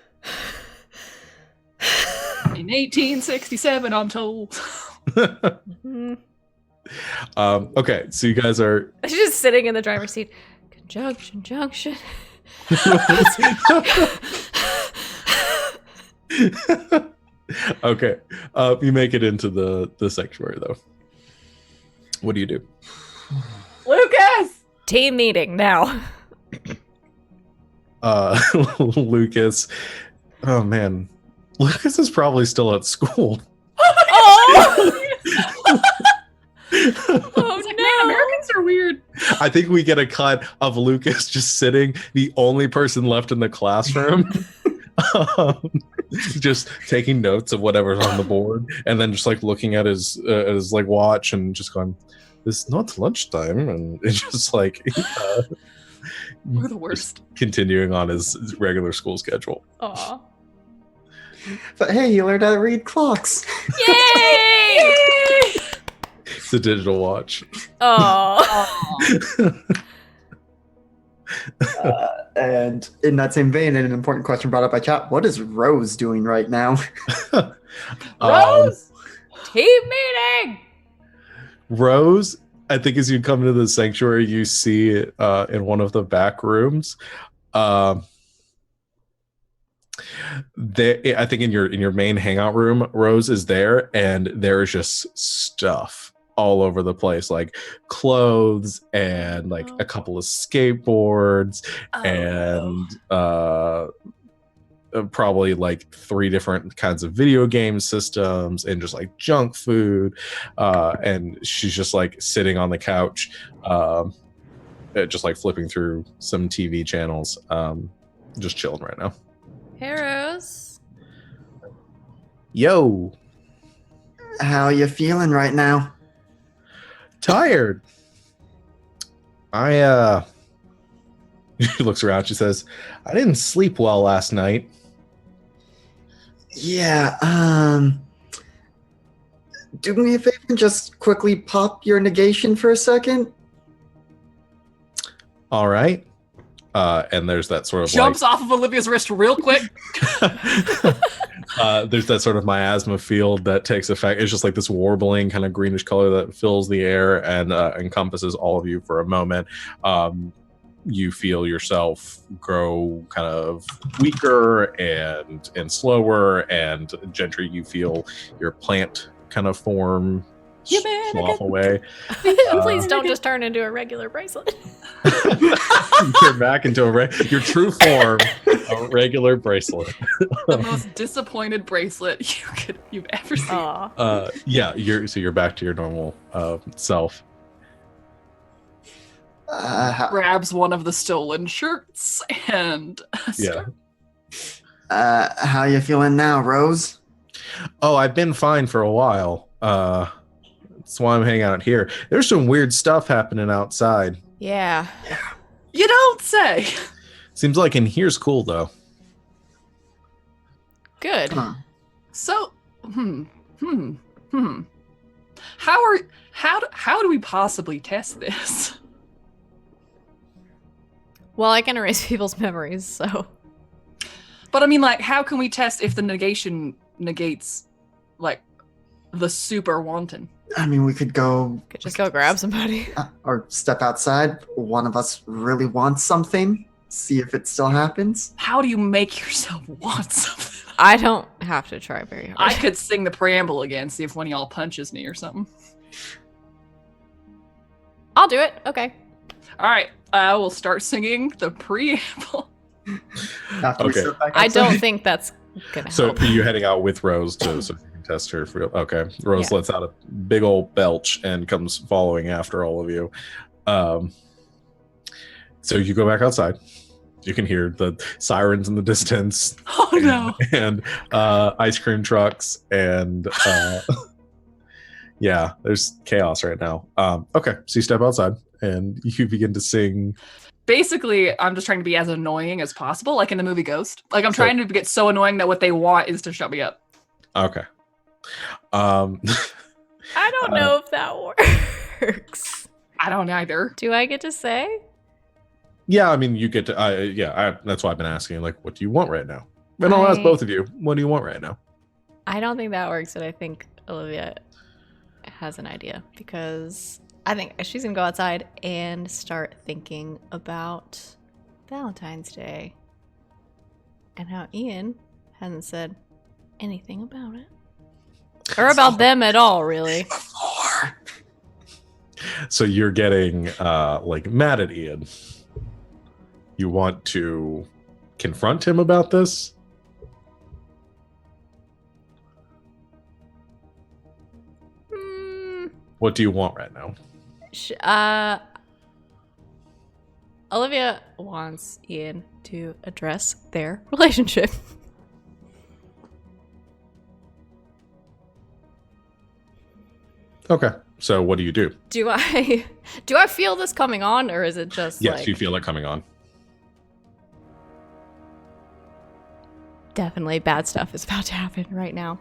In 1867, I'm told. Mhm. Okay, so you guys are She's just sitting in the driver's seat. Conjunction, junction. okay. You make it into the sanctuary though. What do you do? Lucas! Team meeting now. Lucas. Oh man. Lucas is probably still at school. Oh, It's like, man, Americans are weird. I think we get a cut of Lucas just sitting, the only person left in the classroom, just taking notes of whatever's on the board, and then just like looking at his like watch and just going, "It's not lunchtime," and it's just like We're the worst. continuing on his regular school schedule. Aw. But hey, you learned how to read clocks. Yay! It's a digital watch. Oh. And in that same vein, and an important question brought up by chat, what is Rose doing right now? Rose! Team meeting! Rose, I think as you come into the sanctuary, you see in one of the back rooms. I think in your main hangout room, Rose is there, and there is just stuff all over the place, like clothes and like a couple of skateboards probably like 3 different kinds of video game systems and just like junk food, and she's just like sitting on the couch, just like flipping through some TV channels, just chilling right now. Hey, Rose. Yo, How you feeling right now? tired. She looks around, she says, I didn't sleep well last night. Yeah, do me a favor and just quickly pop your negation for a second. All right. And there's that sort of Jumps off of Olivia's wrist real quick. there's that sort of miasma field that takes effect. It's just like this warbling kind of greenish color that fills the air and encompasses all of you for a moment. You feel yourself grow kind of weaker and slower, and Gentry, you feel your plant kind of form slough away. Please don't just turn into a regular bracelet. You turn back into your true form, a regular bracelet. The most disappointed bracelet you've ever seen. Aw. Yeah, you're back to your normal self. Grabs one of the stolen shirts and How you feeling now, Rose? Oh, I've been fine for a while. That's why I'm hanging out here. There's some weird stuff happening outside. Yeah. You don't say. Seems like in here's cool though. Good. Huh. So, How do we possibly test this? Well, I can erase people's memories, so. But I mean, like, how can we test if the negation negates, like, the super wanton? I mean, we could go Could just go grab somebody. or step outside. One of us really wants something. See if it still happens. How do you make yourself want something? I don't have to try very hard. I could sing the preamble again, see if one of y'all punches me or something. I'll do it. Okay. All right, I will start singing the preamble. After we Okay. step back I outside. don't think that's gonna So help. are you heading out with Rose so you can test her for okay. Rose Yeah. lets out a big old belch and comes following after all of you. So you go back outside. You can hear the sirens in the distance. Oh no. And ice cream trucks and yeah, there's chaos right now. Okay, so you step outside and you begin to sing. Basically, I'm just trying to be as annoying as possible, like in the movie Ghost. Like, I'm trying to get so annoying that what they want is to shut me up. Okay. I don't know if that works. I don't either. Do I get to say? Yeah, I mean, you get to. That's why I've been asking. Like, what do you want right now? And I'll ask both of you. What do you want right now? I don't think that works, and I think Olivia has an idea because I think she's gonna go outside and start thinking about Valentine's Day and how Ian hasn't said anything about it or about them at all, really. So you're getting like mad at Ian. You want to confront him about this? What do you want right now? Olivia wants Ian to address their relationship. Okay. So what do you do? Do I feel this coming on, or is it just Yes, like you feel it coming on. definitely bad stuff is about to happen right now?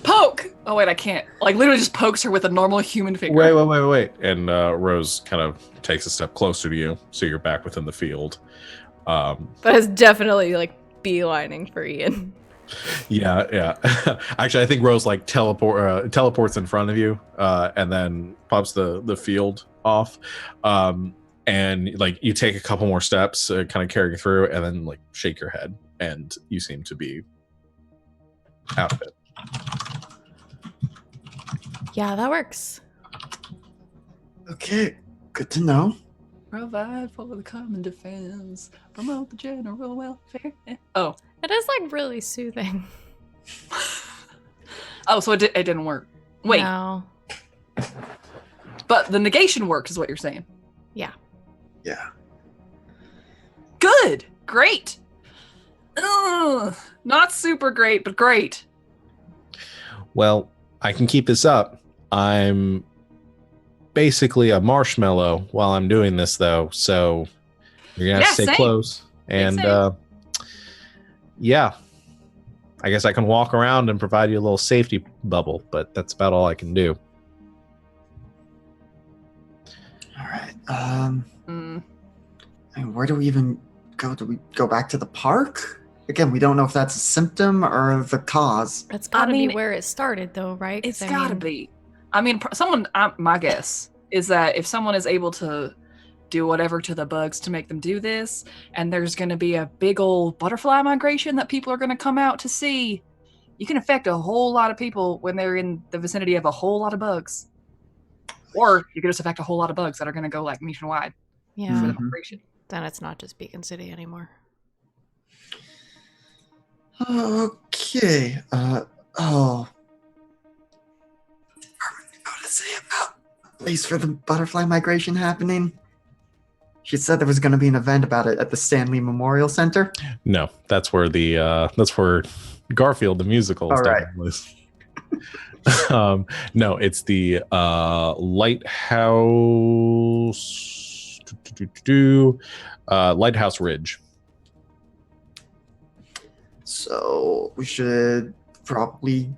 Poke! Oh, wait, I can't. Like, literally just pokes her with a normal human finger. Wait. And Rose kind of takes a step closer to you, so you're back within the field. But it's definitely like beelining for Ian. Yeah. Actually, I think Rose like teleports in front of you, and then pops the field off, and like you take a couple more steps, kind of carry through, and then like shake your head, and you seem to be out of it. Yeah, that works. Okay, good to know. Provide for the common defense. Promote the general welfare. Oh. It is like really soothing. Oh, so it didn't work. Wait. No. But the negation worked is what you're saying. Yeah. Yeah. Good. Great. Ugh. Not super great, but great. Well, I can keep this up. I'm basically a marshmallow while I'm doing this, though, so you're gonna have to stay same. close. And yeah, I guess I can walk around and provide you a little safety bubble, but that's about all I can do. All right. Mm. And where do we even go? Do we go back to the park? Again, we don't know if that's a symptom or the cause. It's gotta mean, be where it started, though, right? 'Cause It's gotta be. I mean, my guess is that if someone is able to do whatever to the bugs to make them do this, and there's going to be a big old butterfly migration that people are going to come out to see, you can affect a whole lot of people when they're in the vicinity of a whole lot of bugs. Or you can just affect a whole lot of bugs that are going to go like nationwide for Yeah. the Mhm. migration. Then it's not just Beacon City anymore. Okay. Oh. What to say about a place for the butterfly migration happening? She said there was going to be an event about it at the Stanley Memorial Center. No, that's where that's where Garfield the musical is All right. taking place. No, it's the Lighthouse Ridge. So we should probably,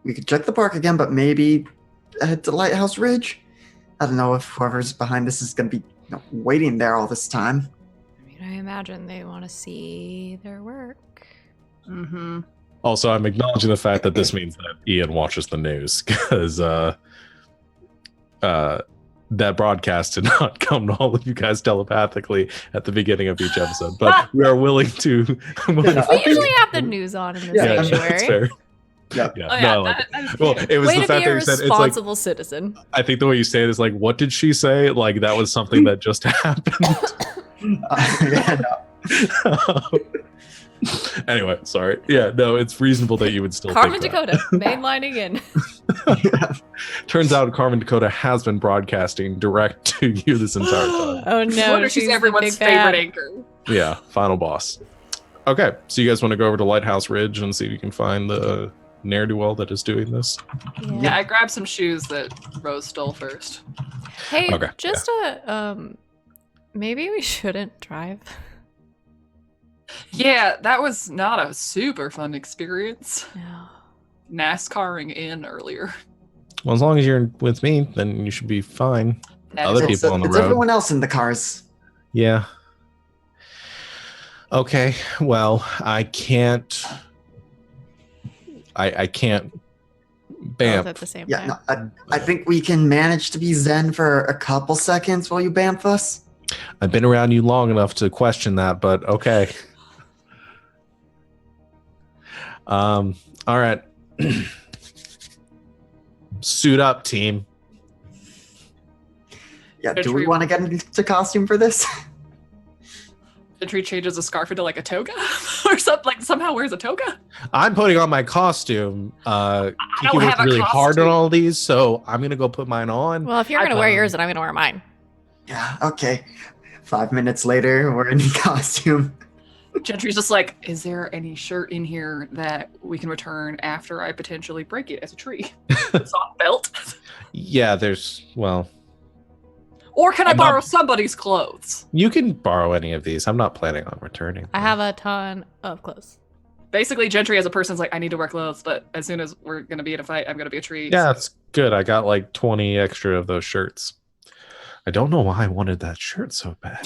we could check the park again, but maybe head to Lighthouse Ridge. I don't know if whoever's behind this is going to be waiting there all this time. I mean, I imagine they want to see their work. Mm-hmm. Also, I'm acknowledging the fact that this means that Ian watches the news, because that broadcast did not come to all of you guys telepathically at the beginning of each episode, but we are willing to. We usually have the news on in the Yeah, that's sanctuary. fair. Yeah. Yeah. Oh, yeah, No, like, that is well, fair. it was Way the to fact be that a you said it's like. responsible citizen. I think the way you say it is like, what did she say? Like that was something that just happened. Yeah, no. Anyway, sorry. Yeah, no, it's reasonable that you would still. Carmen think that. Dakota, mainlining in. Turns out Carmen Dakota has been broadcasting direct to you this entire time. Oh no, Wonder she's the everyone's big bad. favorite anchor. Yeah, final boss. Okay, so you guys want to go over to Lighthouse Ridge and see if you can find the ne'er-do-well that is doing this? Yeah, I grabbed some shoes that Rose stole first. Hey, Okay, just maybe we shouldn't drive. Yeah, that was not a super fun experience. No. NASCARing in earlier. Well, as long as you're with me, then you should be fine. That Other is people on the it's road. everyone else in the cars. Yeah. Okay, well, I can't. I can't. Both Bamf. at the same Yeah, time. no, I think we can manage to be zen for a couple seconds while you bamf us. I've been around you long enough to question that, but okay. All right. Suit up, team. Yeah, Good do we for you. want to get into costume for this? Gentry changes a scarf into like a toga or something, like somehow wears a toga. I'm putting on my costume. don't Kiki worked have a really hard on costume. all these, so I'm gonna go put mine on. Well, if you're gonna wear Um, yours, then I'm gonna wear mine. Yeah, okay. 5 minutes later, we're in costume. Gentry's just like, is there any shirt in here that we can return after I potentially break it as a tree? Soft belt. Yeah, well, Or can I I'm not- borrow somebody's clothes? you can borrow any of these. I'm not planning on returning. I have a ton of clothes. Basically, Gentry as a person's like, I need to wear clothes, but as soon as we're gonna be in a fight, I'm gonna be a tree. Yeah, that's good. I got like 20 extra of those shirts. I don't know why I wanted that shirt so bad.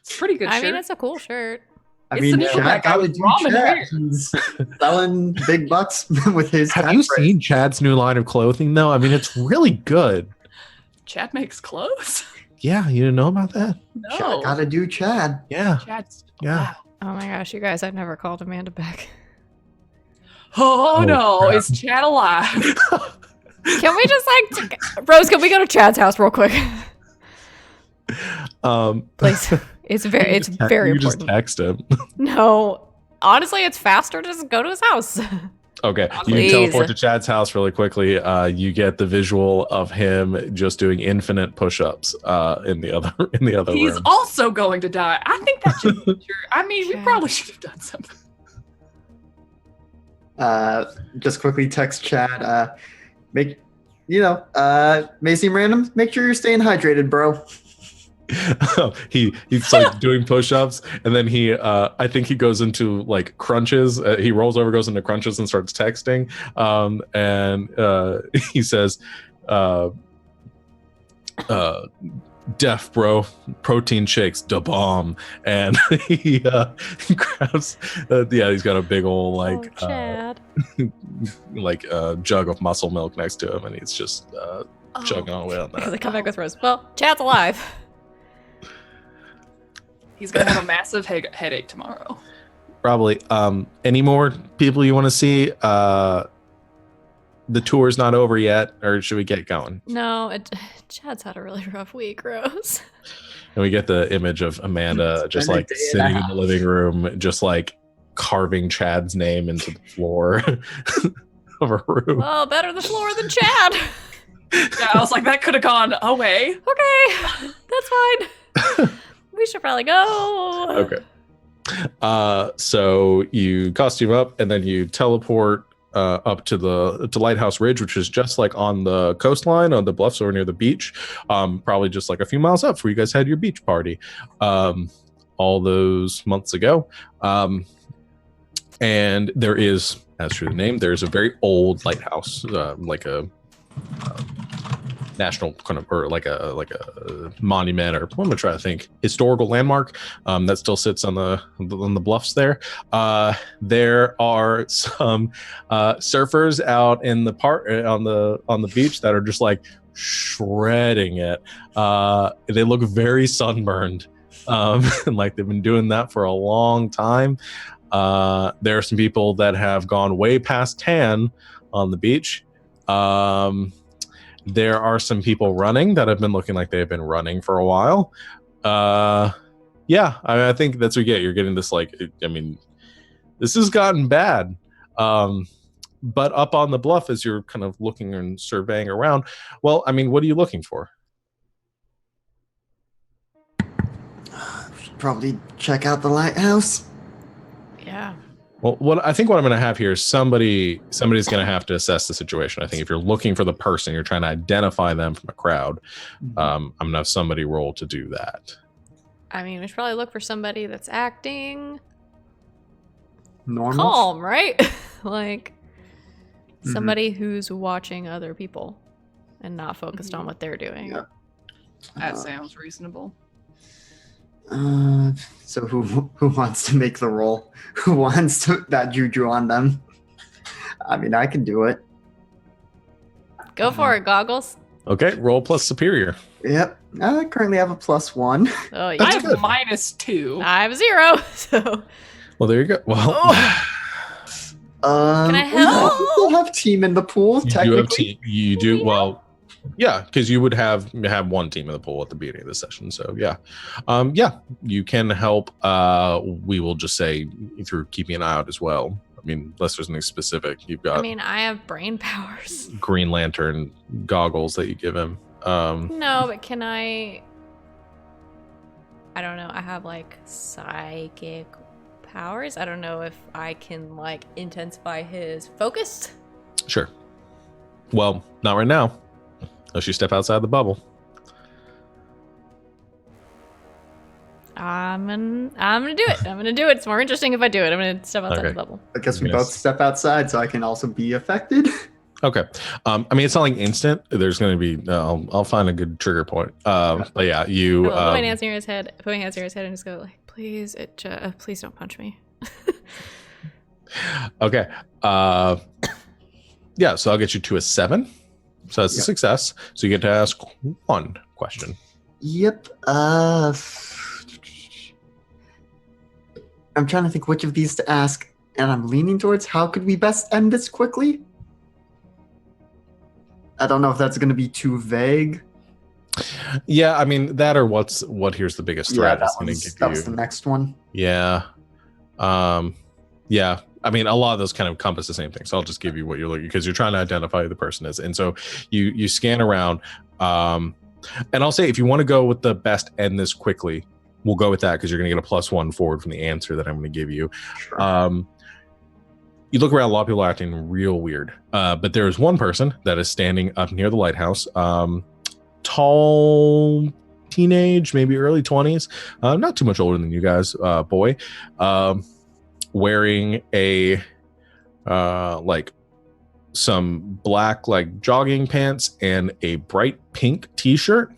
It's a pretty good I shirt. mean, it's a cool shirt. I It's mean, the Chad Nickelback guy gotta with do ramen Chad. hair. He's selling big bucks with his. Have you catchphrase. seen Chad's new line of clothing though? I mean, it's really good. Chad makes clothes? Yeah, you didn't know about that? No. Chad gotta do Chad. Yeah. Chad's. Yeah. Wow. Oh my gosh, you guys, I've never called Amanda back. Oh, Oh, no, crap. is Chad alive? Can we just Rose, can we go to Chad's house real quick? Please. It's very You just important. text him. No. Honestly, it's faster to just go to his house. Okay, you Please. teleport to Chad's house really quickly. You get the visual of him just doing infinite push-ups in the other He's room. also going to die. I think that should be true. I mean, we Chad. probably should have done something. Just quickly text Chad. May seem random. Make sure you're staying hydrated, bro. He's like doing push-ups, and then I think he goes into like crunches. He rolls over, goes into crunches, and starts texting. And he says, "Def, bro, protein shakes, da bomb." And he grabs, he's got a big old Chad. jug of muscle milk next to him, and he's just chugging away on Because I that. come back with Rose. Well, Chad's alive. He's going to have a massive headache tomorrow. Probably. Any more people you want to see? The tour's not over yet, or should we get going? No, Chad's had a really rough week, Rose. And we get the image of Amanda It's just been a like day and a sitting in half. the living room, just like carving Chad's name into the floor of her room. Well, better the floor than Chad. Yeah, I was like, that could have gone away. Okay, that's fine. We should probably go. Okay. So you costume up and then you teleport up to Lighthouse Ridge, which is just like on the coastline, on the bluffs or near the beach. Probably just like a few miles up where you guys had your beach party all those months ago. And there is, as for the name, there's a very old lighthouse, like a national kind of, or like a monument, or what am I trying to think, historical landmark that still sits on the bluffs there. There are some surfers out in the park on the beach that are just like shredding it. They look very sunburned, and like they've been doing that for a long time. There are some people that have gone way past tan on the beach. There are some people running that have been looking like they've been running for a while. I think that's what you get. You're getting this this has gotten bad. But up on the bluff, as you're kind of looking and surveying around, well, I mean, what are you looking for? Should probably check out the lighthouse. Yeah. Well, what I'm going to have here is somebody's going to have to assess the situation. I think if you're looking for the person, you're trying to identify them from a crowd. I'm going to have somebody roll to do that. I mean, we should probably look for somebody that's acting Normal. calm, right? Like somebody who's watching other people and not focused on what they're doing. Yeah. That sounds reasonable. So who wants to make the roll? Who wants that juju on them? I mean, I can do it. Go for it, Goggles. Okay, roll plus superior. Yep. I currently have a +1. Oh, I yeah. have -2. I have 0. So Well, there you go. Well, Can I We help? still have team in the pool, you do technically. have team. You do well. Yeah, because you would have one team in the pool at the beginning of the session. So yeah, you can help. We will just say through keeping an eye out as well. I mean, unless there's anything specific, you've got I mean, I have brain powers. Green Lantern goggles that you give him. No, but can I don't know. I have like psychic powers. I don't know if I can like intensify his focus. Sure. Well, not right now. Unless you step outside the bubble. I'm gonna do it. I'm gonna do it. It's more interesting if I do it. I'm gonna step outside Okay. the bubble. I guess we Yes. both step outside so I can also be affected. Okay. I mean, it's not like instant. There's going to be. I'll find a good trigger point. But yeah, you. I will put my hands near his head. Put my hands near his head and just go like, please, please don't punch me. Okay. Yeah. So I'll get you to a 7. So that's a success. So you get to ask 1 question. Yep. I'm trying to think which of these to ask, and I'm leaning towards how could we best end this quickly? I don't know if that's going to be too vague. Yeah, I mean that or what here's the biggest threat is going to give that you. was the next one. Yeah. Yeah. I mean, a lot of those kind of encompass the same thing. So I'll just give you what you're looking because you're trying to identify who the person is. And so you scan around. And I'll say if you want to go with the best end this quickly, we'll go with that because you're going to get a +1 forward from the answer that I'm going to give you. Sure. You look around, a lot of people are acting real weird. But there is one person that is standing up near the lighthouse. Tall, teenage, maybe early 20s. Not too much older than you guys, boy. Wearing a like some black like jogging pants and a bright pink t-shirt.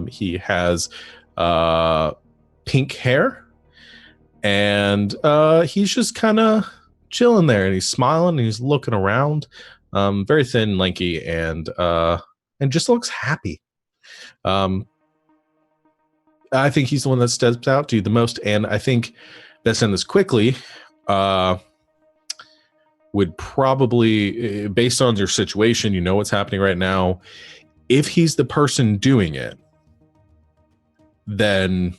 He has pink hair and he's just kind of chilling there and he's smiling and he's looking around. Very thin, lanky, and just looks happy. I think he's the one that steps out to you the most, and I think best end this quickly would probably, based on your situation, you know what's happening right now. If he's the person doing it, then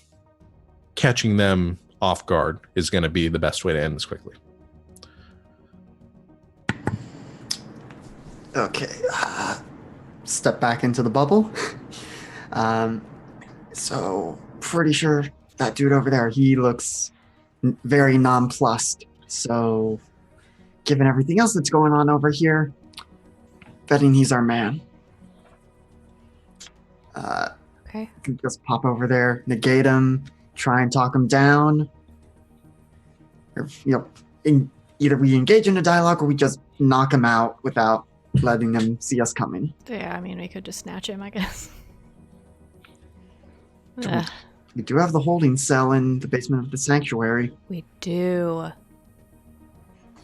catching them off guard is going to be the best way to end this quickly. Okay. Step back into the bubble. So pretty sure that dude over there, he looks very nonplussed. So given everything else that's going on over here, betting he's our man. Okay. Can just pop over there, negate him, try and talk him down. Or, either we engage in a dialogue or we just knock him out without letting them see us coming. Yeah, I mean, we could just snatch him, I guess. We do have the holding cell in the basement of the sanctuary. We do.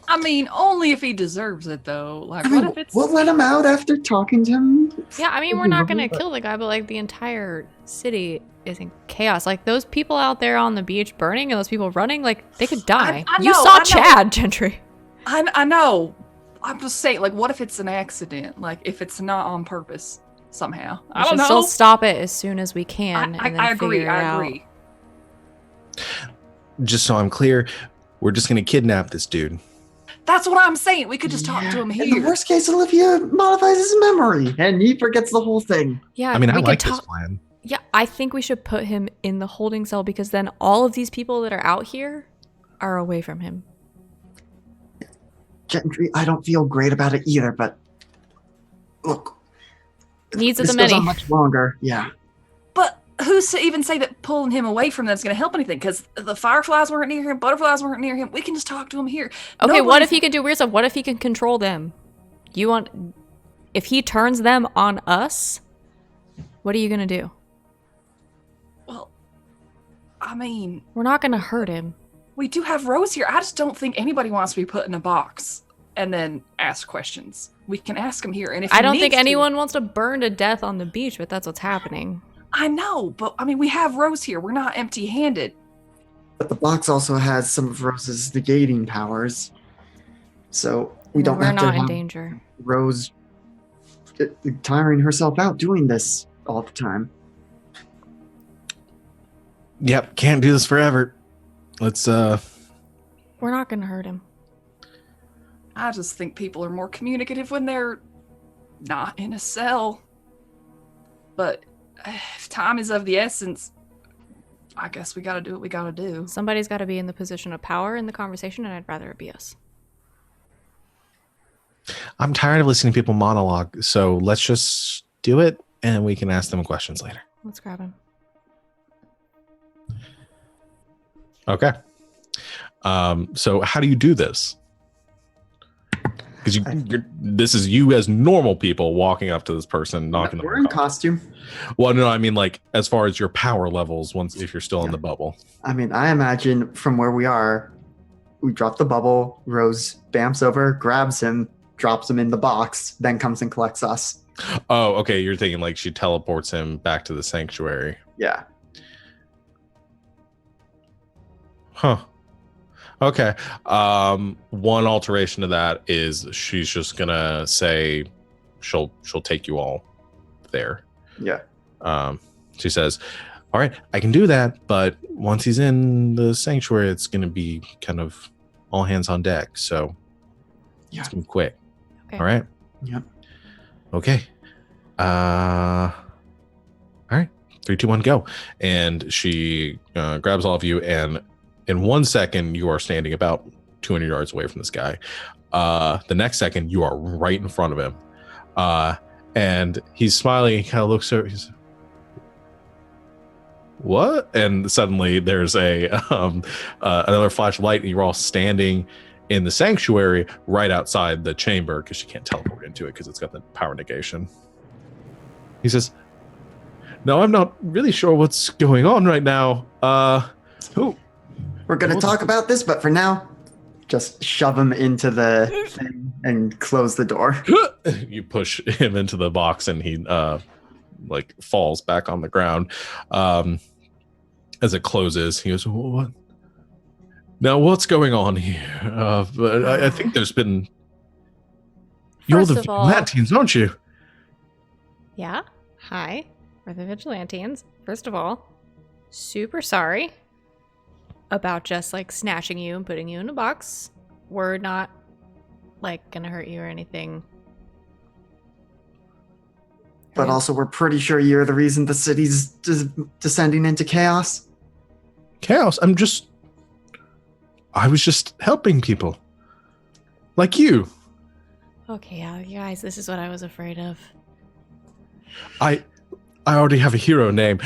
I mean, only if he deserves it, though. Like, I mean, what if it's... we'll let him out after talking to him. Yeah, I mean, we're not gonna kill the guy, but like the entire city is in chaos. Like those people out there on the beach burning and those people running, like they could die. You saw Chad, Gentry. I know. I'm just saying, like, what if it's an accident? Like, if it's not on purpose somehow? I don't know. Still stop it as soon as we can. I agree. I agree. Just so I'm clear, we're just going to kidnap this dude. That's what I'm saying. We could just talk to him here. In the worst case, Olivia modifies his memory and he forgets the whole thing. Yeah, I mean, I like this plan. Yeah, I think we should put him in the holding cell because then all of these people that are out here are away from him. Gentry, I don't feel great about it either, but look. Needs of the this many. goes on much longer, yeah. But who's to even say that pulling him away from that's going to help anything? Because the fireflies weren't near him, butterflies weren't near him. We can just talk to him here. Okay, what if he can do weird stuff? What if he can control them? If he turns them on us, what are you going to do? Well, I mean... We're not going to hurt him. We do have Rose here. I just don't think anybody wants to be put in a box and then ask questions. We can ask him here. And if I don't think anyone wants to burn to death on the beach, but that's what's happening. I know, but I mean, we have Rose here. We're not empty-handed. But the box also has some of Rose's negating powers. So we don't have to We're not in have danger. Rose tiring herself out doing this all the time. Yep, can't do this forever. Let's We're not gonna hurt him. I just think people are more communicative when they're not in a cell. But if time is of the essence, I guess we gotta do what we gotta do. Somebody's got to be in the position of power in the conversation, and I'd rather it be us. I'm tired of listening to people monologue, so let's just do it and we can ask them questions later. Let's grab him. So how do you do this? Because Because this is you as normal people walking up to this person, knocking them. We're in costume. Well, no, I mean like as far as your power levels, if you're still in the bubble. I mean, I imagine from where we are, we drop the bubble. Rose bamps over, grabs him, drops him in the box, then comes and collects us. Oh, okay. You're thinking like she teleports him back to the sanctuary. Yeah. Huh. Okay. One alteration to that is she's just gonna say she'll take you all there. Yeah. She says, all right, I can do that, but once he's in the sanctuary, it's gonna be kind of all hands on deck. So it's gonna be quick. Okay. All right. Yep. Okay. All right. 3, 2, 1, go. And she grabs all of you, and in 1 second, you are standing about 200 yards away from this guy. The next second, you are right in front of him. And he's smiling. He kind of looks over. He's, what? And suddenly there's another flash of light, and you're all standing in the sanctuary right outside the chamber because she can't teleport into it because it's got the power negation. He says, no, I'm not really sure what's going on right now. Who? We're going to talk about this, but for now, just shove him into the thing and close the door. You push him into the box, and he falls back on the ground. As it closes, he goes, what? Now, what's going on here? But I think there's been... You're the Vigilantes, aren't you? Yeah. Hi. We're the Vigilantes. First of all, super sorry about just snatching you and putting you in a box. We're not gonna hurt you or anything. But also, we're pretty sure you're the reason the city's descending into chaos. Chaos? I was just helping people. Like you. Okay, yeah, guys, this is what I was afraid of. I already have a hero name.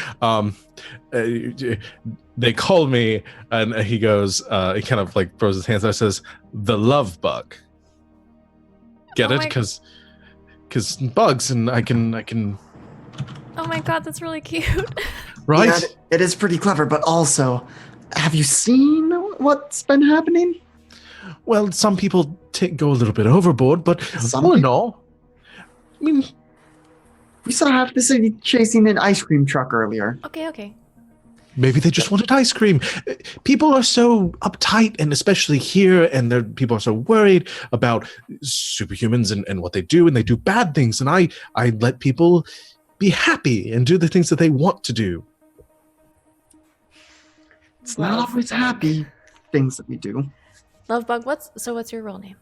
They call me, and he goes, he kind of throws his hands out and says, the love bug. Get it? Because bugs, and I can. Oh my god, that's really cute. Right? Yeah, it is pretty clever, but also, have you seen what's been happening? Well, some people go a little bit overboard, but all in all, I mean, we saw half the city chasing an ice cream truck earlier. Okay. maybe they just wanted ice cream. People are so uptight, and especially here, and people are so worried about superhumans and what they do, and they do bad things. And I let people be happy and do the things that they want to do. It's not always happy things that we do. Lovebug, what's your real name?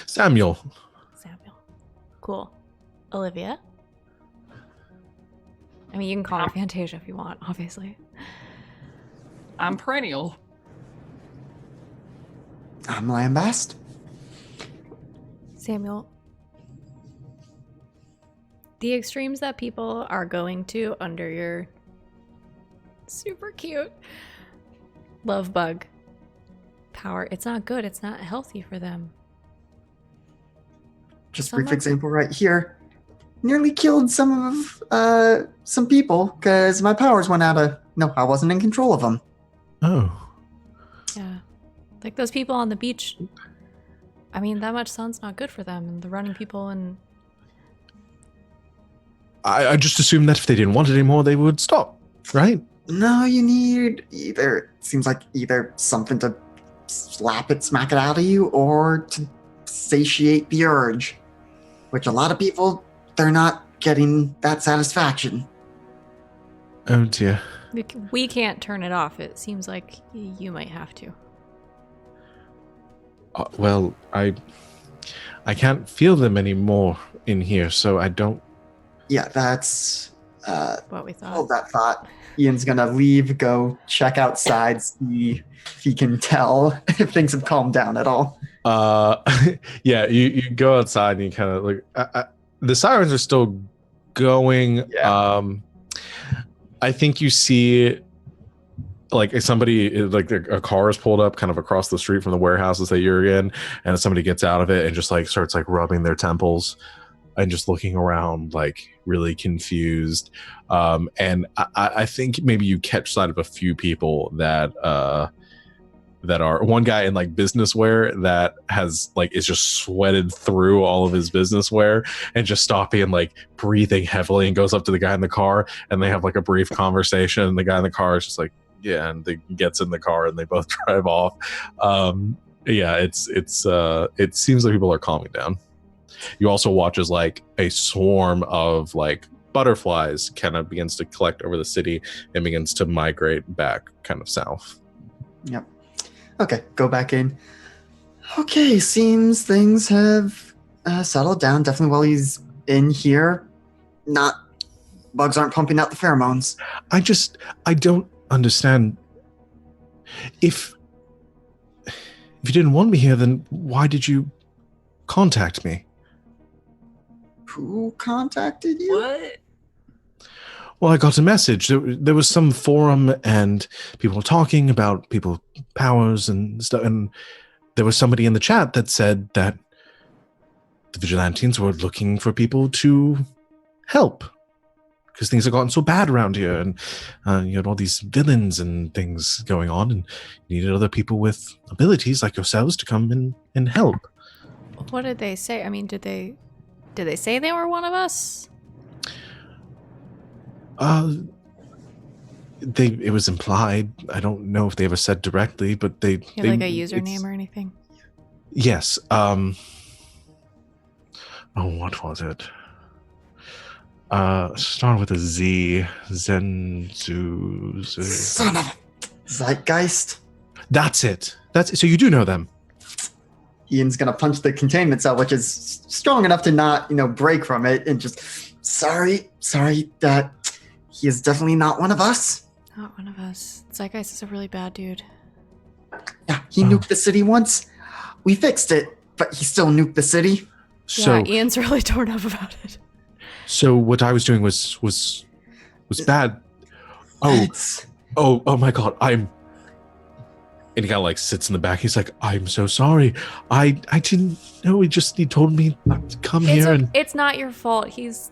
Samuel. Cool. Olivia? I mean, you can call me Fantasia if you want, obviously. I'm Perennial. I'm Lambast. Samuel. The extremes that people are going to under your super cute Lovebug power, it's not good. It's not healthy for them. Just a brief example right here. Nearly killed some people because my powers went out of... No, I wasn't in control of them. Oh. Yeah. Like those people on the beach. I mean, that much sun's not good for them. And the running people and... I just assumed that if they didn't want it anymore, they would stop, right? No, you need either... Seems like either something to smack it out of you or to satiate the urge. Which a lot of people, they're not getting that satisfaction. Oh dear. We can't turn it off. It seems like you might have to. Well, I can't feel them anymore in here, so I don't... Yeah, that's... what we thought. Hold that thought. Ian's gonna leave, go check outside, see if he can tell if things have calmed down at all. Yeah, you go outside and you kind of look. The sirens are still going. Yeah. I think you see like somebody, like a car is pulled up kind of across the street from the warehouses that you're in, and somebody gets out of it and just like starts like rubbing their temples and just looking around like really confused. And I think maybe you catch sight of a few people that are one guy in like business wear that has like is just sweated through all of his business wear and just stopping and like breathing heavily, and goes up to the guy in the car and they have like a brief conversation, and the guy in the car is just like, yeah, and they gets in the car and they both drive off. Yeah, it seems like people are calming down. You also watch as like a swarm of like butterflies kind of begins to collect over the city and begins to migrate back kind of south. Yep. Okay, go back in. Okay, seems things have settled down. Definitely while he's in here. Bugs aren't pumping out the pheromones. I don't understand. If you didn't want me here, then why did you contact me? Who contacted you? What? Well, I got a message. There was some forum and people were talking about people powers and stuff. And there was somebody in the chat that said that the vigilantes were looking for people to help because things have gotten so bad around here. And you had all these villains and things going on, and you needed other people with abilities like yourselves to come in and help. What did they say? I mean, did they say they were one of us? It was implied. I don't know if they ever said directly, but they Like a username or anything? Yes. Oh, what was it? Start with a Z. Zenzu. Son of a Zeitgeist. That's it. So you do know them. Ian's gonna punch the containment cell, which is strong enough to not, break from it, and just sorry, that he is definitely not one of us. Not one of us. Zeitgeist is a really bad dude. Yeah, he nuked the city once. We fixed it, but he still nuked the city. So yeah, Ian's really torn up about it. So what I was doing was bad. Oh my God! And he kind of like sits in the back. He's like, I'm so sorry. I didn't know. He told me to come here. And it's not your fault. He's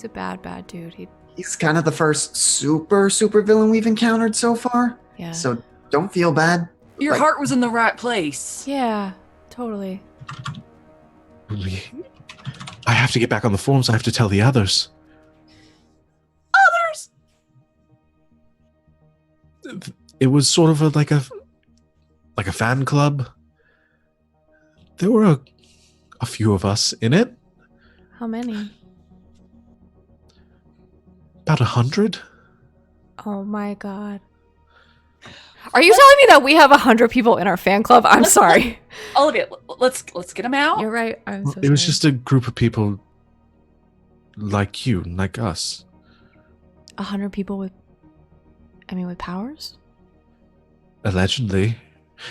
a bad dude. He's kind of the first super villain we've encountered so far. Yeah. So don't feel bad. Your heart was in the right place. Yeah, totally. I have to get back on the forums. I have to tell the others. It was sort of like a fan club. There were a few of us in it. How many? About 100. Oh my God. Are you telling me that we have 100 people in our fan club? I'm sorry. Olivia, let's get them out. You're right. I'm so sorry. It was just a group of people like you, like us. 100 people with powers? Allegedly.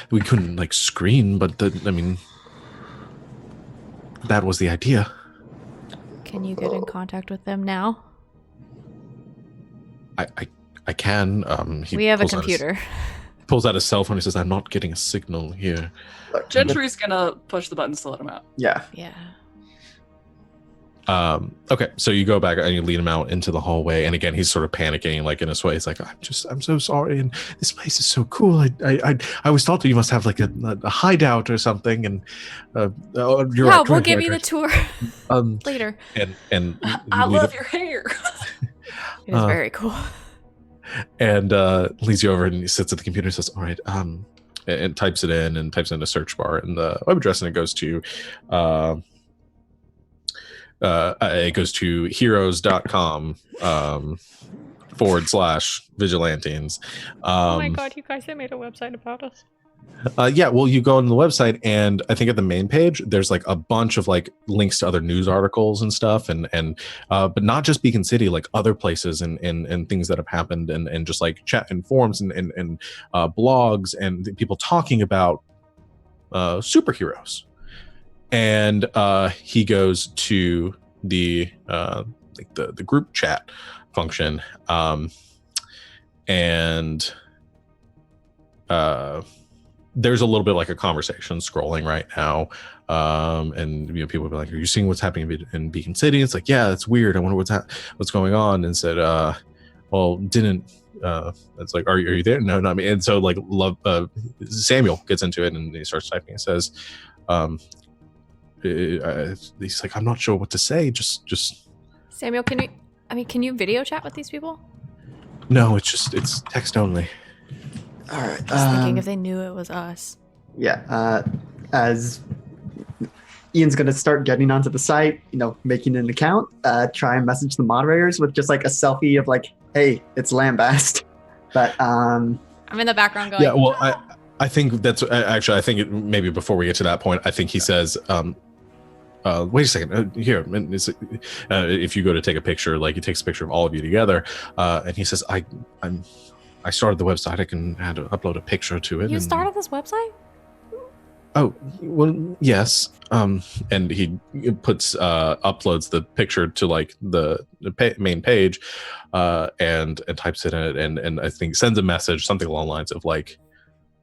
We couldn't like screen, but that was the idea. Can you get in contact with them now? I can. We have a computer. Pulls out his cell phone. He says, I'm not getting a signal here. Gentry's gonna push the buttons to let him out. Yeah. Okay, so you go back and you lead him out into the hallway, and again he's sort of panicking, like in his way. He's like, I'm so sorry, and this place is so cool. I always thought that you must have like a hideout or something, and you're right, we'll give you the tour later. And I love your hair. It was very cool. And leads you over, and he sits at the computer and says, all right, and types it in and types in a search bar and the web address, and it goes to heroes.com /vigilantes. Oh my God, you guys, they made a website about us. Yeah, well, you go on the website, and I think at the main page there's like a bunch of like links to other news articles and stuff, and but not just Beacon City, like other places and things that have happened, and just like chat and forums and blogs and people talking about superheroes. And he goes to the group chat function, and there's a little bit like a conversation scrolling right now, and people will be like, "Are you seeing what's happening in Beacon City?" It's like, "Yeah, it's weird. I wonder what's going on." And said, "Well, didn't." It's like, are you there? No, not me. And so like Samuel gets into it and he starts typing and says, he's like, "I'm not sure what to say. Just Samuel, can you video chat with these people? no, it's text only." All right. Just thinking if they knew it was us. Yeah. As Ian's gonna start getting onto the site, making an account, try and message the moderators with just like a selfie of like, "Hey, it's Lambast." But I'm in the background going. Yeah, well, I think that's actually, I think maybe before we get to that point, I think he says, wait a second, here, if you go to take a picture, like he takes a picture of all of you together, and he says, I started the website, I had to upload a picture to it. You started this website? Oh, well, yes. And he uploads the picture to like the main page, and types it in it, and I think sends a message, something along the lines of like,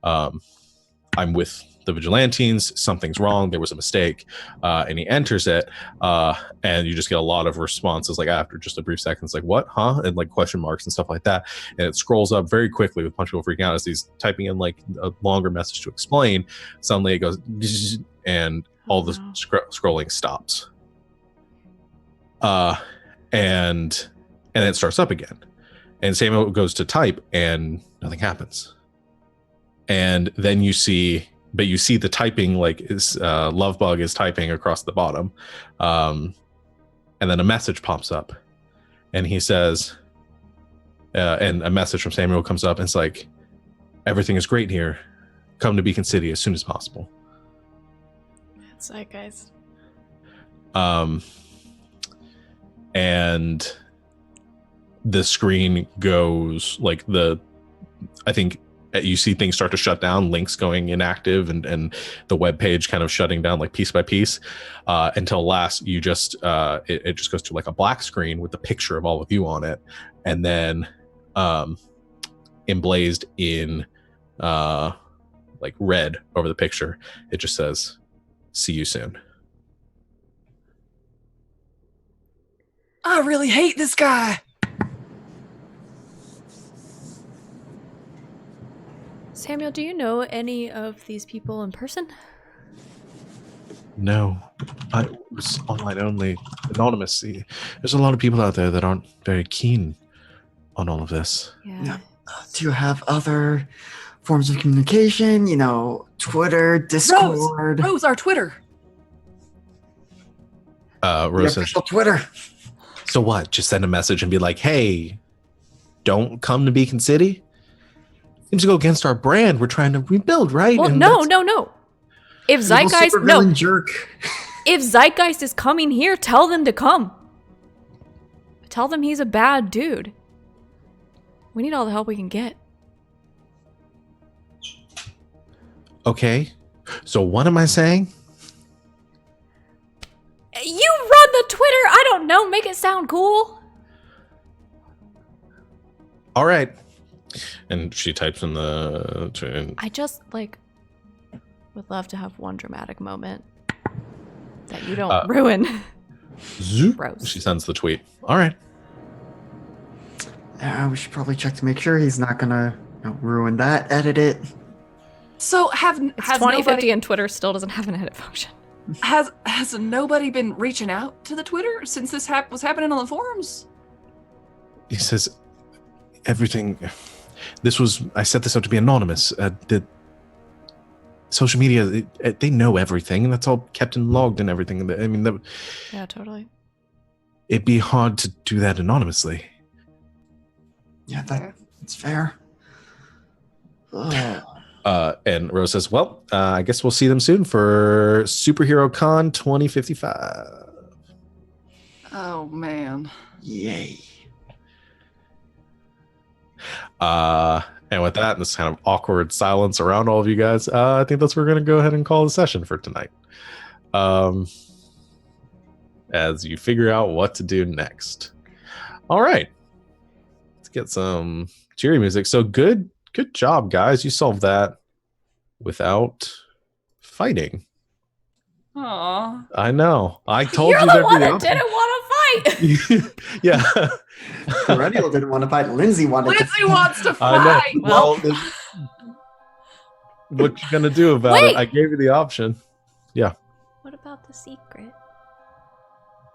"I'm with the Vigilantes, something's wrong, there was a mistake," and he enters it, and you just get a lot of responses like after just a brief second. It's like, "What, huh?" and like question marks and stuff like that, and it scrolls up very quickly with a bunch of people freaking out as he's typing in like a longer message to explain. Suddenly it goes and all the scrolling stops, and it starts up again, and Samuel goes to type and nothing happens, and then you see the typing, like is Lovebug is typing across the bottom, and then a message pops up, and he says, and a message from Samuel comes up, and it's like, "Everything is great here. Come to Beacon City as soon as possible." That's right, guys. And the screen goes like I think you see things start to shut down, links going inactive, and the web page kind of shutting down like piece by piece, until last you just it just goes to like a black screen with the picture of all of you on it, and then emblazed in like red over the picture, it just says, "See you soon." I really hate this guy. Samuel, do you know any of these people in person? No, I was online only, anonymous. See, there's a lot of people out there that aren't very keen on all of this. Yeah. do you have other forms of communication? Twitter, Discord. Rose, our Twitter. The Rose says, official Twitter. "So what? Just send a message and be like, 'Hey, don't come to Beacon City.' Seems to go against our brand. We're trying to rebuild, right?" Well, And no. that's- If Zeitgeist, Supervillain jerk. If Zeitgeist is coming here, tell them to come. Tell them he's a bad dude. We need all the help we can get. Okay. So what am I saying? You run the Twitter. I don't know. Make it sound cool. All right. And she types in the. I just would love to have one dramatic moment that you don't ruin. Zoop. Rose. She sends the tweet. All right. We should probably check to make sure he's not gonna ruin that. Edit it. So It's has 2050 nobody, and Twitter still doesn't have an edit function. has nobody been reaching out to the Twitter since this was happening on the forums? He says, "Everything. I set this up to be anonymous. The social media, they know everything, and that's all kept and logged and everything. I mean, Yeah, totally. it'd be hard to do that anonymously." Yeah, that's fair. Ugh. And Rose says, "Well, I guess we'll see them soon for Superhero Con 2055. Oh man. Yay. And with that, and this kind of awkward silence around all of you guys, I think that's where we're going to go ahead and call the session for tonight. As you figure out what to do next. All right. get some cheery music. So good job, guys. You solved that without fighting. Aw. I know. I told You're you the there'd one be that didn't want to fight. yeah. Perennial didn't want to fight. Lindsay wanted to Lindsay wants to I know. fight. Well- what you gonna do about Wait. it? I gave you the option. What about the secret?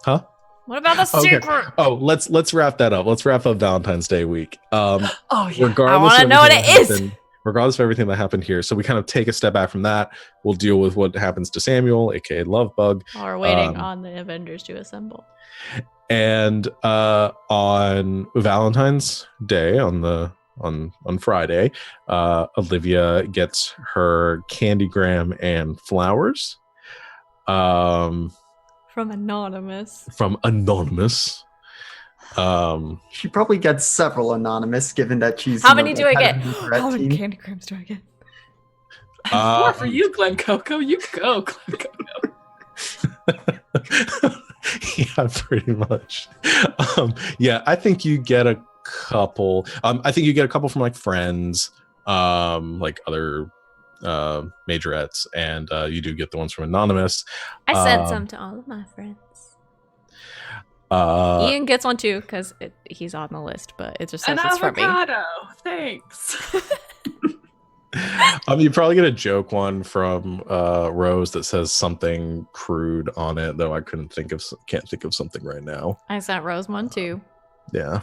Huh? What about the Okay. secret? Oh, let's wrap that up. Let's wrap up Valentine's Day week. Oh yeah. Regardless I wanna of know what everything it that is. happened- regardless of everything that happened here, so we kind of take a step back from that. We'll deal with what happens to Samuel, aka Lovebug, While we're waiting Um, on the Avengers to assemble. and on Valentine's Day on Friday, Olivia gets her candygram and flowers From Anonymous. from Anonymous. She probably gets several anonymous, given that she's. How many do I head get? of the red How many team. candygrams do I get? More for you, Glen Coco. You go, Glen Coco. Yeah, pretty much. Yeah, I think you get a couple. I think you get a couple from like friends, like other majorettes, and you do get the ones from Anonymous. I sent Um, some to all of my friends. Uh, Ian gets one too because he's on the list, but it just says An it's for me. avocado. Thanks. you probably get a joke one from Rose that says something crude on it, though I can't think of something right now. I sent Rose one too. Yeah.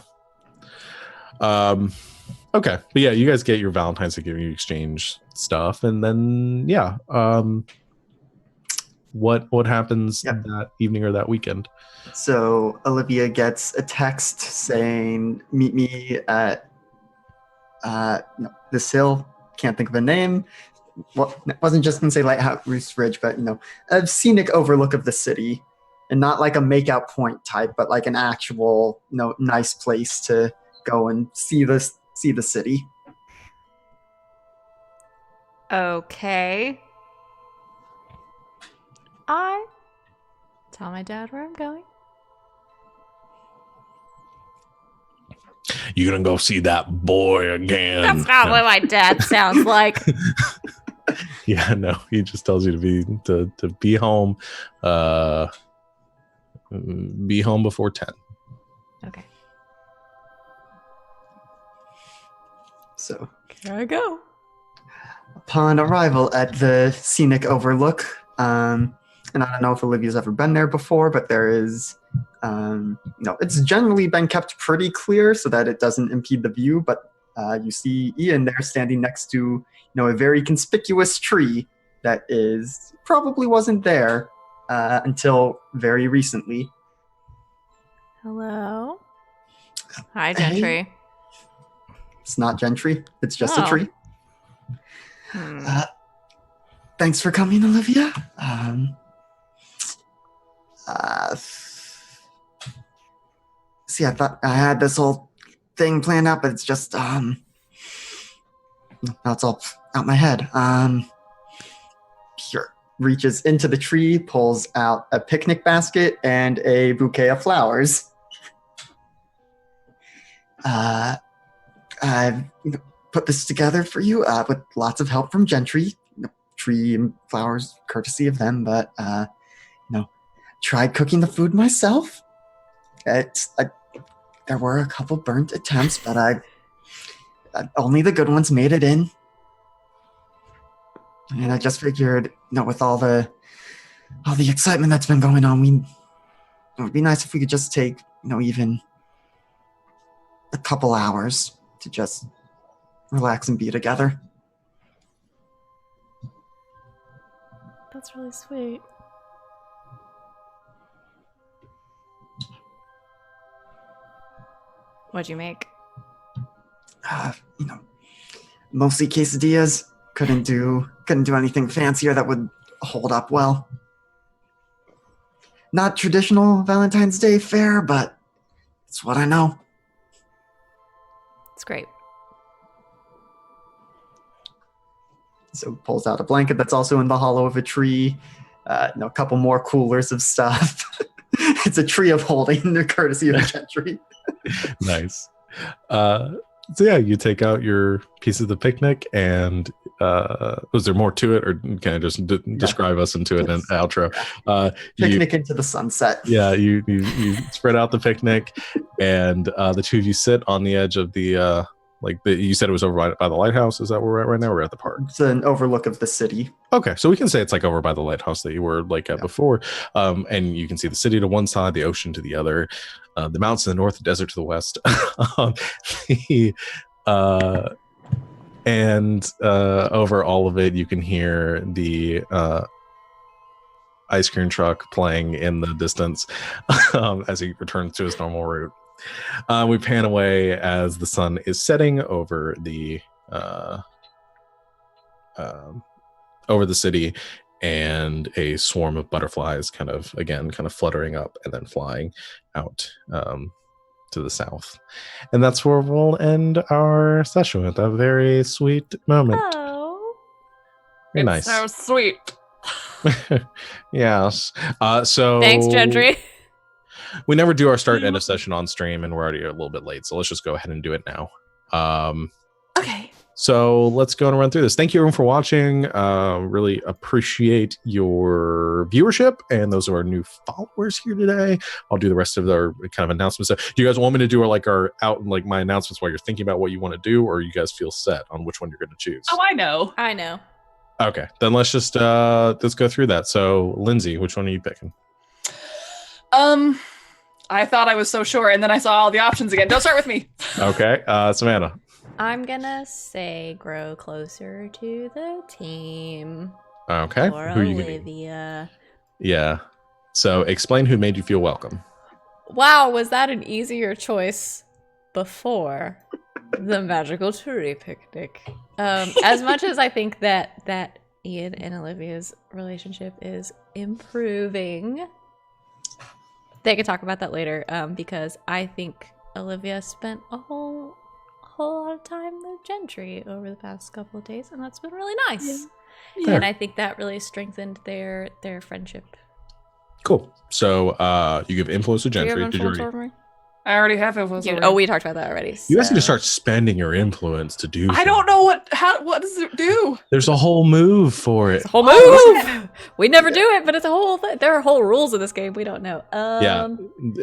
Okay, but yeah, you guys get your Valentine's Day, you exchange stuff, and then yeah, what happens Yep. that evening or that weekend? So Olivia gets a text saying, "Meet me at this hill." Can't think of a name. Well, it wasn't just gonna say Lighthouse Ridge, but a scenic overlook of the city, and not like a makeout point type, but like an actual nice place to go and see the city. Okay. I tell my dad where I'm going. You gonna go see that boy again? That's not what my dad sounds like. Yeah, no, he just tells you to be home, be home before 10. Okay. So Here I go. upon arrival at the scenic overlook, and I don't know if Olivia's ever been there before, but there is, it's generally been kept pretty clear so that it doesn't impede the view, but you see Ian there standing next to, a very conspicuous tree that probably wasn't there until very recently. Hello. Hi, Hey. Gentry. It's not Gentry, it's just a Oh. tree. Hmm. Thanks for coming, Olivia. See, I thought I had this whole thing planned out, but it's just now it's all out my head. Here, reaches into the tree, pulls out a picnic basket and a bouquet of flowers. I've put this together for you with lots of help from Gentry. Tree and flowers, courtesy of them, but tried cooking the food myself. There were a couple burnt attempts, but only the good ones made it in. And I just figured, with all the excitement that's been going on, it would be nice if we could just take, even a couple hours to just relax and be together. That's really sweet. What'd you make? Mostly quesadillas. Couldn't do anything fancier that would hold up well. Not traditional Valentine's Day fare, but it's what I know. It's great. So pulls out a blanket that's also in the hollow of a tree. A couple more coolers of stuff. It's a tree of holding, courtesy of Gentry. Nice. So yeah, you take out your piece of the picnic, and was there more to it, or can I just describe us into an Just- outro? Picnic into the sunset. Yeah, you spread out the picnic, and the two of you sit on the edge of the you said it was over by the lighthouse. Is that where we're at right now? We're at the park. It's an overlook of the city. Okay, so we can say it's like over by the lighthouse that you were like at before, and you can see the city to one side, the ocean to the other, the mountains to the north, the desert to the west. And over all of it, you can hear the ice cream truck playing in the distance as he returns to his normal route. We pan away as the sun is setting over the city, and a swarm of butterflies kind of fluttering up and then flying out to the south. And that's where we'll end our session with a very sweet moment. Oh. Very It's nice. so sweet. Yes. So Thanks, Gentry. we never do our start and end of session on stream, and we're already a little bit late, so let's just go ahead and do it now. Okay. So let's go and run through this. Thank you everyone for watching. Really appreciate your viewership and those of our new followers here today. I'll do the rest of our kind of announcements. So do you guys want me to do my announcements while you're thinking about what you want to do, or you guys feel set on which one you're going to choose? Oh, I know. I know. Okay, then let's just let's go through that. So Lindsay, which one are you picking? I thought I was so sure, and then I saw all the options again. Don't start with me. Okay, Savannah. I'm gonna say grow closer to the team. Okay, Or who are you gonna- Olivia. Yeah. So explain who made you feel welcome. Wow, was that an easier choice before the magical tree picnic? As much as I think that Ian and Olivia's relationship is improving, they can talk about that later. Because I think Olivia spent a whole lot of time with Gentry over the past couple of days, and that's been really nice. Yeah. And I think that really strengthened their friendship. Cool. So you give influence to Do you have Gentry. Did you influence already- over me? I already have influence. over Oh, you. we talked about that already. You guys need to so- start spending your influence to do. I don't know what does it do? There's a whole move for it. It's a whole Oh, move. We never do it, but it's a whole thing. There are whole rules in this game. We don't know. Yeah.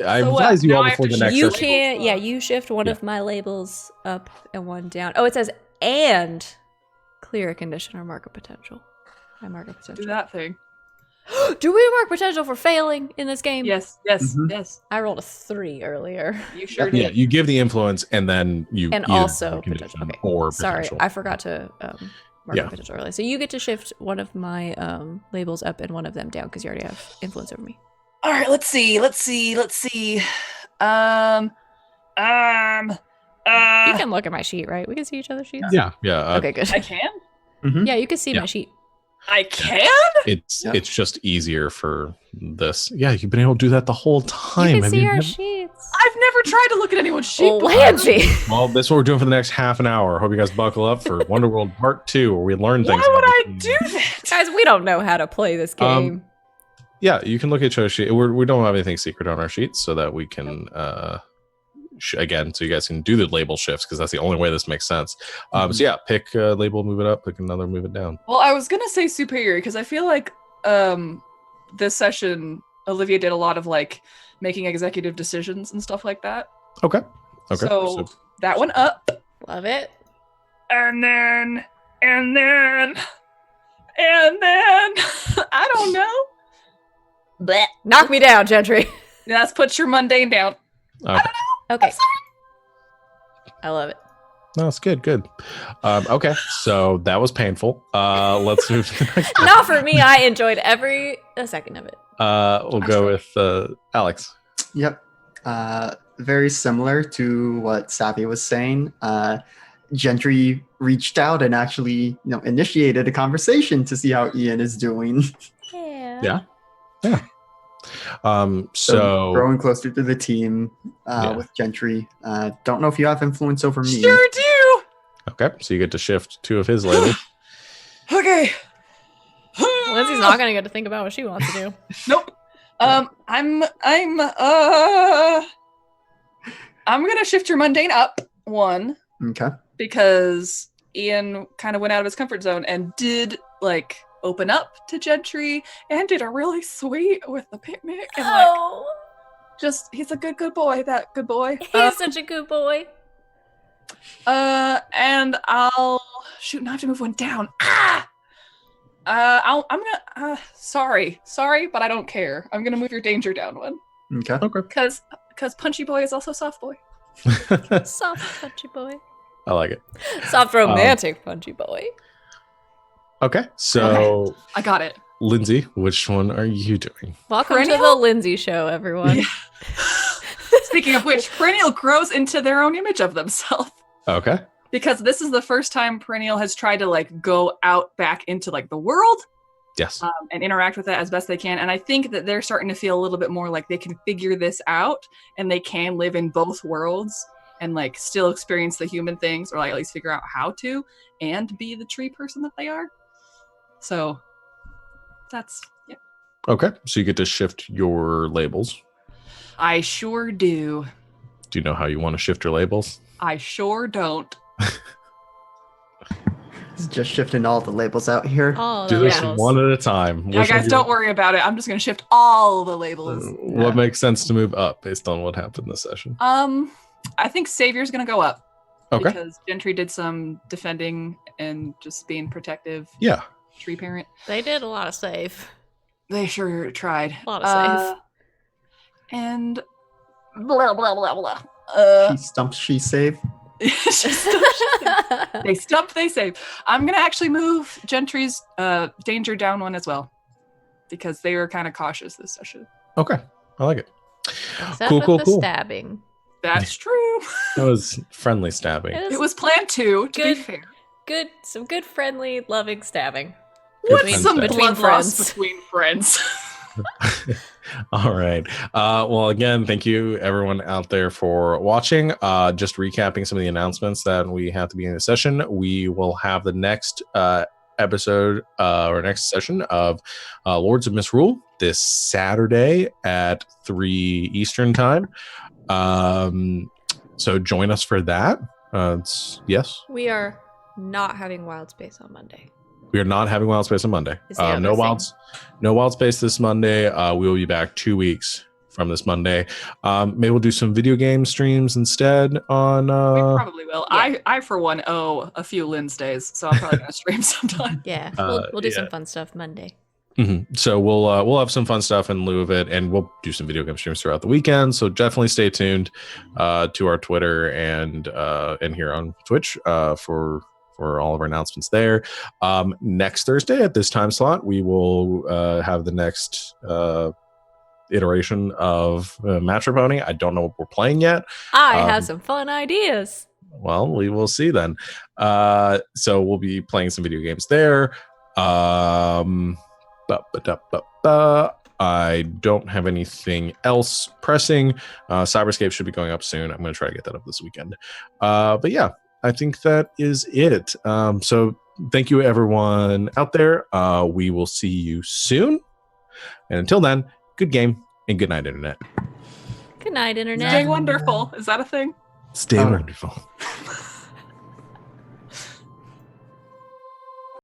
I So what? advise you Now all I have before to the next. You session. can't. Yeah, you shift one Yeah. of my labels up and one down. Oh, it says and clear a condition or mark a potential. I mark a Do potential. that thing. Do we mark potential for failing in this game? Yes, yes, Mhm. yes. I rolled a 3 earlier. You sure Yeah, did. you give the influence, and then you And either also do a condition potential. Okay. or Sorry, potential. I forgot to mark Yeah. a potential earlier. So you get to shift one of my labels up and one of them down because you already have influence over me. All right, let's see. You can look at my sheet, right? We can see each other's sheets. Yeah, yeah. Okay, good. I can. Yeah, you can see Yeah. my sheet. I can. It's Yeah. it's just easier for this. Yeah, you've been able to do that the whole time. You can Have see our never- sheets. I've never tried to look at anyone's sheet. Oh, before. Lancy. Well, that's what we're doing for the next half an hour. Hope you guys buckle up for Wonderworld Part 2, where we learn things. Why would I about do this. that? Guys, we don't know how to play this game. Yeah, you can look at each other's sheet. We don't have anything secret on our sheets, so that we can again, so you guys can do the label shifts, because that's the only way this makes sense. So yeah, pick a label, move it up, pick another, move it down. Well, I was gonna say superior because I feel like this session Olivia did a lot of like making executive decisions and stuff like that. Okay. So that one up, Love it. and then I don't know. Blech. Knock me down, Gentry. Let's put your mundane down. Okay. Okay. I love it. No, it's good. Okay, so that was painful. Let's move to the next. Not for me. I enjoyed every second of it. We'll go with Alex. Yep. Very similar to what Savvy was saying. Gentry reached out and actually, initiated a conversation to see how Ian is doing. Yeah. Yeah. So growing closer to the team Yeah. with Gentry. Don't know if you have influence over me. Sure do. okay, so you get to shift 2 of his labels. Okay. Lindsay's not gonna get to think about what she wants to do. Nope. I'm I'm gonna shift your mundane up one Okay. because Ian kind of went out of his comfort zone and did like open up to Gentry and did a really sweet with the picnic and like Oh, just he's a good boy. That good boy. he's such a good boy. And I'll shoot. Now I have to move one down. Ah. I'm gonna. Sorry, but I don't care. I'm gonna move your danger down one Okay. Okay. because Punchy Boy is also soft boy. Soft punchy boy. I like it. Soft romantic punchy boy. Okay, so I got it. Lindsay, which one are you doing? Welcome to Perennial? the Lindsay Show, everyone. Yeah. Speaking of which, Perennial grows into their own image of themselves. Okay. Because this is the first time Perennial has tried to like go out back into like the world Yes. and interact with it as best they can. And I think that they're starting to feel a little bit more like they can figure this out and they can live in both worlds and like still experience the human things or like at least figure out how to and be the tree person that they are. So that's, yeah. Okay, so you get to shift your labels. I sure do. Do you know how you want to shift your labels? I sure don't. He's just shifting all the labels out here. Oh, Do the this labels. one at a time. Yeah, Which guys, one don't worry about it. I'm just gonna shift all the labels. What makes sense to move up based on what happened this session? I think Savior's gonna go up. Okay. Because Gentry did some defending and just being protective. Yeah. Tree parent. They did a lot of save. They sure tried. A lot of save. And blah blah blah blah. She stumps, she save. They stumped, they save. I'm gonna actually move Gentry's danger down one as well. Because they were kind of cautious this session. Okay. I like it. Except Cool, with cool, the cool. stabbing. That's true. That was friendly stabbing. It was planned to be Good. fair. good, some good, friendly, loving stabbing. What's friend some stabbing. blood Between loss friends. between friends? All right. Well, again, thank you everyone out there for watching. Just recapping some of the announcements that we have to be in the session. We will have the next episode or next session of Lords of Misrule this Saturday at 3 Eastern time. So join us for that. Yes. We are not having Wild Space on Monday. We are not having Wild Space on Monday. Is the other No thing. Wild Space this Monday. We will be back 2 weeks from this Monday. Maybe we'll do some video game streams instead on. We probably will. yeah. I for one owe a few Lynn's days, so I'm probably gonna stream sometime. Yeah, Uh, we'll do yeah. some fun stuff Monday. So we'll have some fun stuff in lieu of it, and we'll do some video game streams throughout the weekend. So definitely stay tuned to our Twitter and here on Twitch for all of our announcements there. Next Thursday at this time slot, we will have the next iteration of Matcha Pony. I don't know what we're playing yet. I Um, have some fun ideas. Well, we will see then. So we'll be playing some video games there. I don't have anything else pressing. Cyberscape should be going up soon. I'm going to try to get that up this weekend. But yeah, I think that is it. So thank you everyone out there. We will see you soon. And until then, good game and good night, Internet. Good night, Internet. Stay wonderful. Is that a thing? Stay Oh. wonderful.